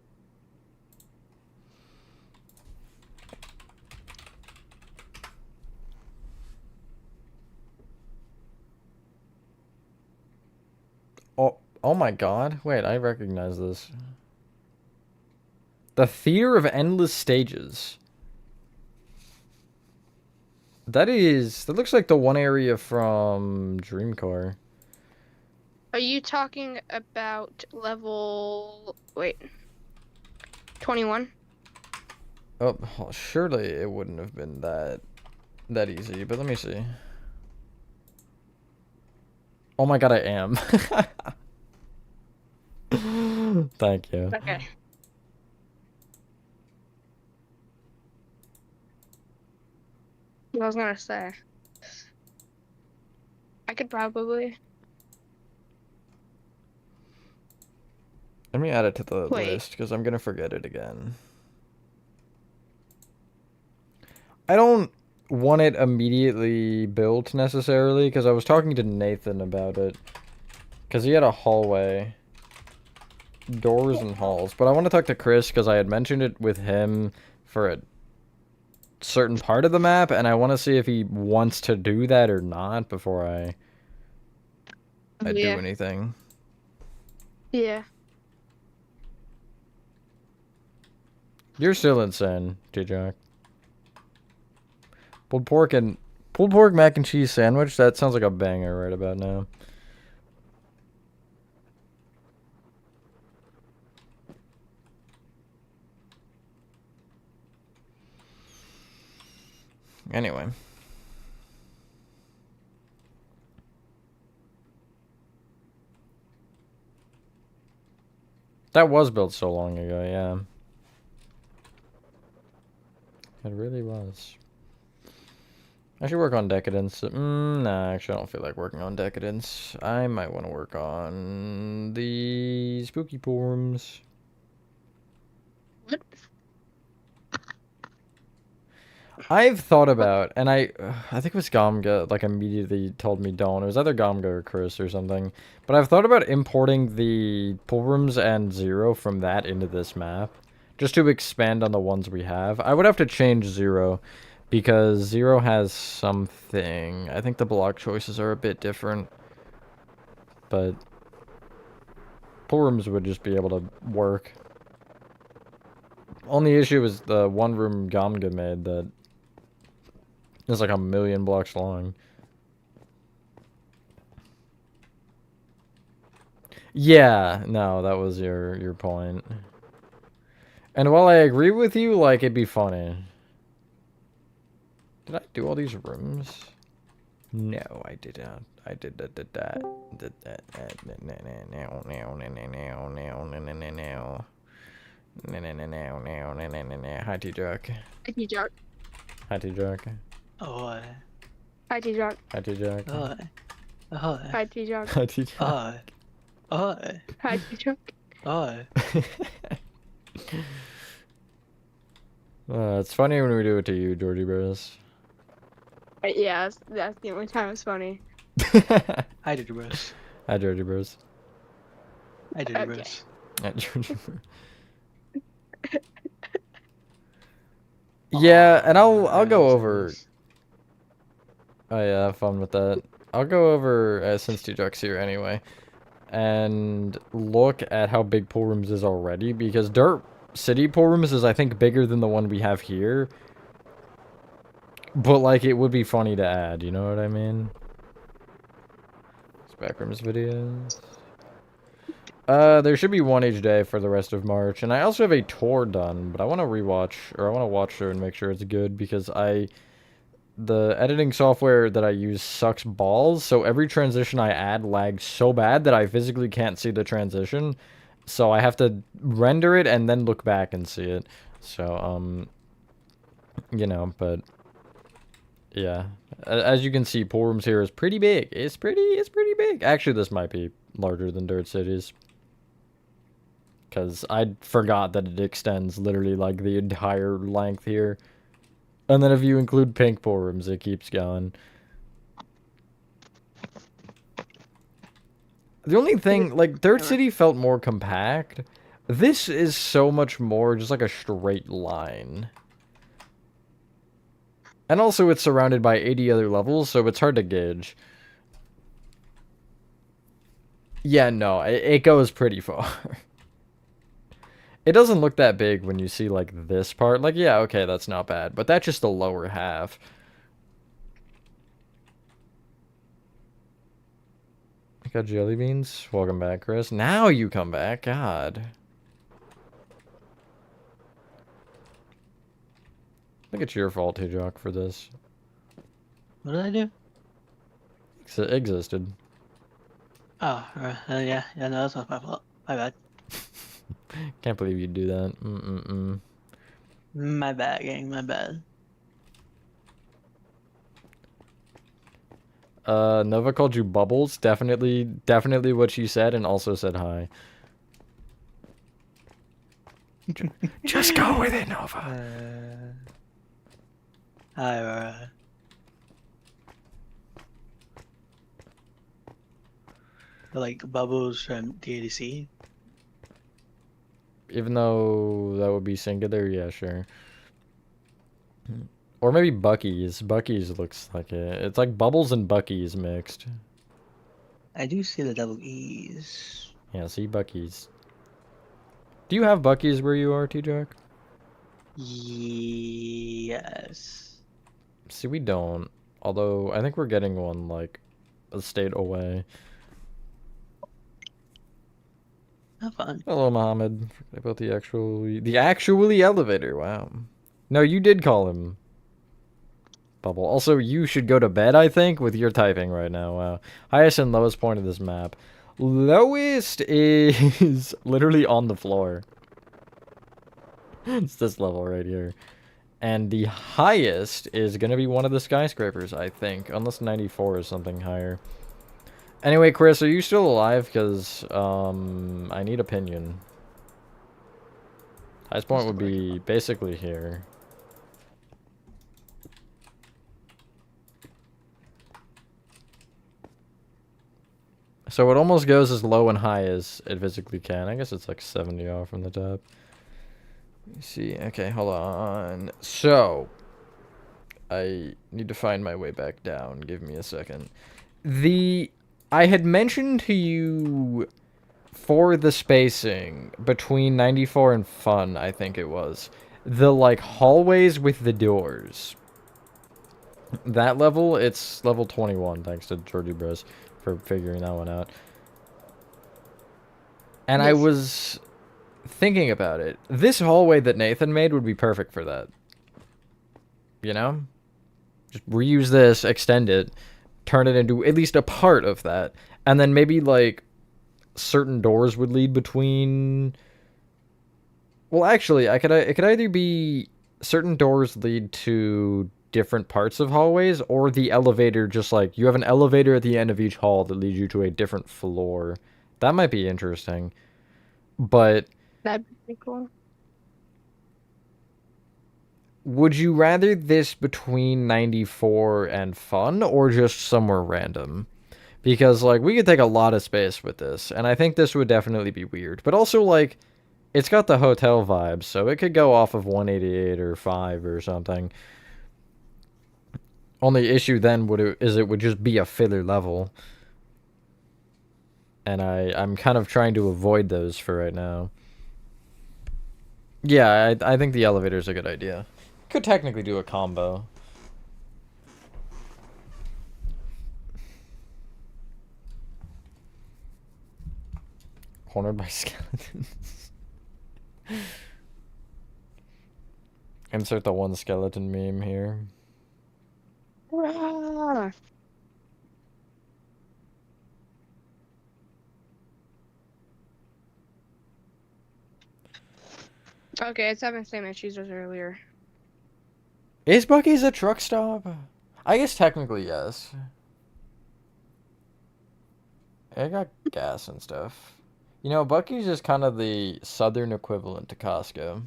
Oh my god. Wait, I recognize this. The Theater of Endless Stages. That looks like the one area from Dreamcar. Are you talking about level? Wait. 21. Oh, surely it wouldn't have been that easy, but let me see. Oh my god, I am. Thank you. Okay. What I was gonna say. I could probably. Let me add it to the Wait. list because I'm gonna forget it again. I don't want it immediately built necessarily because I was talking to Nathan about it because he had a hallway, doors and halls, but I want to talk to Chris because I had mentioned it with him for a certain part of the map and I want to see if he wants to do that or not before I do anything. Yeah. You're still insane, J-Jock. Pulled pork mac and cheese sandwich. That sounds like a banger right about now. Anyway. That was built so long ago, yeah. It really was. I should work on Decadence. Nah, actually, I don't feel like working on Decadence. I might want to work on the Spooky Forms. What? I've thought about, and I think it was Gamga, like, immediately told me don't. It was either Gamga or Chris or something. But I've thought about importing the pool rooms and Zero from that into this map. Just to expand on the ones we have. I would have to change Zero. Because Zero has something. I think the block choices are a bit different. But pool rooms would just be able to work. Only issue is the one room Gamga made that is like 1,000,000 blocks long. Yeah, no, that was your point. And while I agree with you, like, it'd be funny. Did I do all these rooms? No, I did not. I did that. Hi, T-Jock. Hi, T-Jock. Hi, T-Jock. Oh, Hi, T-Jock. Hi, T-Jock. Hi, T-Jock. Hi, T-Jock. Hi, T-Jock. It's funny when we do it to you, Georgie Bros. Yeah, that's the only time it's funny. Hi, Georgie Bros. Hi, Georgie Bros. Hi, Georgie Bros. Hi, Georgie Bros. Yeah, and I'll go over. Oh yeah, have fun with that. I'll go over since T-Jock's here anyway, and look at how big pool rooms is already because Dirt City pool rooms is I think bigger than the one we have here. But like it would be funny to add, you know what I mean? It's Backrooms videos. There should be one each day for the rest of March, and I also have a tour done, but I want to rewatch, or I want to watch through and make sure it's good, because the editing software that I use sucks balls, so every transition I add lags so bad that I physically can't see the transition, so I have to render it and then look back and see it, so, you know, but, yeah, as you can see, Pool Rooms here is pretty big, it's pretty big, actually this might be larger than Dirt City's. Because I forgot that it extends literally like the entire length here. And then if you include pink pool rooms, it keeps going. The only thing, like, Dirt City felt more compact. This is so much more just like a straight line. And also it's surrounded by 80 other levels, so it's hard to gauge. Yeah, no, it goes pretty far. It doesn't look that big when you see, like, this part. Like, yeah, okay, that's not bad. But that's just the lower half. I got jelly beans. Welcome back, Chris. Now you come back. God. I think it's your fault, T-Jock, for this. What did I do? It existed. Oh, yeah, no, that's not my fault. My bad. Can't believe you'd do that. My bad, gang, my bad. Nova called you Bubbles. Definitely what she said, and also said hi. Just go with it, Nova. Hi, Aurora. Like Bubbles from DADC. Even though that would be singular, yeah, sure. Or maybe Bucky's. Bucky's looks like it. It's like Bubbles and Bucky's mixed. I do see the double E's. Yeah, see Bucky's. Do you have Bucky's where you are, T-Jack? Yes. See, we don't. Although, I think we're getting one, like, a state away. Have fun. Hello, Mohammed. Forgot about the actually elevator. Wow. No, you did call him Bubble. Also, you should go to bed, I think, with your typing right now. Wow. Highest and lowest point of this map. Lowest is literally on the floor. It's this level right here. And the highest is going to be one of the skyscrapers, I think. Unless 94 is something higher. Anyway, Chris, are you still alive? Because, I need opinion. Highest point would be basically here. So it almost goes as low and high as it physically can. I guess it's like 70 off from the top. Let me see. Okay, hold on. So, I need to find my way back down. Give me a second. I had mentioned to you for the spacing between 94 and Fun, I think it was. The, like, hallways with the doors. That level, it's level 21, thanks to Georgie Bros for figuring that one out. And I was thinking about it. This hallway that Nathan made would be perfect for that. You know? Just reuse this, extend it, turn it into at least a part of that. And then maybe, like, certain doors would lead between... Well, actually, it could either be certain doors lead to different parts of hallways, or the elevator just, like, you have an elevator at the end of each hall that leads you to a different floor. That might be interesting. But... That'd be pretty cool. Would you rather this between 94 and Fun, or just somewhere random? Because, like, we could take a lot of space with this, and I think this would definitely be weird. But also, like, it's got the hotel vibes, so it could go off of 188 or 5 or something. Only issue then is it would just be a filler level. And I'm kind of trying to avoid those for right now. Yeah, I think the elevator's a good idea. Could technically do a combo. cornered by skeletons. Insert the one skeleton meme here. Rah! Okay, it's having the same issues as earlier. Is Bucky's a truck stop? I guess technically yes. I got gas and stuff. You know, Bucky's is kind of the southern equivalent to Costco.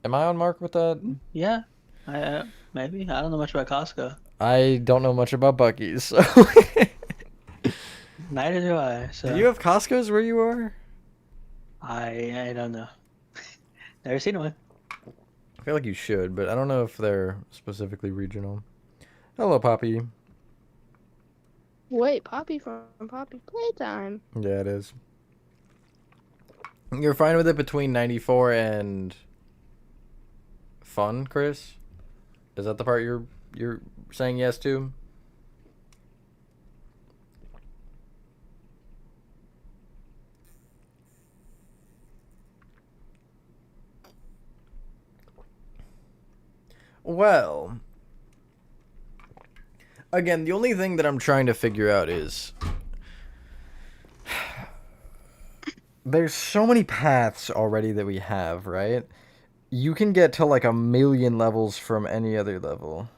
Am I on mark with that? Yeah, maybe. I don't know much about Costco. I don't know much about Bucky's, so... Neither do I. So Do you have Costco's where you are? I don't know. Never seen one. I feel like you should, but I don't know if they're specifically regional. Hello, Poppy. Wait, Poppy from Poppy Playtime. Yeah, it is. You're fine with it between 94 and fun, Chris? Is that the part you're saying yes to? Well, again, the only thing that I'm trying to figure out is there's so many paths already that we have, right? You can get to like 1,000,000 levels from any other level.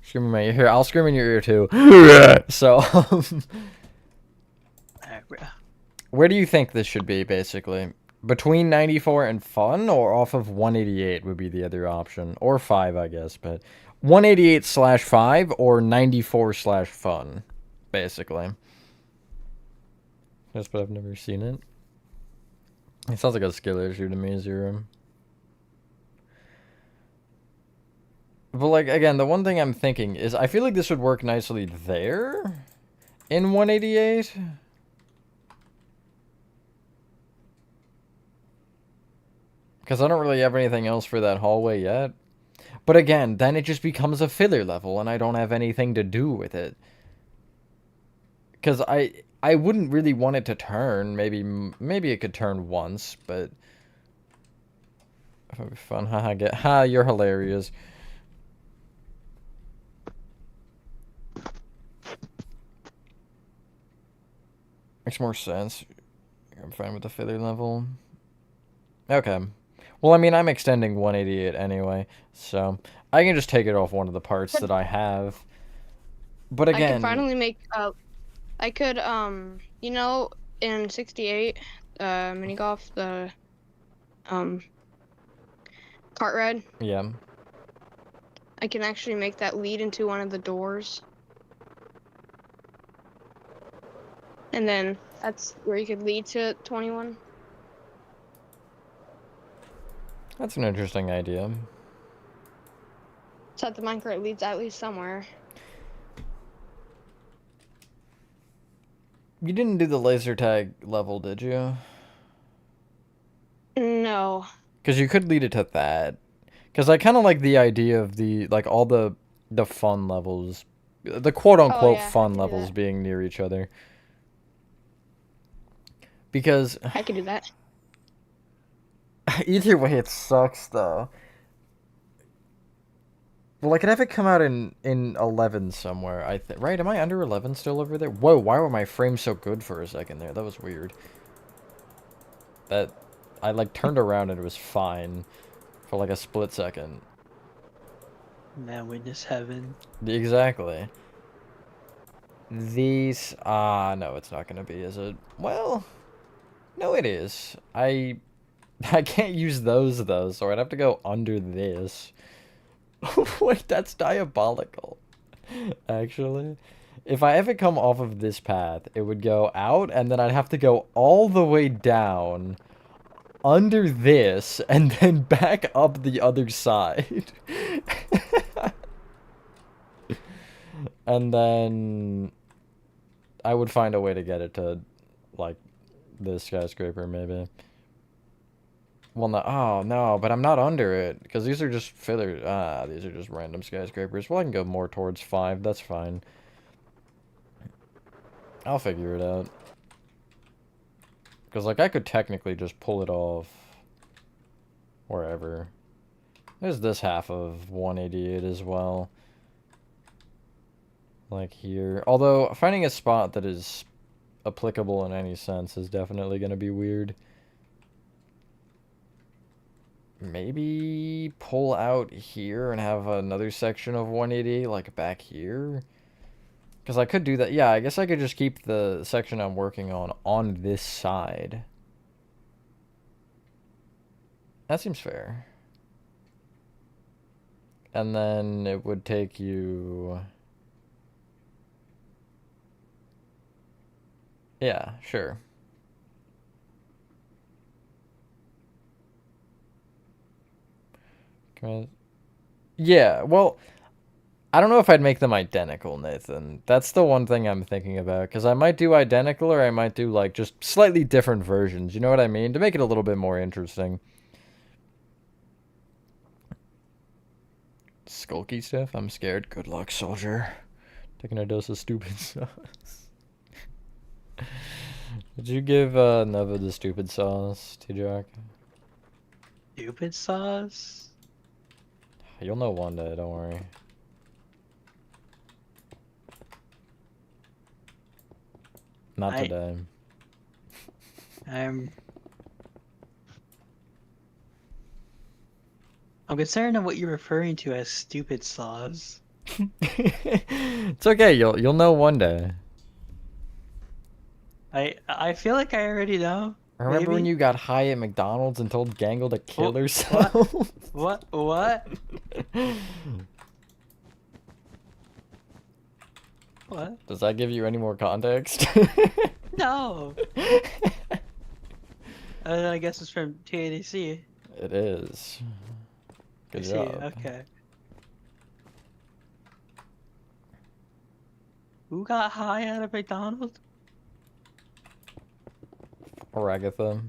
Scream in my ear. Here, I'll scream in your ear too. So, where do you think this should be, basically? Between 94 and fun, or off of 188 would be the other option. Or 5, I guess, but 188/5 or 94/fun, basically. Yes, but I've never seen it. It sounds like a skill issue to me, Zero. But, like, again, the one thing I'm thinking is I feel like this would work nicely there in 188. Because I don't really have anything else for that hallway yet. But again, then it just becomes a filler level, and I don't have anything to do with it. Because I wouldn't really want it to turn. Maybe it could turn once, but... That would be fun. Haha, you're hilarious. Makes more sense. I'm fine with the filler level. Okay. Well, I mean, I'm extending 188 anyway, so I can just take it off one of the parts that I have. But I again... could finally make, I could, you know, in 68, mini golf, the, cart ride. Yeah. I can actually make that lead into one of the doors. And then that's where you could lead to 21. That's an interesting idea. So that the minecart leads at least somewhere. You didn't do the laser tag level, did you? No. Because you could lead it to that. Because I kind of like the idea of the, like, all the fun levels. The quote-unquote fun levels being near each other. Because... I could do that. Either way, it sucks, though. Well, I could have it come out in 11 somewhere, right? Am I under 11 still over there? Whoa, why were my frames so good for a second there? That was weird. I, like, turned around and it was fine for, like, a split second. Man, witness heaven. Exactly. These... no, it's not gonna be, is it? Well, no, it is. I can't use those, though, so I'd have to go under this. Wait, that's diabolical. Actually. If I ever come off of this path, it would go out, and then I'd have to go all the way down, under this, and then back up the other side. And then... I would find a way to get it to, like, this skyscraper, maybe. Well, no, oh, no, but I'm not under it, because these are just filler, these are just random skyscrapers. Well, I can go more towards 5, that's fine. I'll figure it out. Because, like, I could technically just pull it off wherever. There's this half of 188 as well. Like here. Although, finding a spot that is applicable in any sense is definitely going to be weird. Maybe pull out here and have another section of 188, like, back here? Because I could do that. Yeah, I guess I could just keep the section I'm working on this side. That seems fair. And then it would take you... Yeah, sure. Yeah, well, I don't know if I'd make them identical, Nathan. That's the one thing I'm thinking about, because I might do identical or I might do, like, just slightly different versions, you know what I mean? To make it a little bit more interesting. Skulky stuff? I'm scared. Good luck, soldier. Taking a dose of stupid sauce. Did you give Neva the stupid sauce, T-Jack? Stupid sauce? You'll know one day, don't worry. Not today. I'm concerned on what you're referring to as stupid sauce. It's okay, you'll know one day. I feel like I already know. Remember when maybe? you got high at McDonald's and told Gangle to kill herself? What? What? What? Does that give you any more context? No. I guess it's from TADC. It is. Good I see, job. okay. Who got high at a McDonald's? Or Agatha.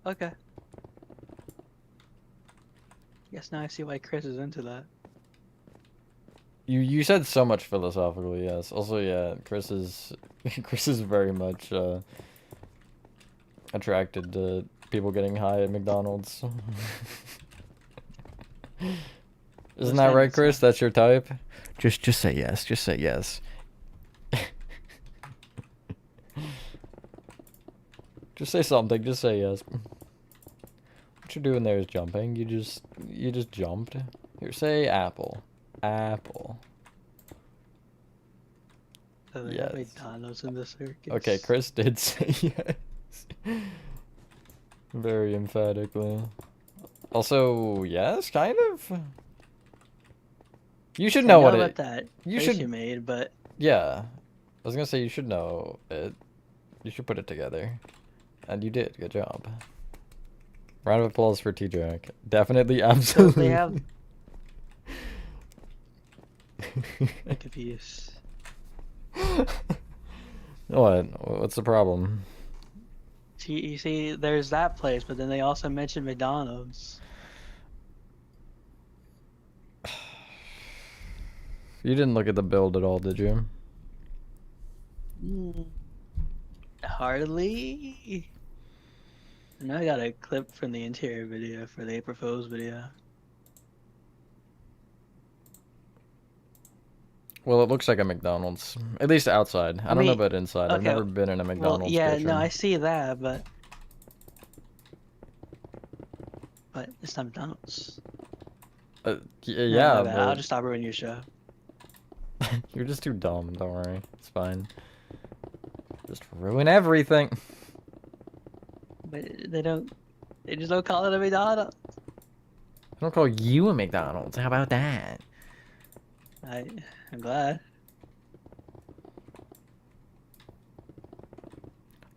Okay. Guess now I see why Chris is into that. You said so much philosophically, yes. Also, yeah, Chris is very much attracted to people getting high at McDonald's. Isn't that right, Chris? That's your type? Just say yes. Just say yes. Just say something. Just say yes. What you're doing there is jumping. You just jumped. Here, say apple. Apple. So they have McDonald's in the circus. Okay, Chris did say yes. Very emphatically. Also, yes, kind of. You should know what about it. that You face should. you made, but Yeah, I was gonna say you should know it. You should put it together, and you did. Good job. Round of applause for T-Jack. Definitely, absolutely. they have. I'm confused. What? What's the problem? You see, there's that place, but then they also mentioned McDonald's. You didn't look at the build at all, did you? Hardly. I know I got a clip from the interior video for the April Fool's video. Well, it looks like a McDonald's. At least outside. I don't know about inside. I've okay, never been in a McDonald's Well, yeah, kitchen. no, I see that, but it's not McDonald's. Yeah, No, but... I'll just stop ruining your show. You're just too dumb, don't worry. It's fine. Just ruin everything. But they just don't call it a McDonald's. I don't call you a McDonald's. How about that? I'm glad.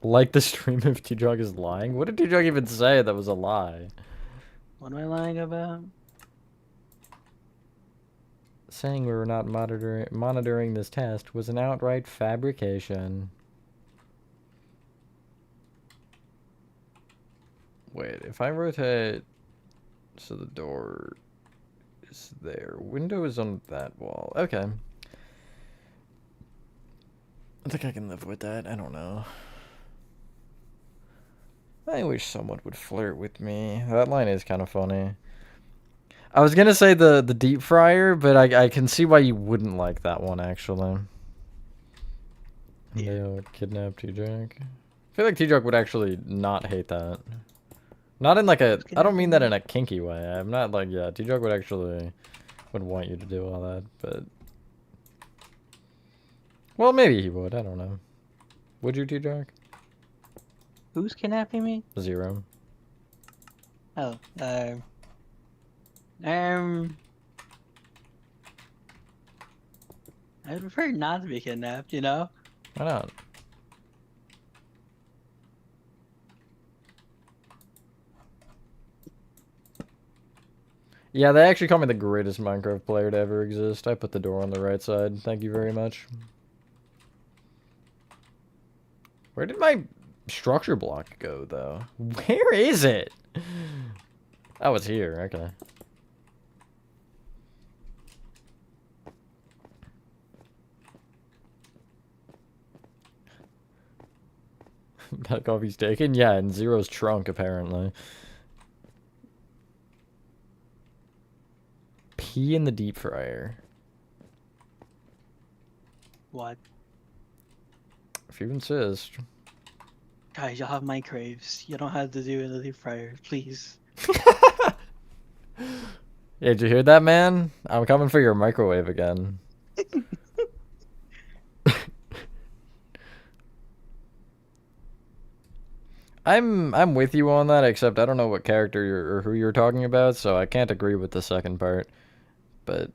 Like the stream if T-Jog is lying? What did T-Jog even say that was a lie? What am I lying about? Saying we were not monitoring this test was an outright fabrication. Wait, if I rotate so the door is there, window is on that wall. Okay. I think I can live with that. I don't know. I wish someone would flirt with me. That line is kind of funny. I was gonna say the deep fryer, but I can see why you wouldn't like that one, actually. Yeah. They would kidnap T-Jack. I feel like T-Jack would actually not hate that. Not in like a... I don't mean that in a kinky way. I'm not like... Yeah, T-Jack would actually... would want you to do all that, but... Well, maybe he would. I don't know. Would you, T-Jack? Who's kidnapping me? 0. Oh, I prefer not to be kidnapped, you know? Why not? Yeah, they actually call me the greatest Minecraft player to ever exist. I put the door on the right side. Thank you very much. Where did my structure block go, though? Where is it? Oh, it's here. Okay. That coffee's taken? Yeah, in Zero's trunk, apparently. Pee in the deep fryer. What? If you insist. Guys, y'all have microwaves. You don't have to do it in the deep fryer, please. Yeah, did you hear that, man? I'm coming for your microwave again. I'm with you on that, except I don't know what character you're or who you're talking about, so I can't agree with the second part. But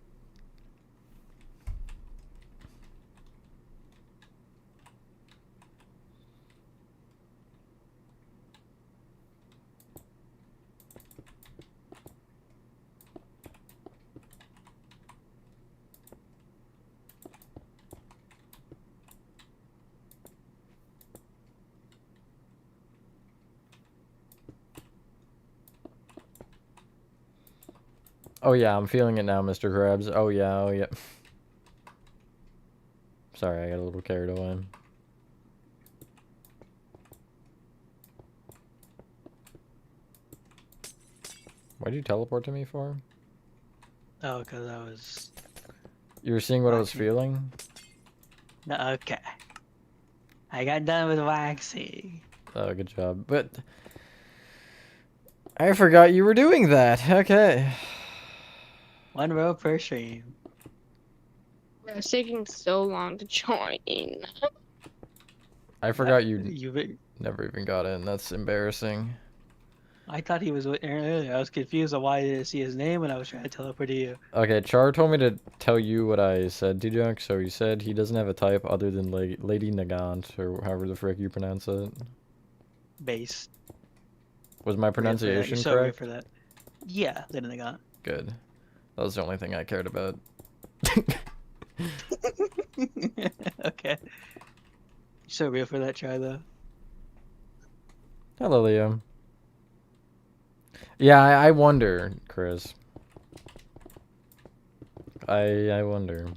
oh yeah, I'm feeling it now, Mr. Krabs. Oh yeah, oh yeah. Sorry, I got a little carried away. Why'd you teleport to me for? Oh, because I was... You were seeing what I was feeling? No, okay. I got done with waxing. Oh, good job. But I forgot you were doing that. Okay. 1 row per stream. It's taking so long to join. I forgot you You... never even got in. That's embarrassing. I thought he was earlier. I was confused on why I didn't see his name when I was trying to teleport to you. Okay, Char told me to tell you what I said, T-Junk, so he said he doesn't have a type other than Lady Nagant, or however the frick you pronounce it. Base. Was my pronunciation You're so weird correct? for that. Yeah, Lady Nagant. Good. That was the only thing I cared about. Okay. You're so real for that try, though. Hello, Liam. Yeah, I wonder, Chris. I wonder.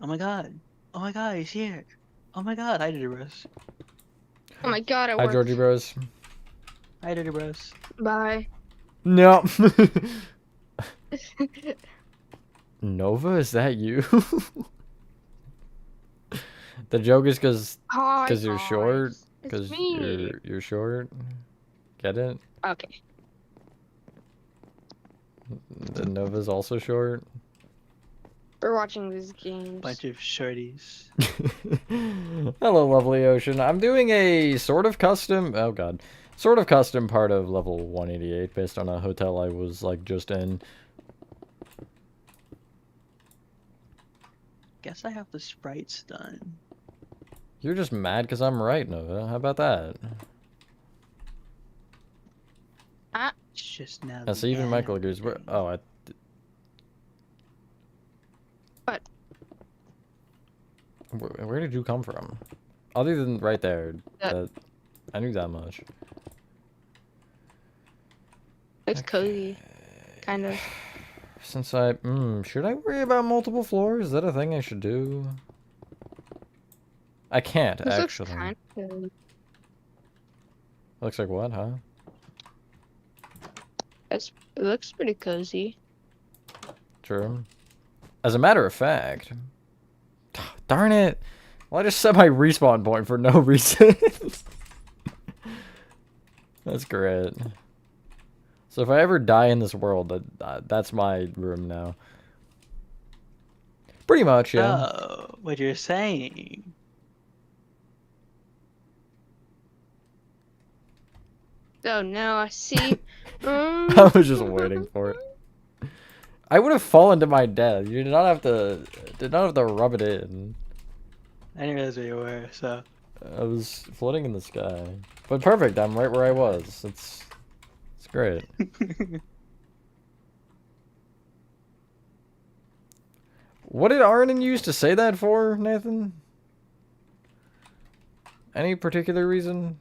Oh my god. Oh my god, he's here. Oh my god, hi, Dirty Bros. Oh my god, it Hi, worked. Georgie Bros. Hi, Dirty Bros. Bye. No. Nova, is that you? The joke is because you're short. It's Because me. you're short. Get it? Okay. The Nova's also short. We're watching these games. Bunch of shorties. Hello, lovely ocean. I'm doing a sort of custom. Oh god, sort of custom part of level 188 based on a hotel I was like just in. Guess I have the sprites done. You're just mad because I'm right, Nova. How about that? It's just now. So even Michael agrees. Where? Oh, What? Where did you come from? Other than right there. That- I knew that much. It's cozy. Kind of. Since I... should I worry about multiple floors? Is that a thing I should do? I can't, This actually. looks kind of. Looks like what, huh? It looks pretty cozy. True. As a matter of fact... Darn it! Well, I just set my respawn point for no reason. That's great. So if I ever die in this world, that's my room now. Pretty much, yeah. Oh, what you're saying? Oh no, I see. I was just waiting for it. I would have fallen to my death. You did not have to rub it in. I didn't realize where you were, so. I was floating in the sky. But perfect, I'm right where I was. It's great. What did Arnon use to say that for, Nathan? Any particular reason?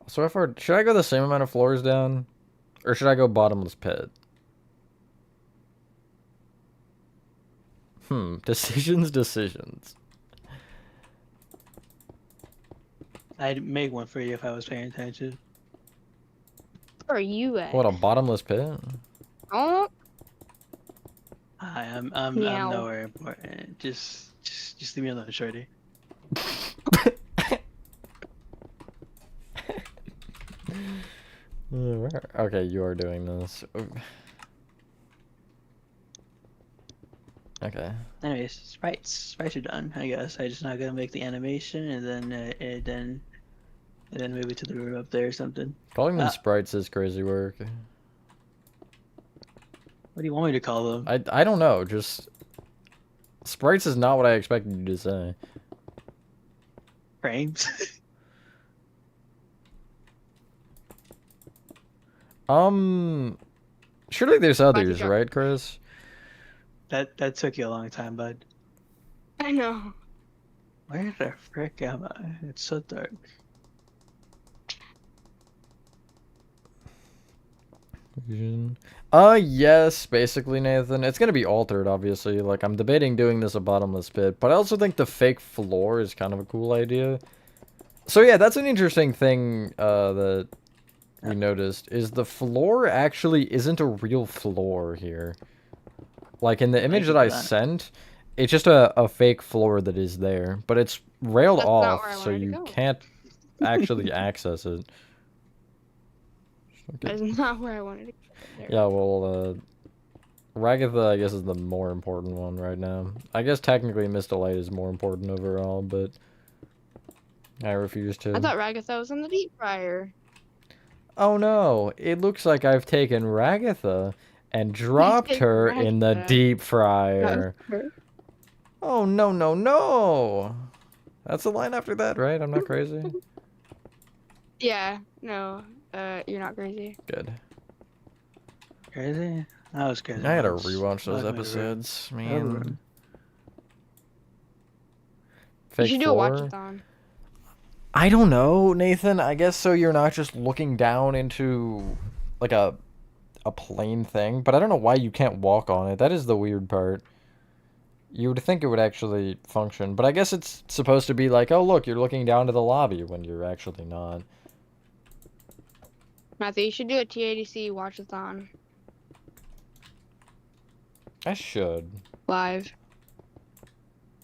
So far, should I go the same amount of floors down? Or should I go bottomless pit? Decisions. I'd make one for you if I was paying attention. Where are you at? What, a bottomless pit? Oh, Hi, I'm Meow. nowhere important. Just leave me alone, shorty. Okay, you are doing this. Okay. Anyways, sprites are done. I guess I just not gonna make the animation and then move it to the room up there or something. Calling them sprites is crazy work. What do you want me to call them? I don't know, just... Sprites is not what I expected you to say. Frames. Surely there's others, jump. right, Chris? That took you a long time, bud. I know. Where the frick am I? It's so dark. Yes, basically, Nathan. It's gonna be altered, obviously. Like, I'm debating doing this a bottomless pit, but I also think the fake floor is kind of a cool idea. So yeah, that's an interesting thing, that we noticed, is the floor actually isn't a real floor here. Like, in the image that I sent, it's just a fake floor that is there, but it's railed That's not off, where I so wanted to you go. can't actually access it. That is not where I wanted to go. There. Yeah, well, Ragatha, I guess, is the more important one right now. I guess technically Mistolite is more important overall, but I refuse to. I thought Ragatha was in the deep fryer. Oh no, it looks like I've taken Ragatha and dropped her in the Ragatha. deep fryer. Oh no, no, no! That's the line after that, right? I'm not crazy? Yeah, no, you're not crazy. Good. Crazy? I was crazy. I had to once. rewatch those Welcome to episodes, the man. room. You Fake should do a four? watch-a-thon. I don't know, Nathan. I guess so you're not just looking down into, like, a plain thing. But I don't know why you can't walk on it. That is the weird part. You would think it would actually function. But I guess it's supposed to be like, oh, look, you're looking down to the lobby when you're actually not. Matthew, you should do a TADC watch-a-thon I should. live.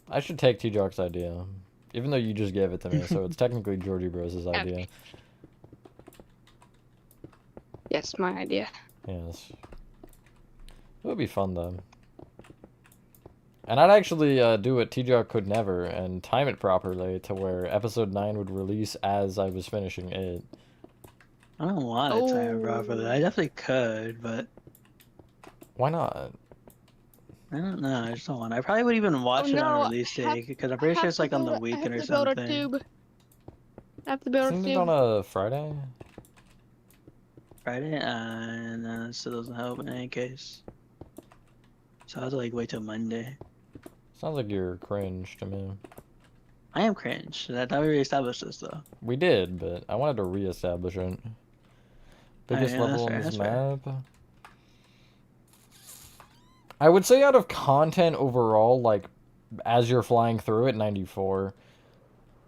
I should take T-Jock's idea. Even though you just gave it to me, so it's technically Georgie Bros' idea. Okay. Yes, my idea. Yes. It would be fun, though. And I'd actually do what T-Jock could never and time it properly to where episode 9 would release as I was finishing it. I don't want to time it properly. I definitely could, but Why not? I don't know. I just don't want. I probably would even watch it on no, release I have- day because I'm pretty sure it's like on the weekend or something. I have to build a Isn't it tube. on a Friday? Friday, and it still doesn't help in any case. So I have to like wait till Monday. Sounds like you're cringe to me. I am cringe. That we already established this though. We did, but I wanted to reestablish it. Biggest yeah, that's level on fair, this that's fair. map? I would say out of content overall, like, as you're flying through it, 94.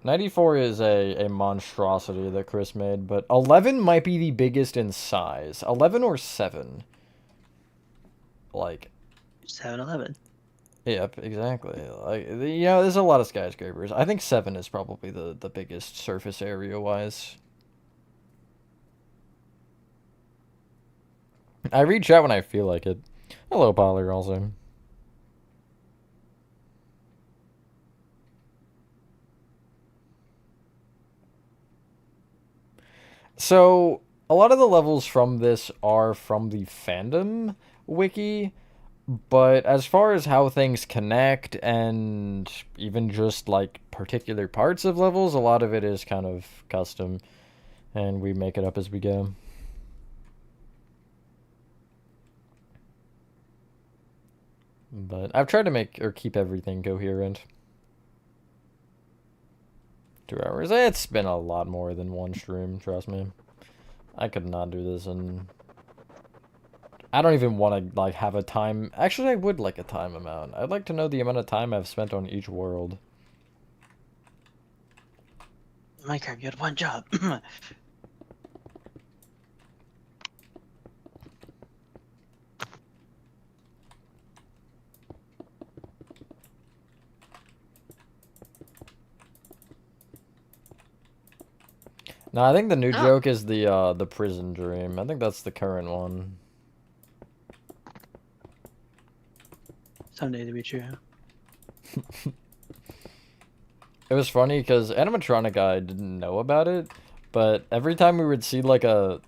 94 is a monstrosity that Chris made, but 11 might be the biggest in size. 11 or 7. Like, 7-Eleven. yep, exactly. Like, you know, there's a lot of skyscrapers. I think 7 is probably the biggest surface area-wise. I read chat when I feel like it. Hello, Pollard, also. So, a lot of the levels from this are from the fandom wiki, but as far as how things connect and even just like particular parts of levels, a lot of it is kind of custom and we make it up as we go. But I've tried to make or keep everything coherent. 2 hours. It's been a lot more than one stream, trust me. I could not do this, and I don't even want to like have a time. Actually, I would like a time amount. I'd like to know the amount of time I've spent on each world. Minecraft, you had one job. No, I think the new Oh. joke is the prison dream. I think that's the current one. Someday to be true. It was funny because animatronic guy didn't know about it, but every time we would see like a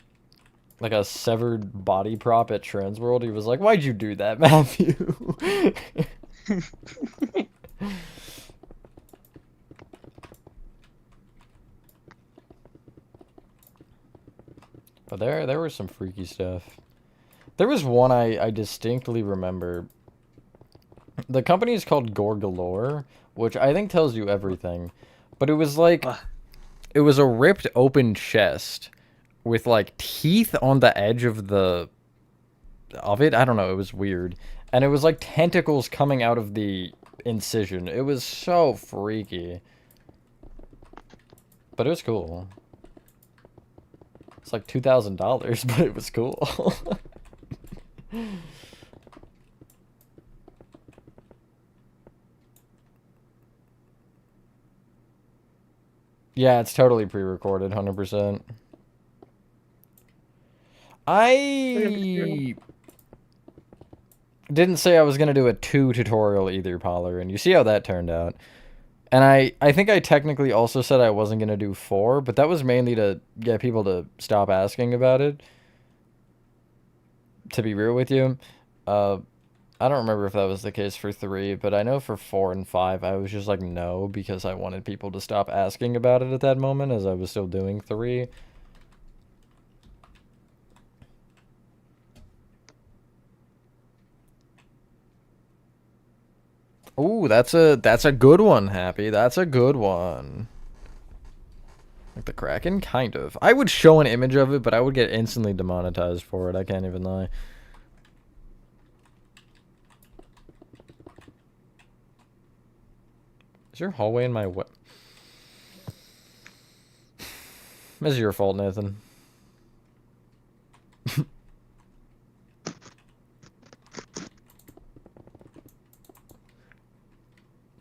severed body prop at Transworld, he was like, "Why'd you do that, Matthew?" But there was some freaky stuff. There was one I distinctly remember. The company is called Gorgalore, which I think tells you everything. But it was like, it was a ripped open chest with like teeth on the edge of it. I don't know, it was weird. And it was like tentacles coming out of the incision. It was so freaky. But it was cool. It's like $2,000, but it was cool. Yeah, it's totally pre-recorded, 100%. I didn't say I was going to do a 2 tutorial either, Poller, and you see how that turned out. And I think I technically also said I wasn't going to do 4, but that was mainly to get people to stop asking about it. To be real with you. I don't remember if that was the case for 3, but I know for 4 and 5, I was just like, no, because I wanted people to stop asking about it at that moment, as I was still doing 3. Ooh, that's a good one, Happy. That's a good one. Like the Kraken? Kind of. I would show an image of it, but I would get instantly demonetized for it. I can't even lie. Is your hallway in my way? This is your fault, Nathan.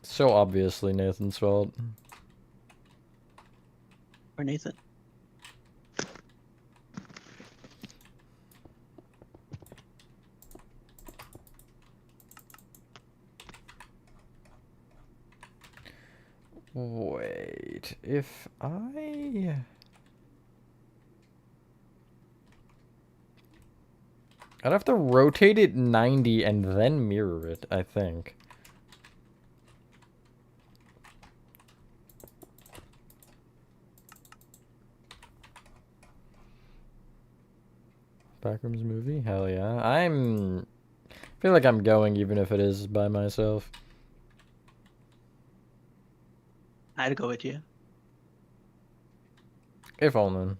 So obviously Nathan's fault. Or Nathan. Wait, if I'd have to rotate it 90 and then mirror it, I think. Backrooms movie? Hell yeah. I feel like I'm going even if it is by myself. I'd go with you. If only.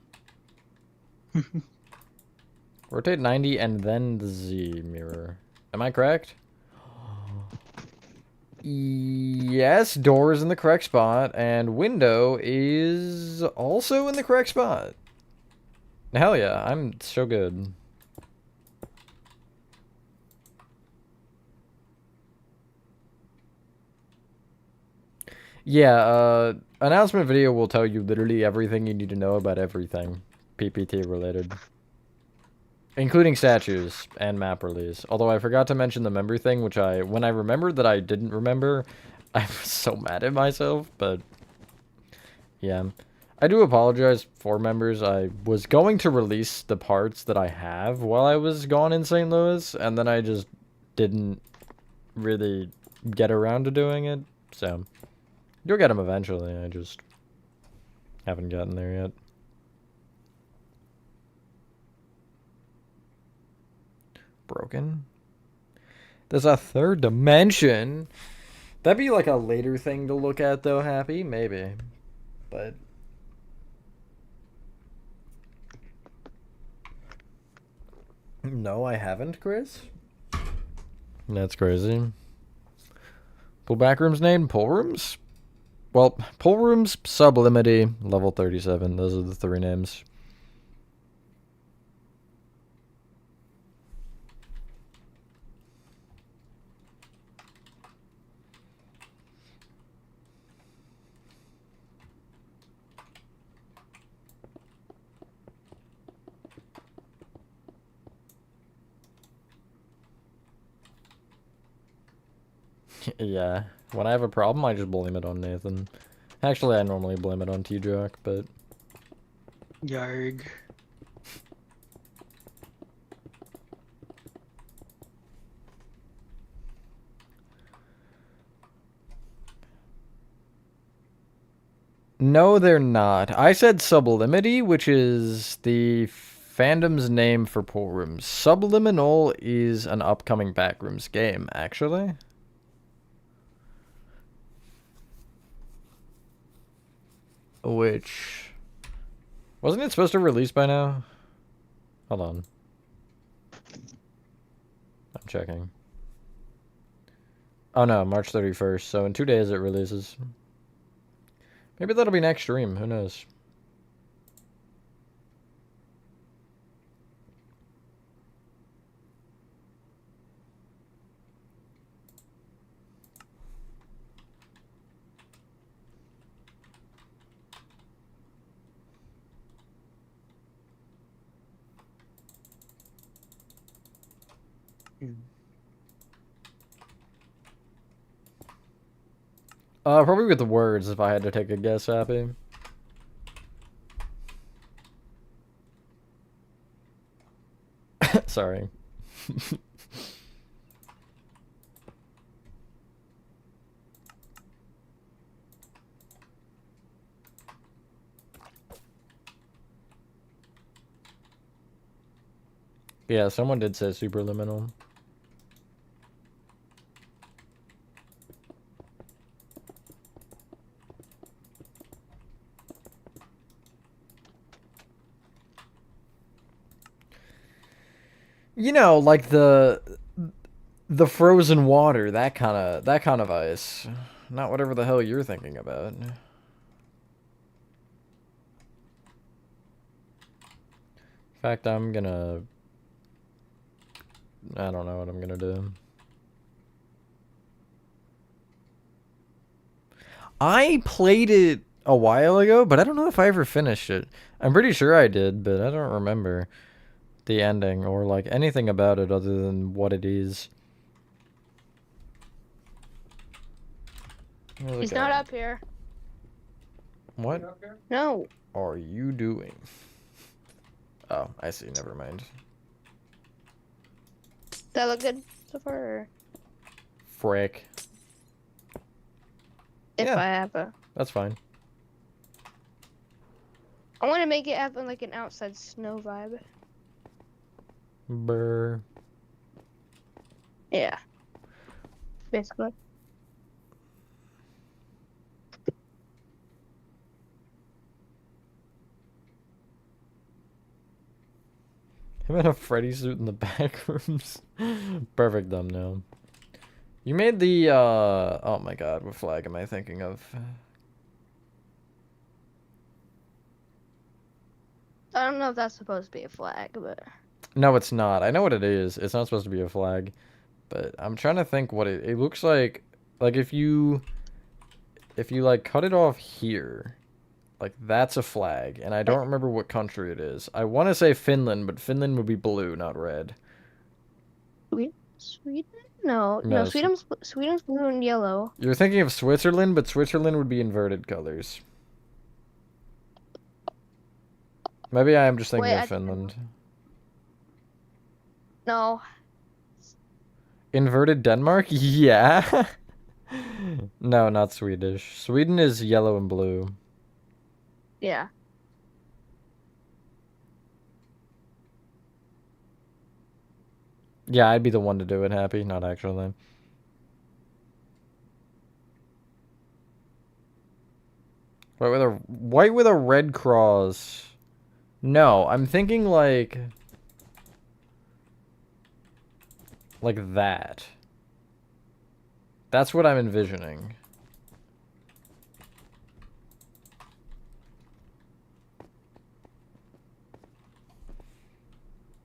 Rotate 90 and then the Z mirror. Am I correct? Yes, door is in the correct spot, and window is also in the correct spot. Hell yeah, I'm so good. Yeah, announcement video will tell you literally everything you need to know about everything PPT related. Including statues and map release. Although I forgot to mention the member thing, which when I remembered that I didn't remember, I was so mad at myself, but yeah. I do apologize for members. I was going to release the parts that I have while I was gone in St. Louis, and then I just didn't really get around to doing it, so you'll get them eventually. I just haven't gotten there yet. Broken? There's a third dimension? That'd be like a later thing to look at though, Happy? Maybe. But... No, I haven't, Chris. That's crazy. Pull Backrooms name? Pull Rooms? Well, Pull Rooms, Sublimity, level 37. Those are the 3 names. Yeah, when I have a problem, I just blame it on Nathan. Actually, I normally blame it on T-Jock, but... Yarg. No, they're not. I said Sublimity, which is the fandom's name for Pool Rooms. Subliminal is an upcoming Backrooms game, actually. Which... Wasn't it supposed to release by now? Hold on. I'm checking. Oh no, March 31st, so in 2 days it releases. Maybe that'll be next stream, who knows? Probably with the words if I had to take a guess, Happy. Sorry. Yeah, someone did say superliminal. You know, like the frozen water, that kind of ice. Not whatever the hell you're thinking about. In fact, I don't know what I'm gonna do. I played it a while ago, but I don't know if I ever finished it. I'm pretty sure I did, but I don't remember the ending or like anything about it other than what it is. He's not up here. What No. are you doing? Oh, I see. Never mind. That look good so far? Or Frick. if Yeah. I have a... That's fine. I want to make it have like an outside snow vibe. Brr. Yeah. Basically. Him in a Freddy suit in the back rooms. Perfect thumbnail. You made the, oh my god, what flag am I thinking of? I don't know if that's supposed to be a flag, but No, it's not. I know what it is. It's not supposed to be a flag. But I'm trying to think what it looks like if you like cut it off here, like that's a flag, and I don't remember what country it is. I want to say Finland, but Finland would be blue, not red. Sweden? No, No, Sweden's blue and yellow. you're thinking of Switzerland, but Switzerland would be inverted colors. Maybe I am just thinking Wait, of Finland. No, Inverted Denmark? Yeah. No, not Swedish. Sweden is yellow and blue. yeah. Yeah, I'd be the one to do it, Happy, not actually. White with a red cross. No, I'm thinking like that. That's what I'm envisioning.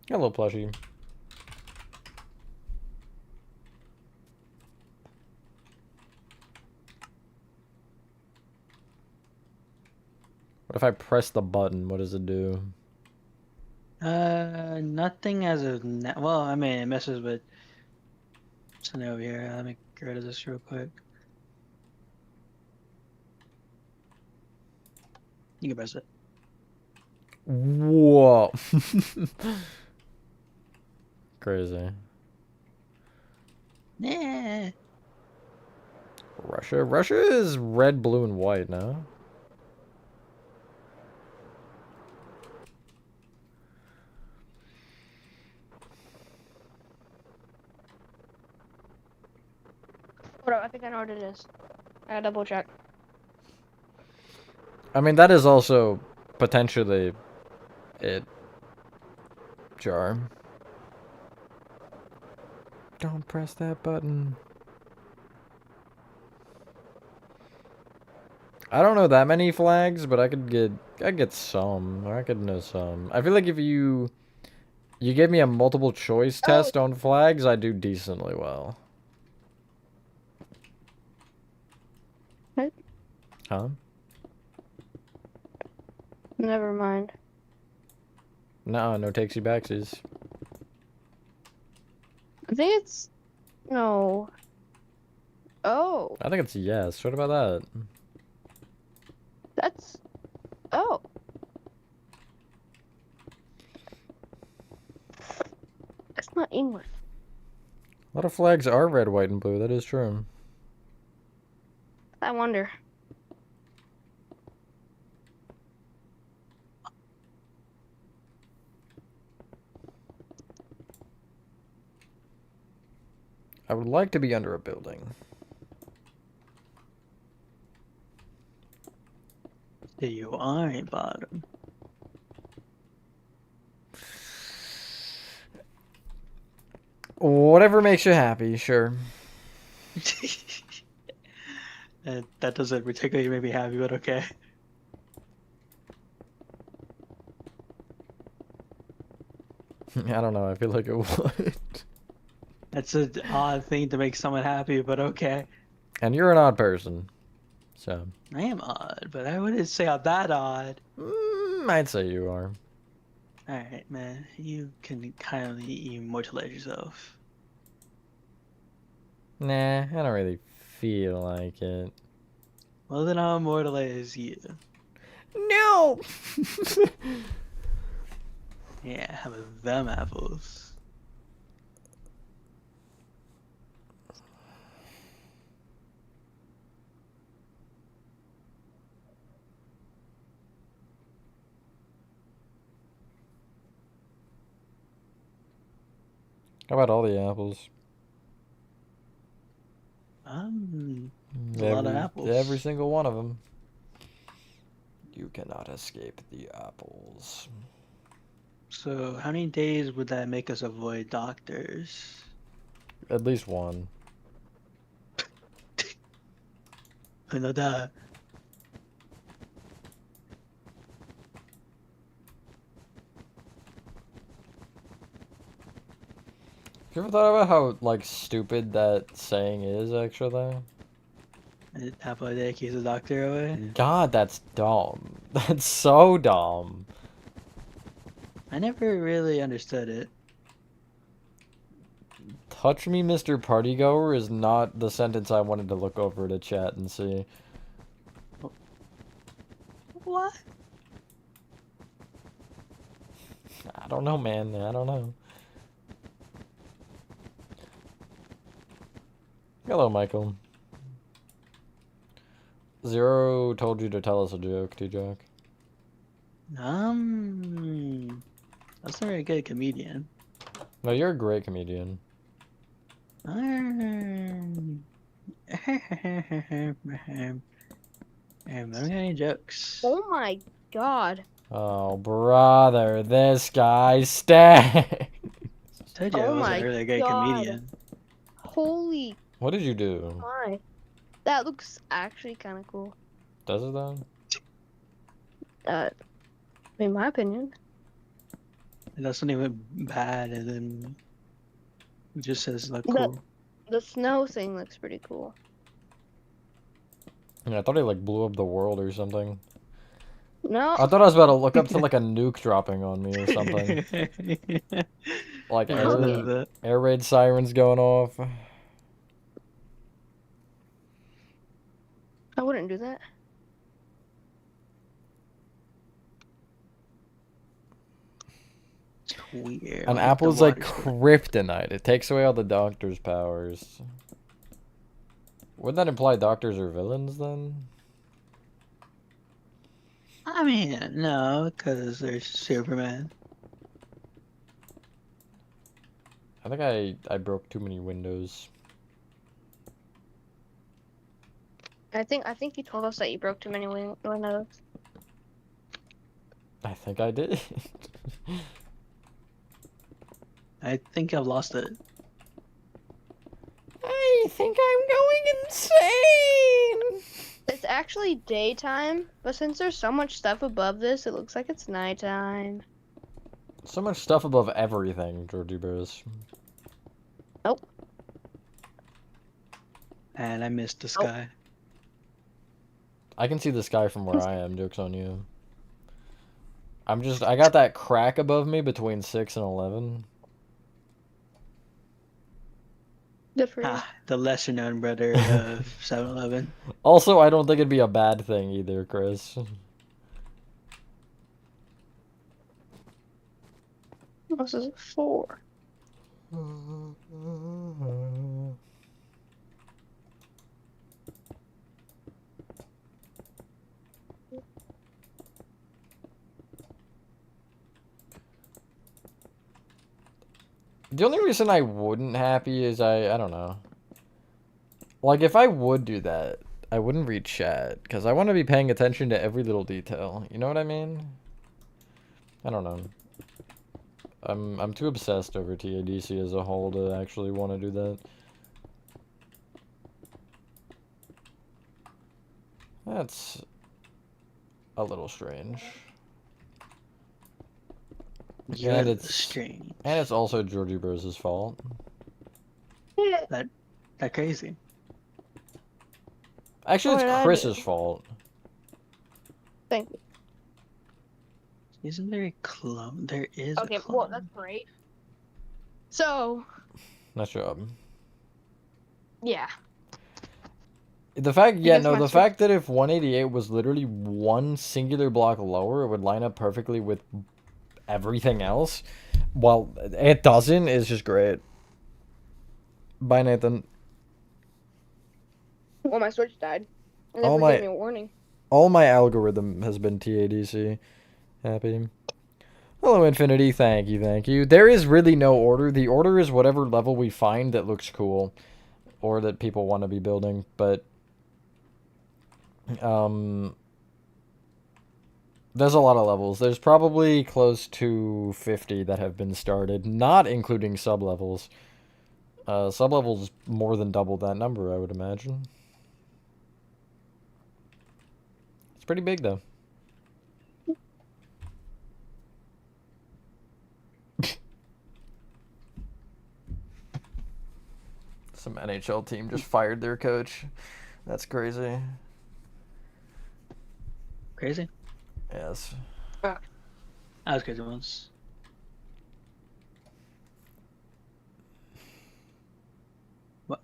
Hello, plushie. What if I press the button? What does it do? Nothing as of now. Well, I mean, it messes with something over here. Let me get rid of this real quick. You can press it. Whoa. Crazy. Yeah. Russia? Russia is red, blue, and white, no? Hold up, I think I know what it is. I gotta double check. I mean, that is also potentially it. Jar. Don't press that button. I don't know that many flags, but I could get some, or I could know some. I feel like if you gave me a multiple choice test on flags, I do decently well. What? Huh? Never mind. No, no takesy backsies. I think it's no. Oh, I think it's yes. What about that? that's oh. That's not England. A lot of flags are red, white, and blue. That is true. I wonder. I would like to be under a building. There you are, bottom. Whatever makes you happy, sure. That doesn't particularly make me happy, but okay. I don't know. I feel like it would. That's an odd thing to make someone happy, but okay. And you're an odd person, so. I am odd, but I wouldn't say I'm that odd. I'd say you are. Alright, man. You can kindly immortalize yourself. Nah, I don't really feel like it. Well, then I'll immortalize you. No! Yeah, have them apples. How about all the apples? A lot of apples. Every single one of them. You cannot escape the apples. So, how many days would that make us avoid doctors? At least one. No doubt. You ever thought about how, like, stupid that saying is, actually? Apple a day keeps the doctor away. God, that's dumb. That's so dumb. I never really understood it. Touch me, Mr. Partygoer is not the sentence I wanted to look over to chat and see. What? I don't know, man. I don't know. Hello, Michael. Zero told you to tell us a joke, T-Jack. That's not a very good comedian. No, you're a great comedian. I don't got any jokes. Oh my god. Oh, brother, this guy stinks. Told you I Oh was my a really good God. comedian. Holy What did you do? my. That looks actually kind of cool. Does it though? In my opinion. And that's not even bad, and then it just says look The- cool. The snow thing looks pretty cool. Yeah, I thought he like blew up the world or something. No. I thought I was about to look up to like a nuke dropping on me or something. Like I Okay. love that. air raid sirens going off. I wouldn't do that. It's weird. An like apple the is like water's kryptonite. It takes away all the doctor's powers. Wouldn't that imply doctors are villains then? I mean, no, because there's Superman. I think I broke too many windows. I think you told us that you broke too many windows. I think I did. I think I've lost it. I think I'm going insane. It's actually daytime, but since there's so much stuff above this, it looks like it's nighttime. So much stuff above everything, Georgie Bears. And I missed the sky. I can see the sky from where I am, joke's on you. I got that crack above me between 6 and 11. Good for you. Ah, the lesser known brother of 7-Eleven. Also, I don't think it'd be a bad thing either, Chris. This is 4. The only reason I wouldn't happy is I don't know. Like, if I would do that, I wouldn't read chat, because I want to be paying attention to every little detail. You know what I mean? I don't know. I'm too obsessed over TADC as a whole to actually want to do that. That's a little strange. Yeah, And it's it's strange. And it's also Georgie Bros' fault. That crazy. Actually, What did it's I Chris's do? fault. Thank you. Isn't there a clone? There is Okay, a clone. well, that's great. So, Nice job. yeah. The fact, guess my the switch- fact that if 188 was literally one singular block lower, it would line up perfectly with everything else. Well, it doesn't, is just great. Bye, Nathan. Well, my switch died. And Oh they my- gave me a warning. All my algorithm has been TADC. Happy. Hello, Infinity. Thank you, thank you. There is really no order. The order is whatever level we find that looks cool. Or that people want to be building. But there's a lot of levels. There's probably close to 50 that have been started, not including sub-levels. Sub-levels more than double that number, I would imagine. pretty big though. Some NHL team just fired their coach. That's crazy. Crazy? Yes. I was crazy once. What?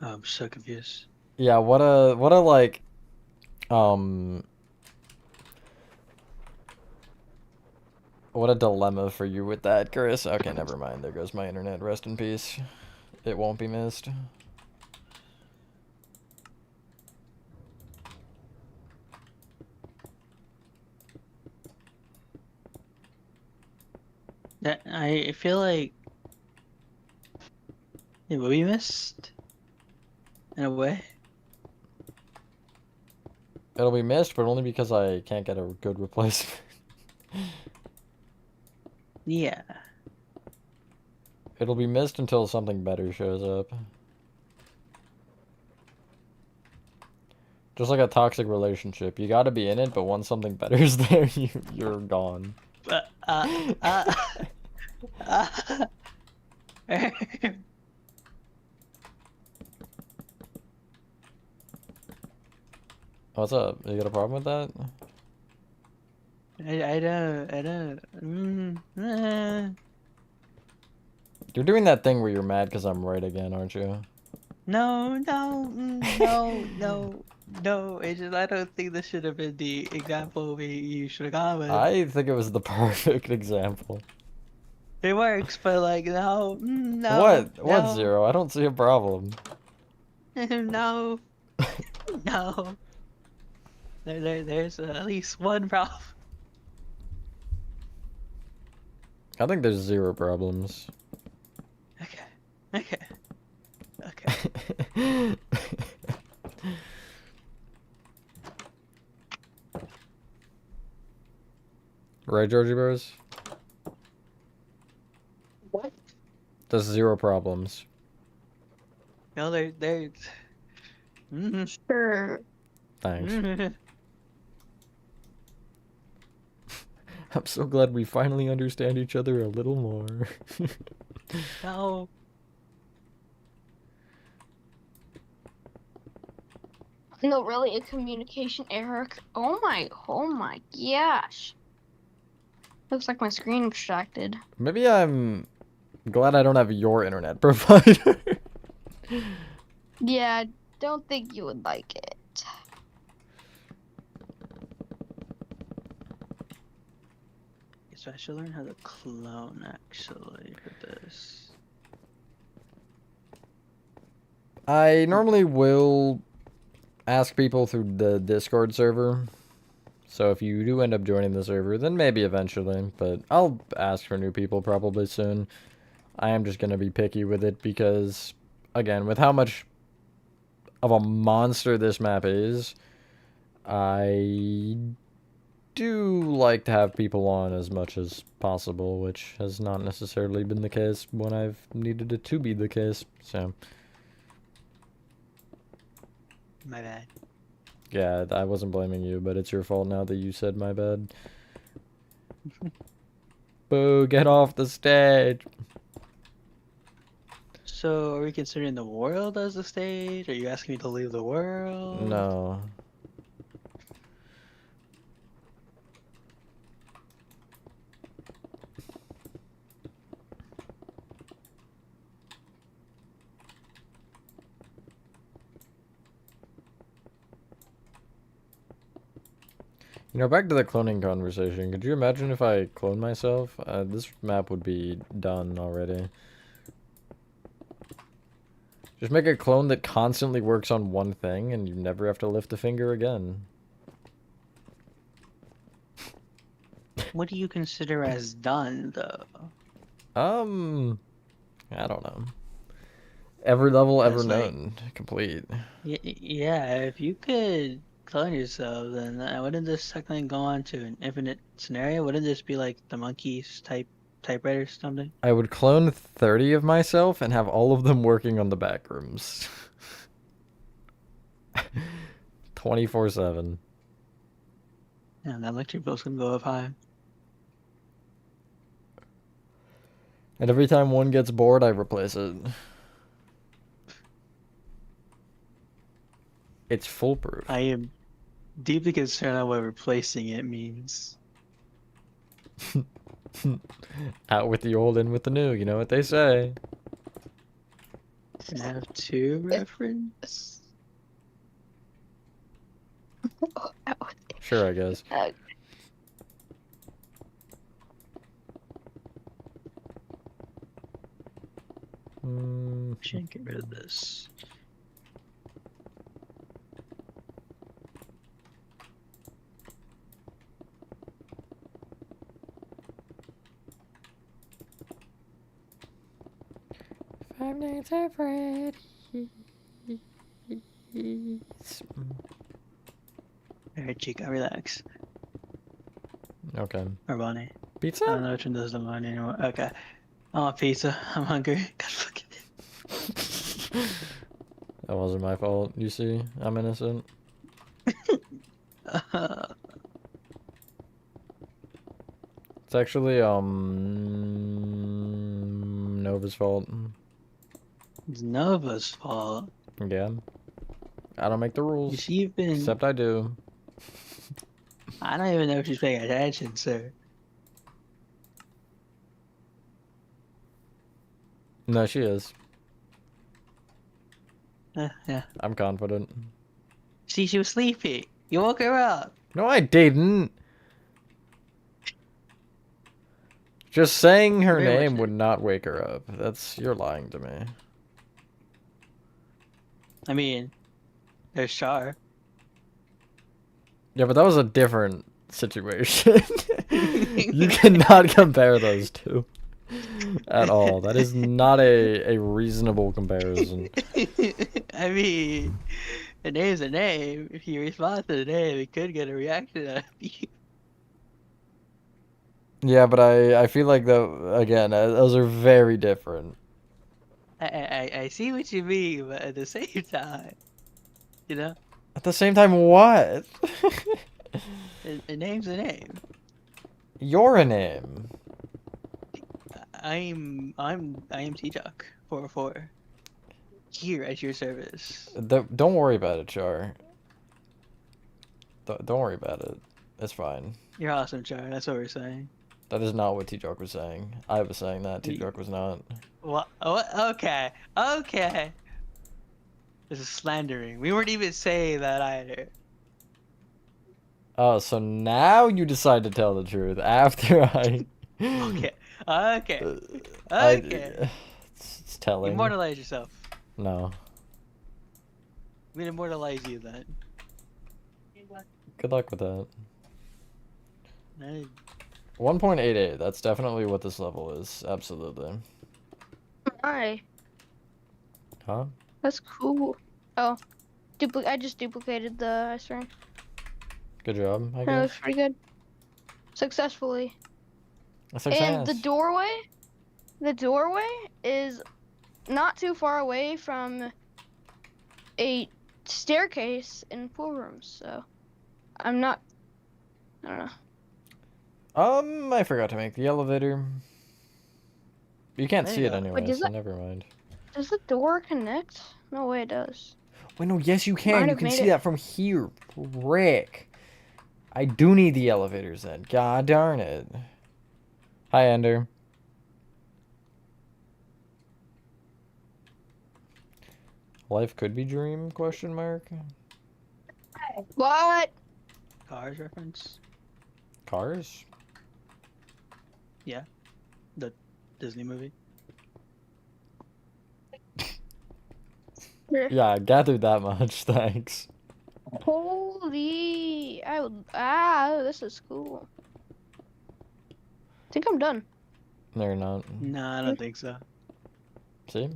Oh, I'm so confused. Yeah, what a like what a dilemma for you with that, Chris. Okay, never mind. There goes my internet. Rest in peace. It won't be missed. That I feel like it will be missed in a way. It'll be missed, but only because I can't get a good replacement. Yeah. It'll be missed until something better shows up. Just like a toxic relationship. You gotta be in it, but once something better is there, you're gone. What's up? You got a problem with that? I don't. You're doing that thing where you're mad because I'm right again, aren't you? No. It's just I don't think this should have been the example you should have gone with. I think it was the perfect example. It works, but like no. What no, Zero? I don't see a problem. no. There's at least one problem. I think there's zero problems. Okay. Right, Georgie Bros? What? There's zero problems. No, there's. Sure. Thanks. I'm so glad we finally understand each other a little more. No. No, really, a communication error. Oh my gosh. Looks like my screen abstracted. Maybe I'm glad I don't have your internet provider. Yeah, I don't think you would like it. So I should learn how to clone actually for this. I normally will ask people through the Discord server. So if you do end up joining the server, then maybe eventually. But I'll ask for new people probably soon. I am just going to be picky with it because, again, with how much of a monster this map is, I do like to have people on as much as possible, which has not necessarily been the case when I've needed it to be the case. So, My bad. yeah, I wasn't blaming you, but it's your fault now that you said my bad. Boo, get off the stage. So are we considering the world as the stage? Are you asking me to leave the world? No. You know, back to the cloning conversation. Could you imagine if I cloned myself? This map would be done already. Just make a clone that constantly works on one thing, and you never have to lift a finger again. What do you consider as done, though? I don't know. Every level ever That's like- known. Complete. Yeah, if you could clone yourself, then wouldn't this technically go on to an infinite scenario? Wouldn't this be like the monkeys typewriter or something? I would clone 30 of myself and have all of them working on the Backrooms. 24/7. Yeah, that electric bill's gonna go up high. And every time one gets bored, I replace it. It's foolproof. I am deeply concerned on what replacing it means. Out with the old, in with the new. You know what they say. Can I have two reference? Sure, I guess. Should get rid of this. Five Nights at Freddy's. Alright, Chica, relax. Okay. Or Bonnie. Pizza? I don't know which one does the money anymore. Okay. I want pizza. I'm hungry. God fucking. That wasn't my fault. You see, I'm innocent. It's actually Nova's fault. It's Nova's fault. Yeah. I don't make the rules. She even. Except I do. I don't even know if she's paying attention, sir. No, she is. Yeah. I'm confident. See, she was sleepy. You woke her up. No, I didn't. Just saying her Very much name did. would not wake her up. You're lying to me. I mean, there's Char. Yeah, but that was a different situation. You cannot compare those two at all. That is not a reasonable comparison. I mean, a name's a name. If you respond to the name, it could get a reaction out of you. Yeah, but I feel like again, those are very different. I see what you mean, but at the same time, you know, At the same time, what? a name's a name. You're a name. I am T-Jock 404. Here at your service. Don't worry about it, Char. Don't worry about it. It's fine. You're awesome, Char. That's what we're saying. That is not what T-Jock was saying. I was saying that. T-Jock was not. What? Okay. Okay. This is slandering. We weren't even saying that either. Oh, so now you decide to tell the truth after I... Okay. Okay. I- Okay. It's telling. Immortalize yourself. No. We'd immortalize you then. Good luck with that. I- 1.88. That's definitely what this level is. Absolutely. Hi. Huh? That's cool. Oh, I just duplicated the ice ring. Good job, I That guess. looks pretty good. Successfully. A And the success. doorway is not too far away from a staircase in pool rooms. So I don't know. I forgot to make the elevator. You can't There see you it go. anyway, Wait, does so that- never mind. Does the door connect? No way it does. Wait, no, yes you can. Might You have can made see it. that from here. Frick. I do need the elevators then. God darn it. Hi, Ender. Life could be dream, question mark? What? Cars reference? Cars? Disney movie? Yeah, I gathered that much, thanks. Holy! This is cool. I think I'm done. No, you're not. No, I don't think so. See?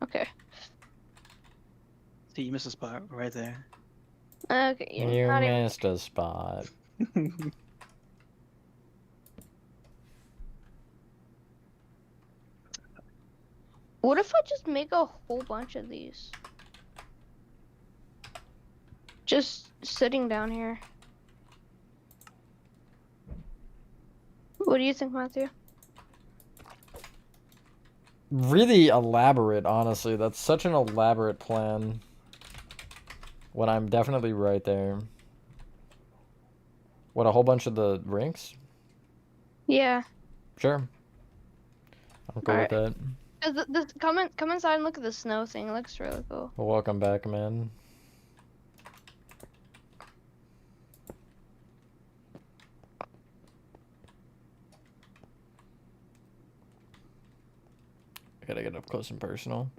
Okay. See, you missed a spot right there. Okay. Yeah, You not even- missed a spot. What if I just make a whole bunch of these? Just sitting down here. What do you think, Matthew? Really elaborate, honestly. That's such an elaborate plan. When I'm definitely right there. What, a whole bunch of the rinks? Yeah. Sure. I'm cool with that. This come inside and look at the snow thing. It looks really cool. Well, welcome back, man. I gotta get up close and personal.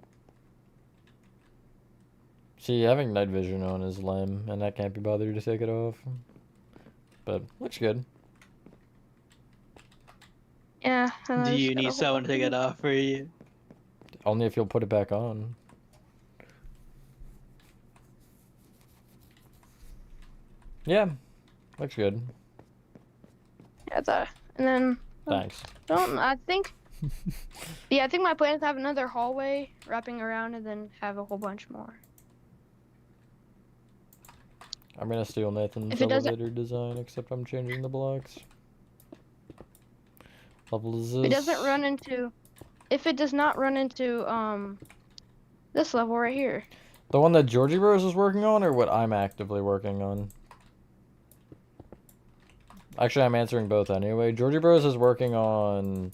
See, having night vision on is lame, and I can't be bothered to take it off. But looks good. Yeah. Do you need someone to take it off for you? Only if you'll put it back on. Yeah, looks good. Yeah, and then Thanks. I think yeah, I think my plan is to have another hallway wrapping around and then have a whole bunch more. I'm gonna steal Nathan's If it doesn't- elevator design, except I'm changing the blocks. Level is this? If it does not run into this level right here. The one that Georgie Bros is working on, or what I'm actively working on? Actually, I'm answering both anyway. Georgie Bros is working on...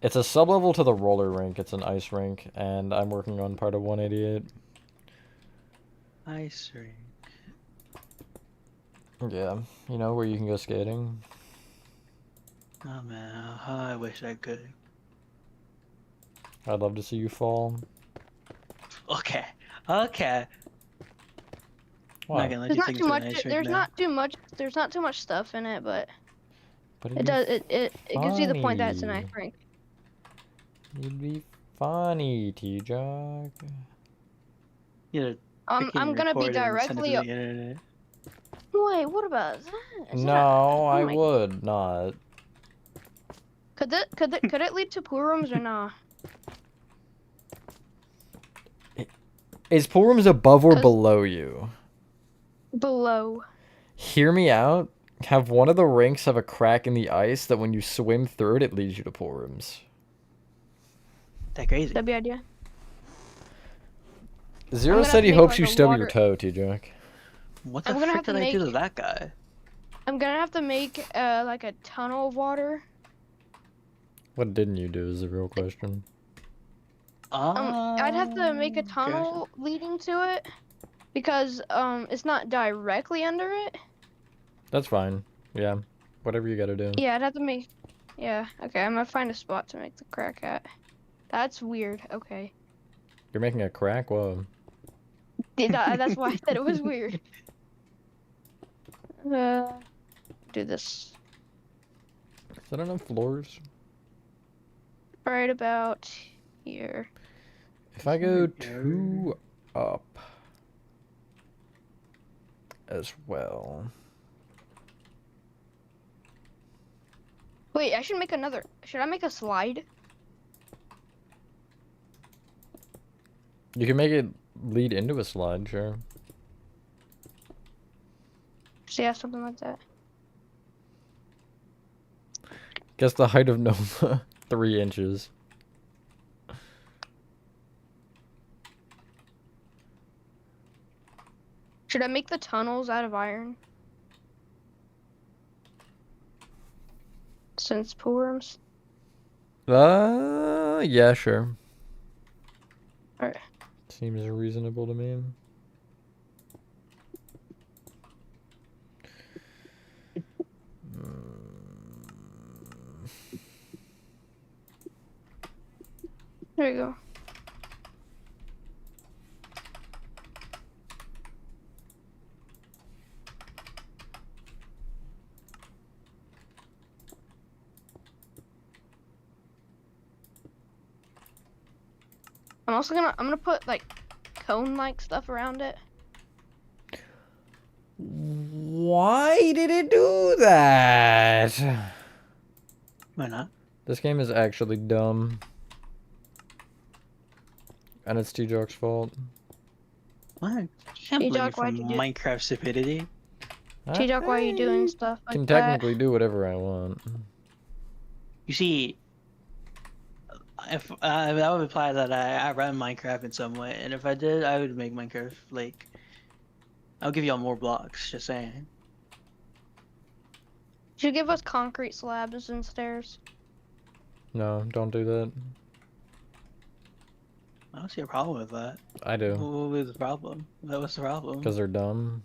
It's a sub-level to the roller rink. It's an ice rink, and I'm working on part of 188. Ice rink. Yeah, you know, where you can go skating. Oh man, I wish I could. I'd love to see you fall. Okay. Why? Not gonna let There's you not take too it to much. an ice rink There's now. not too much stuff in it, but But it does. It gives you the point that it's an ice rink. You'd be funny, T-Jock. You know, I'm gonna be record it and send it directly. to the internet. Wait, what about that? Is that- No, oh I my- would not. Could it lead to pool rooms or not? Is pool rooms above or 'Cause- below you? Below. Hear me out. Have one of the rinks have a crack in the ice that when you swim through it, it leads you to pool rooms. That crazy. That'd be an idea. Zero gonna said have he to make, hopes like, you a stub your water- toe, T-Jack. What the I'm gonna frick have to did I do to make- that guy? I'm gonna have to make like a tunnel of water. What didn't you do is the real question. I'd have to make a Gotcha. tunnel leading to it because it's not directly under it. That's fine. Yeah. Whatever you gotta do. Yeah, I'd have to make. Yeah, okay. I'm gonna find a spot to make the crack at. That's weird. Okay. You're making a crack? Whoa. That's why I said it was weird. Do this Is that enough floors? right about here. If I go 2 up as well. Wait, I should make another. Should I make a slide? You can make it lead into a slide, sure. So yeah, something like that. Guess the height of Nova, 3 inches. Should I make the tunnels out of iron? Since pool rooms. Yeah, sure. Alright. Seems reasonable to me. There you go. I'm gonna put like cone like stuff around it. Why did it do that? Why not? This game is actually dumb. And it's T-Jock's fault. What? You can't Hey, blame me Doc, for why'd you do- Minecraft stupidity. T-Doc, why are you doing stuff I can like that? technically do whatever I want. You see, if that would imply that I run Minecraft in some way, and if I did, I would make Minecraft like I'll give y'all more blocks. Just saying. Should you give us concrete slabs and stairs? No, don't do that. I don't see a problem with that. I do. What would be the problem? What's the problem? Because they're dumb.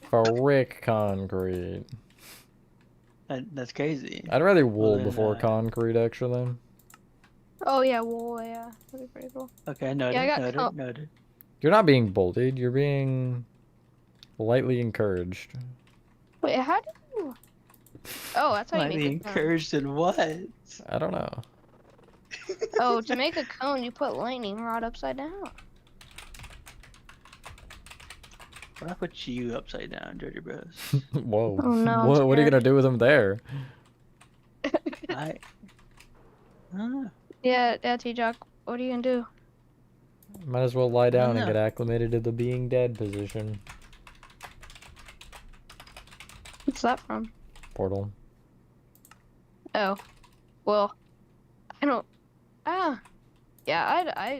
Frick concrete. That's crazy. I'd rather wool then, before uh, concrete, actually. Oh yeah, wool. Yeah, that'd be pretty cool. Okay, noted, Yeah, I got noted, noted. You're not being bullied. You're being lightly encouraged. Wait, how do you? Oh, that's how you Might be make a cone. encouraged in what? I don't know. Oh, to make a cone, you put lightning rod upside down. What if I put you upside down, Dirty Bros? Whoa. Oh, no, I'm What are you scared. gonna do with them there? I don't know. Yeah, T-Doc, what are you gonna do? Might as well lie down and know. get acclimated to the being dead position. What's that from? Portal. Oh, well, I don't. Yeah,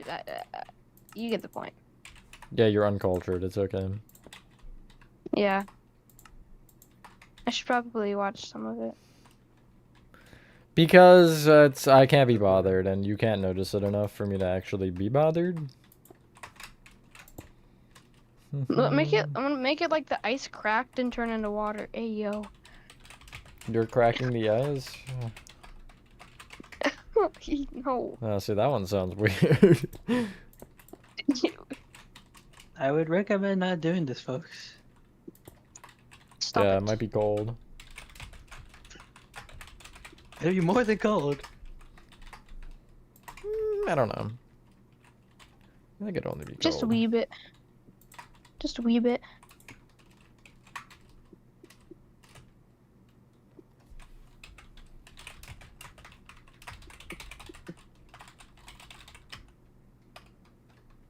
you get the point. Yeah, you're uncultured. It's okay. Yeah. I should probably watch some of it. Because I can't be bothered, and you can't notice it enough for me to actually be bothered. I'm gonna make it like the ice cracked and turn into water. Hey yo. You're cracking the ice? No. Oh, see, that one sounds weird. I would recommend not doing this, folks. Stop Yeah, it. it might be cold. It'll be more than cold. I don't know. I think it'd only be cold. Just a wee bit. Just a wee bit.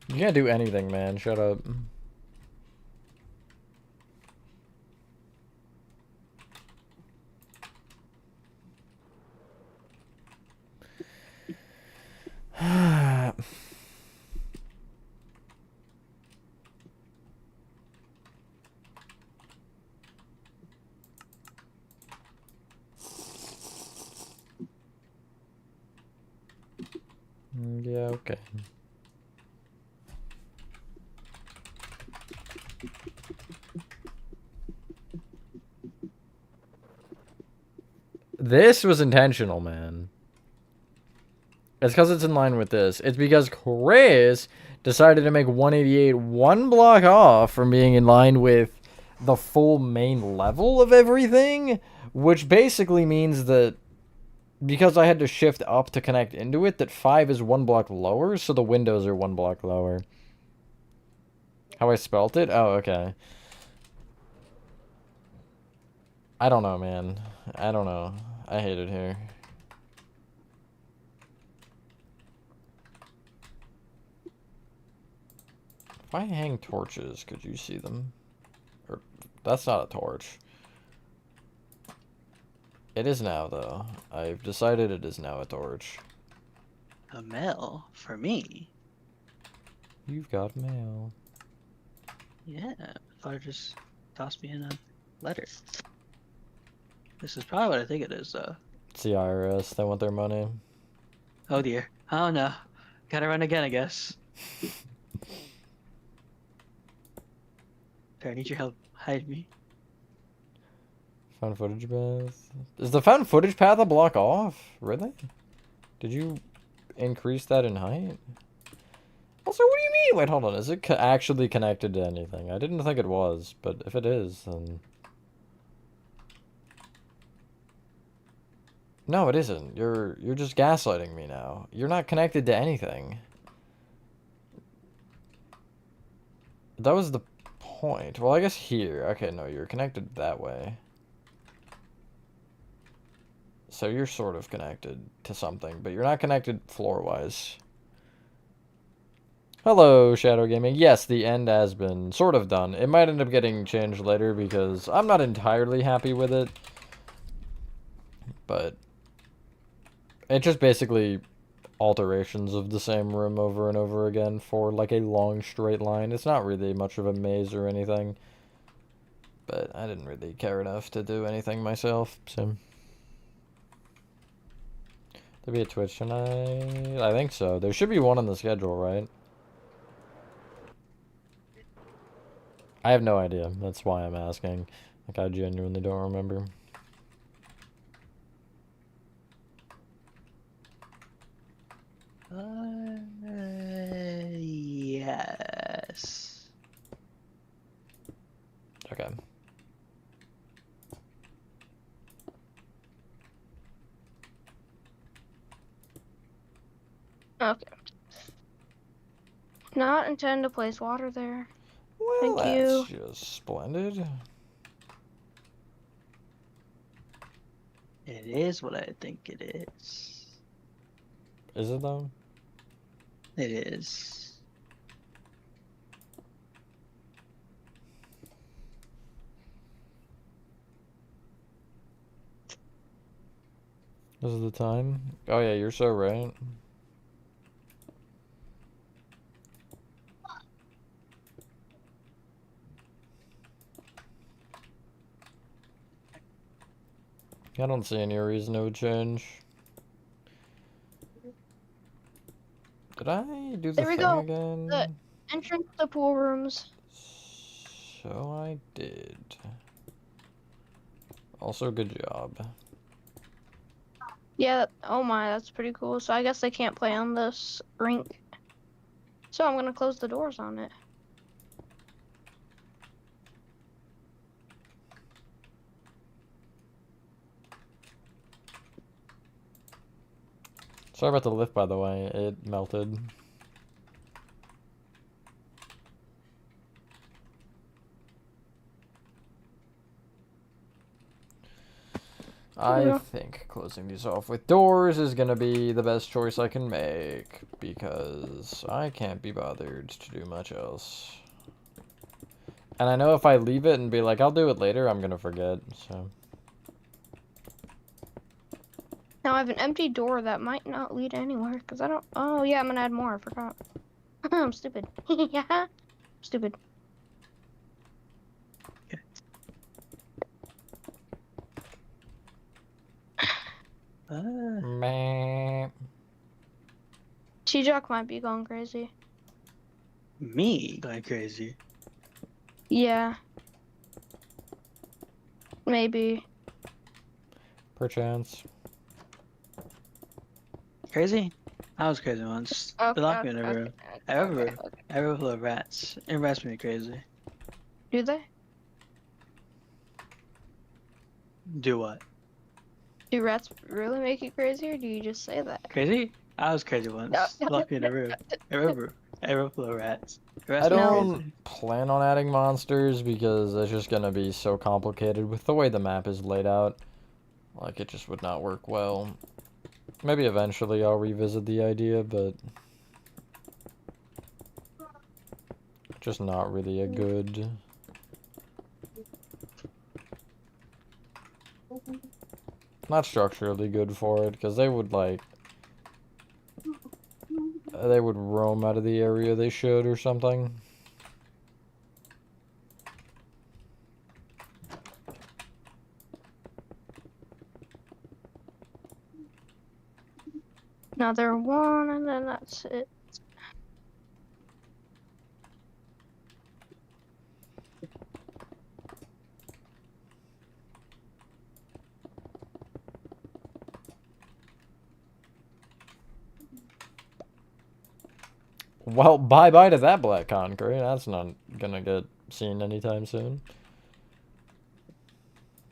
You can't do anything, man. Shut up. Yeah, okay. This was intentional, man. It's because it's in line with this. It's because Chris decided to make 188 one block off from being in line with the full main level of everything, which basically means that because I had to shift up to connect into it, that 5 is one block lower, so the windows are one block lower. How I spelt it? Oh, okay. I don't know, man. I don't know. I hate it here. If I hang torches, could you see them? Or, that's not a torch. It is now, though. I've decided it is now a torch. A mail for me. You've got mail. Yeah, thought it just tossed me in a letter. This is probably what I think it is, though. It's the IRS. They want their money. Oh dear. Oh no. Gotta run again, I guess. Sorry, I need your help. Hide me. Found footage path. Is the found footage path a block off? Really? Did you increase that in height? Also, what do you mean? Wait, hold on. Is it actually connected to anything? I didn't think it was, but if it is, then... No, it isn't. You're just gaslighting me now. You're not connected to anything. That was the point. Well, I guess here. Okay, no, you're connected that way. So you're sort of connected to something, but you're not connected floor-wise. Hello, Shadow Gaming. Yes, the end has been sort of done. It might end up getting changed later because I'm not entirely happy with it. But it just basically alterations of the same room over and over again for like a long straight line. It's not really much of a maze or anything. But I didn't really care enough to do anything myself, so... There'll be a Twitch tonight? I think so. There should be one on the schedule, right? I have no idea. That's why I'm asking. Like, I genuinely don't remember. Yes. Okay. Okay. Not intend to place water there. Well, Thank you. that's just splendid. It is what I think it is. Is it though? It is. This is the time? Oh yeah, you're so right. I don't see any reason it would change. Did I do the There we thing go. again? The entrance to the pool rooms. So I did. Also, good job. Yeah, oh my, that's pretty cool. So I guess they can't play on this rink. So I'm gonna close the doors on it. Sorry about the lift, by the way. It melted. I Yeah. think closing these off with doors is gonna be the best choice I can make, because I can't be bothered to do much else. And I know if I leave it and be like, I'll do it later, I'm gonna forget, so... Now I have an empty door that might not lead anywhere, because I don't... Oh, yeah, I'm gonna add more, I forgot. I'm stupid. Yeah, stupid. Meh. T-Jock might be going crazy. Me going crazy. Yeah. Maybe. Perchance. Crazy? I was crazy once. They locked me in a room. I remember. I remember full of rats. And rats made me crazy. Do they? Do what? Do rats really make you crazy, or do you just say that? Crazy? I was crazy once. Locked me in a room. I remember. I remember full of rats. Rats I made me don't crazy. plan on adding monsters because it's just gonna be so complicated with the way the map is laid out. Like, it just would not work well. Maybe eventually I'll revisit the idea, but... just not really a good... Not structurally good for it, because they would, like... they would roam out of the area they should or something. Another one, and then that's it. Well, bye-bye to that black concrete. That's not gonna get seen anytime soon.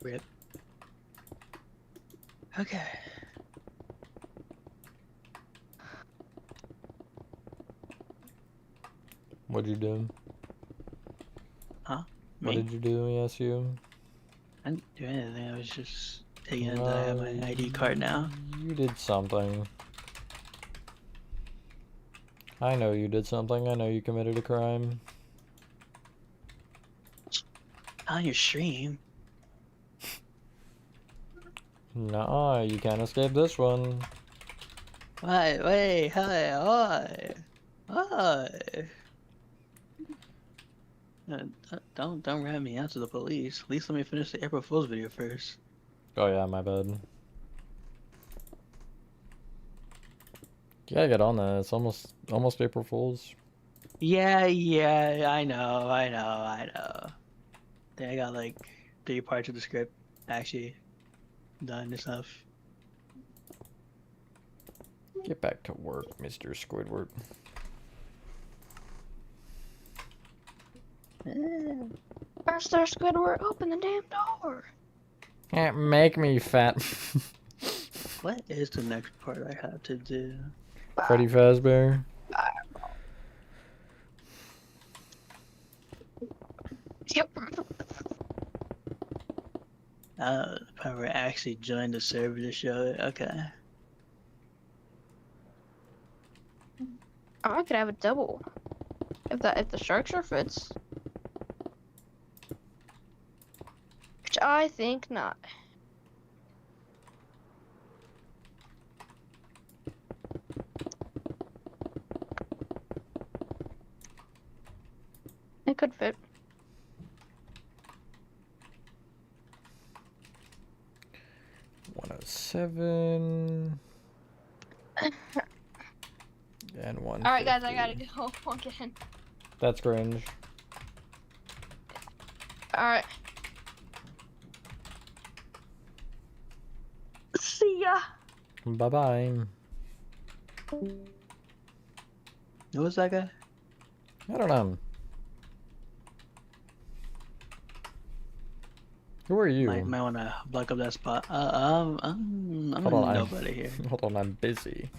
Rip. Okay. What'd you do? Huh? What Me? did you do, yes you? I didn't do anything. I was just taking it that I have my ID card now. You did something. I know you did something. I know you committed a crime. On your stream. Nah, you can't escape this one. Wait, hey, oi. Oi. Don't rat me out to the police. At least let me finish the April Fool's video first. Oh yeah, my bad. You gotta get on that. It's almost April Fool's. Yeah, I know. I think I got like 3 parts of the script actually done and stuff. Get back to work, Mr. Squidward. Master Squidward, open the damn door. Can't make me fat. What is the next part I have to do? Freddy Fazbear. Yep. Power actually joined the server to show it. Okay. I could have a double. If the structure fits. Which I think not. It could fit. $107 and one. Alright guys, I gotta go again. That's cringe. Alright. See ya. Bye bye. Who was that guy? I don't know. Who are you? Might wanna block up that spot. I'm Hold on, nobody here. Hold on, I'm busy.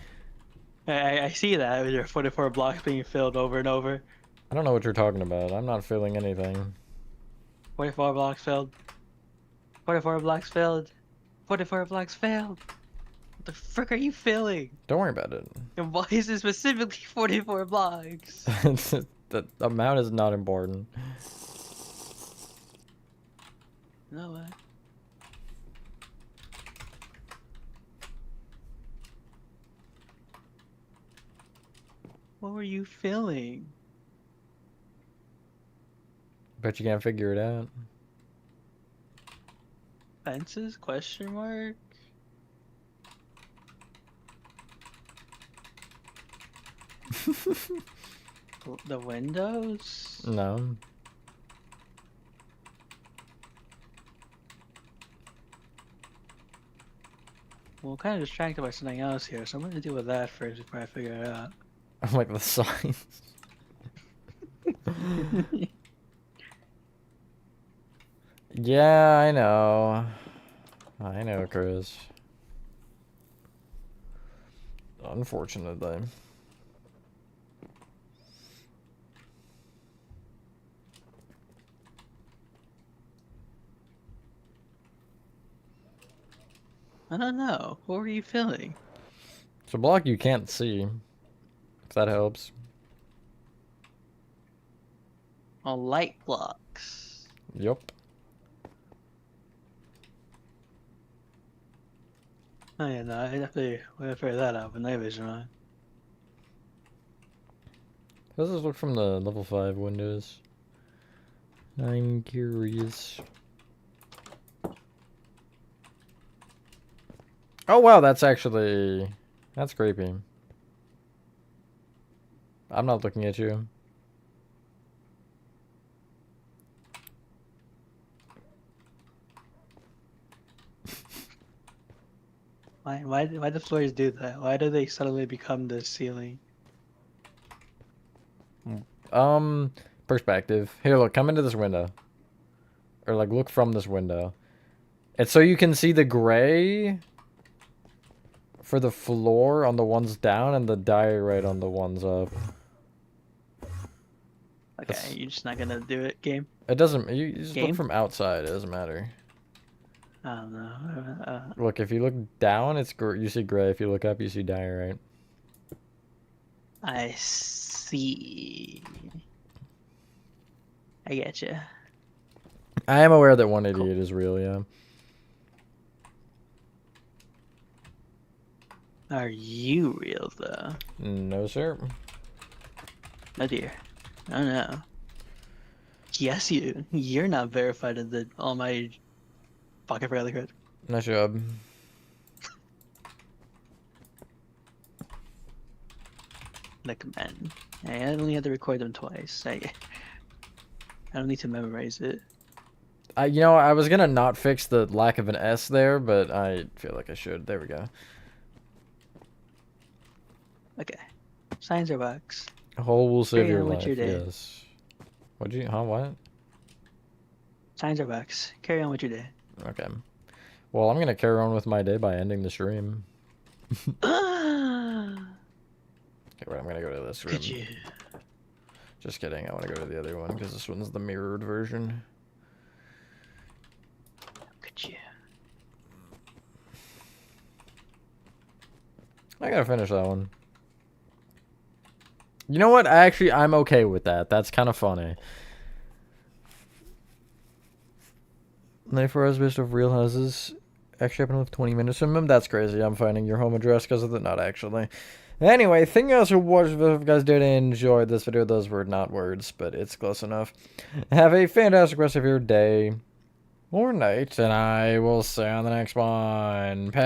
I see that with your 44 blocks being filled over and over. I don't know what you're talking about. I'm not feeling anything. 44 blocks filled. 44 blocks filled. 44 blocks failed. What the frick are you filling? Don't worry about it. And why is it specifically 44 blocks? The amount is not important. No way. What were you filling? Bet you can't figure it out. Fences? Question mark? The windows? No. Well, I'm kind of distracted by something else here, so I'm gonna deal with that first before I figure it out. I'm like the signs. Yeah, I know. I know, Chris. Unfortunately. I don't know. What were you filling? It's a block you can't see. If that helps. Oh, light blocks. Yup. Oh yeah, no, I definitely would have figured that out with night vision on. How does this look from the level 5 windows? I'm curious. Oh wow, that's actually... That's creepy. I'm not looking at you. Why do floors do that? Why do they suddenly become the ceiling? Perspective. Here, look, come into this window. Or, like, look from this window. It's so you can see the gray for the floor on the ones down and the diorite on the ones up. Okay, you're just not gonna do it, game? It doesn't... You just Game? look from outside. It doesn't matter. I don't know. Look, if you look down, it's you see gray. If you look up, you see diorite. I see. I get you. I am aware that 188 is real, yeah. Are you real though? No, sir. Oh dear. Oh no. Yes, you. You're not verified in the almighty. Fuck, I forgot the code. Nice job. The command. I only had to record them twice. I don't need to memorize it. You know, I was gonna not fix the lack of an S there, but I feel like I should. There we go. Okay. Signs are box. A hole will save Carry your on with life. your day. Yes. What'd you? Huh? What? Signs are box. Carry on with your day. Okay. Well, I'm gonna carry on with my day by ending the stream. Ah, Okay, wait, I'm gonna go to this room. could you? Just kidding. I want to go to the other one because this one's the mirrored version. Could you? I gotta finish that one. You know what? I'm okay with that. That's kind of funny. Night for us, best of real houses. Actually happened with 20 minutes minimum. That's crazy. I'm finding your home address because of the not actually. Anyway, thank you guys for watching. If you guys did enjoy this video, those were not words, but it's close enough. Have a fantastic rest of your day or night, and I will see you on the next one. Bye.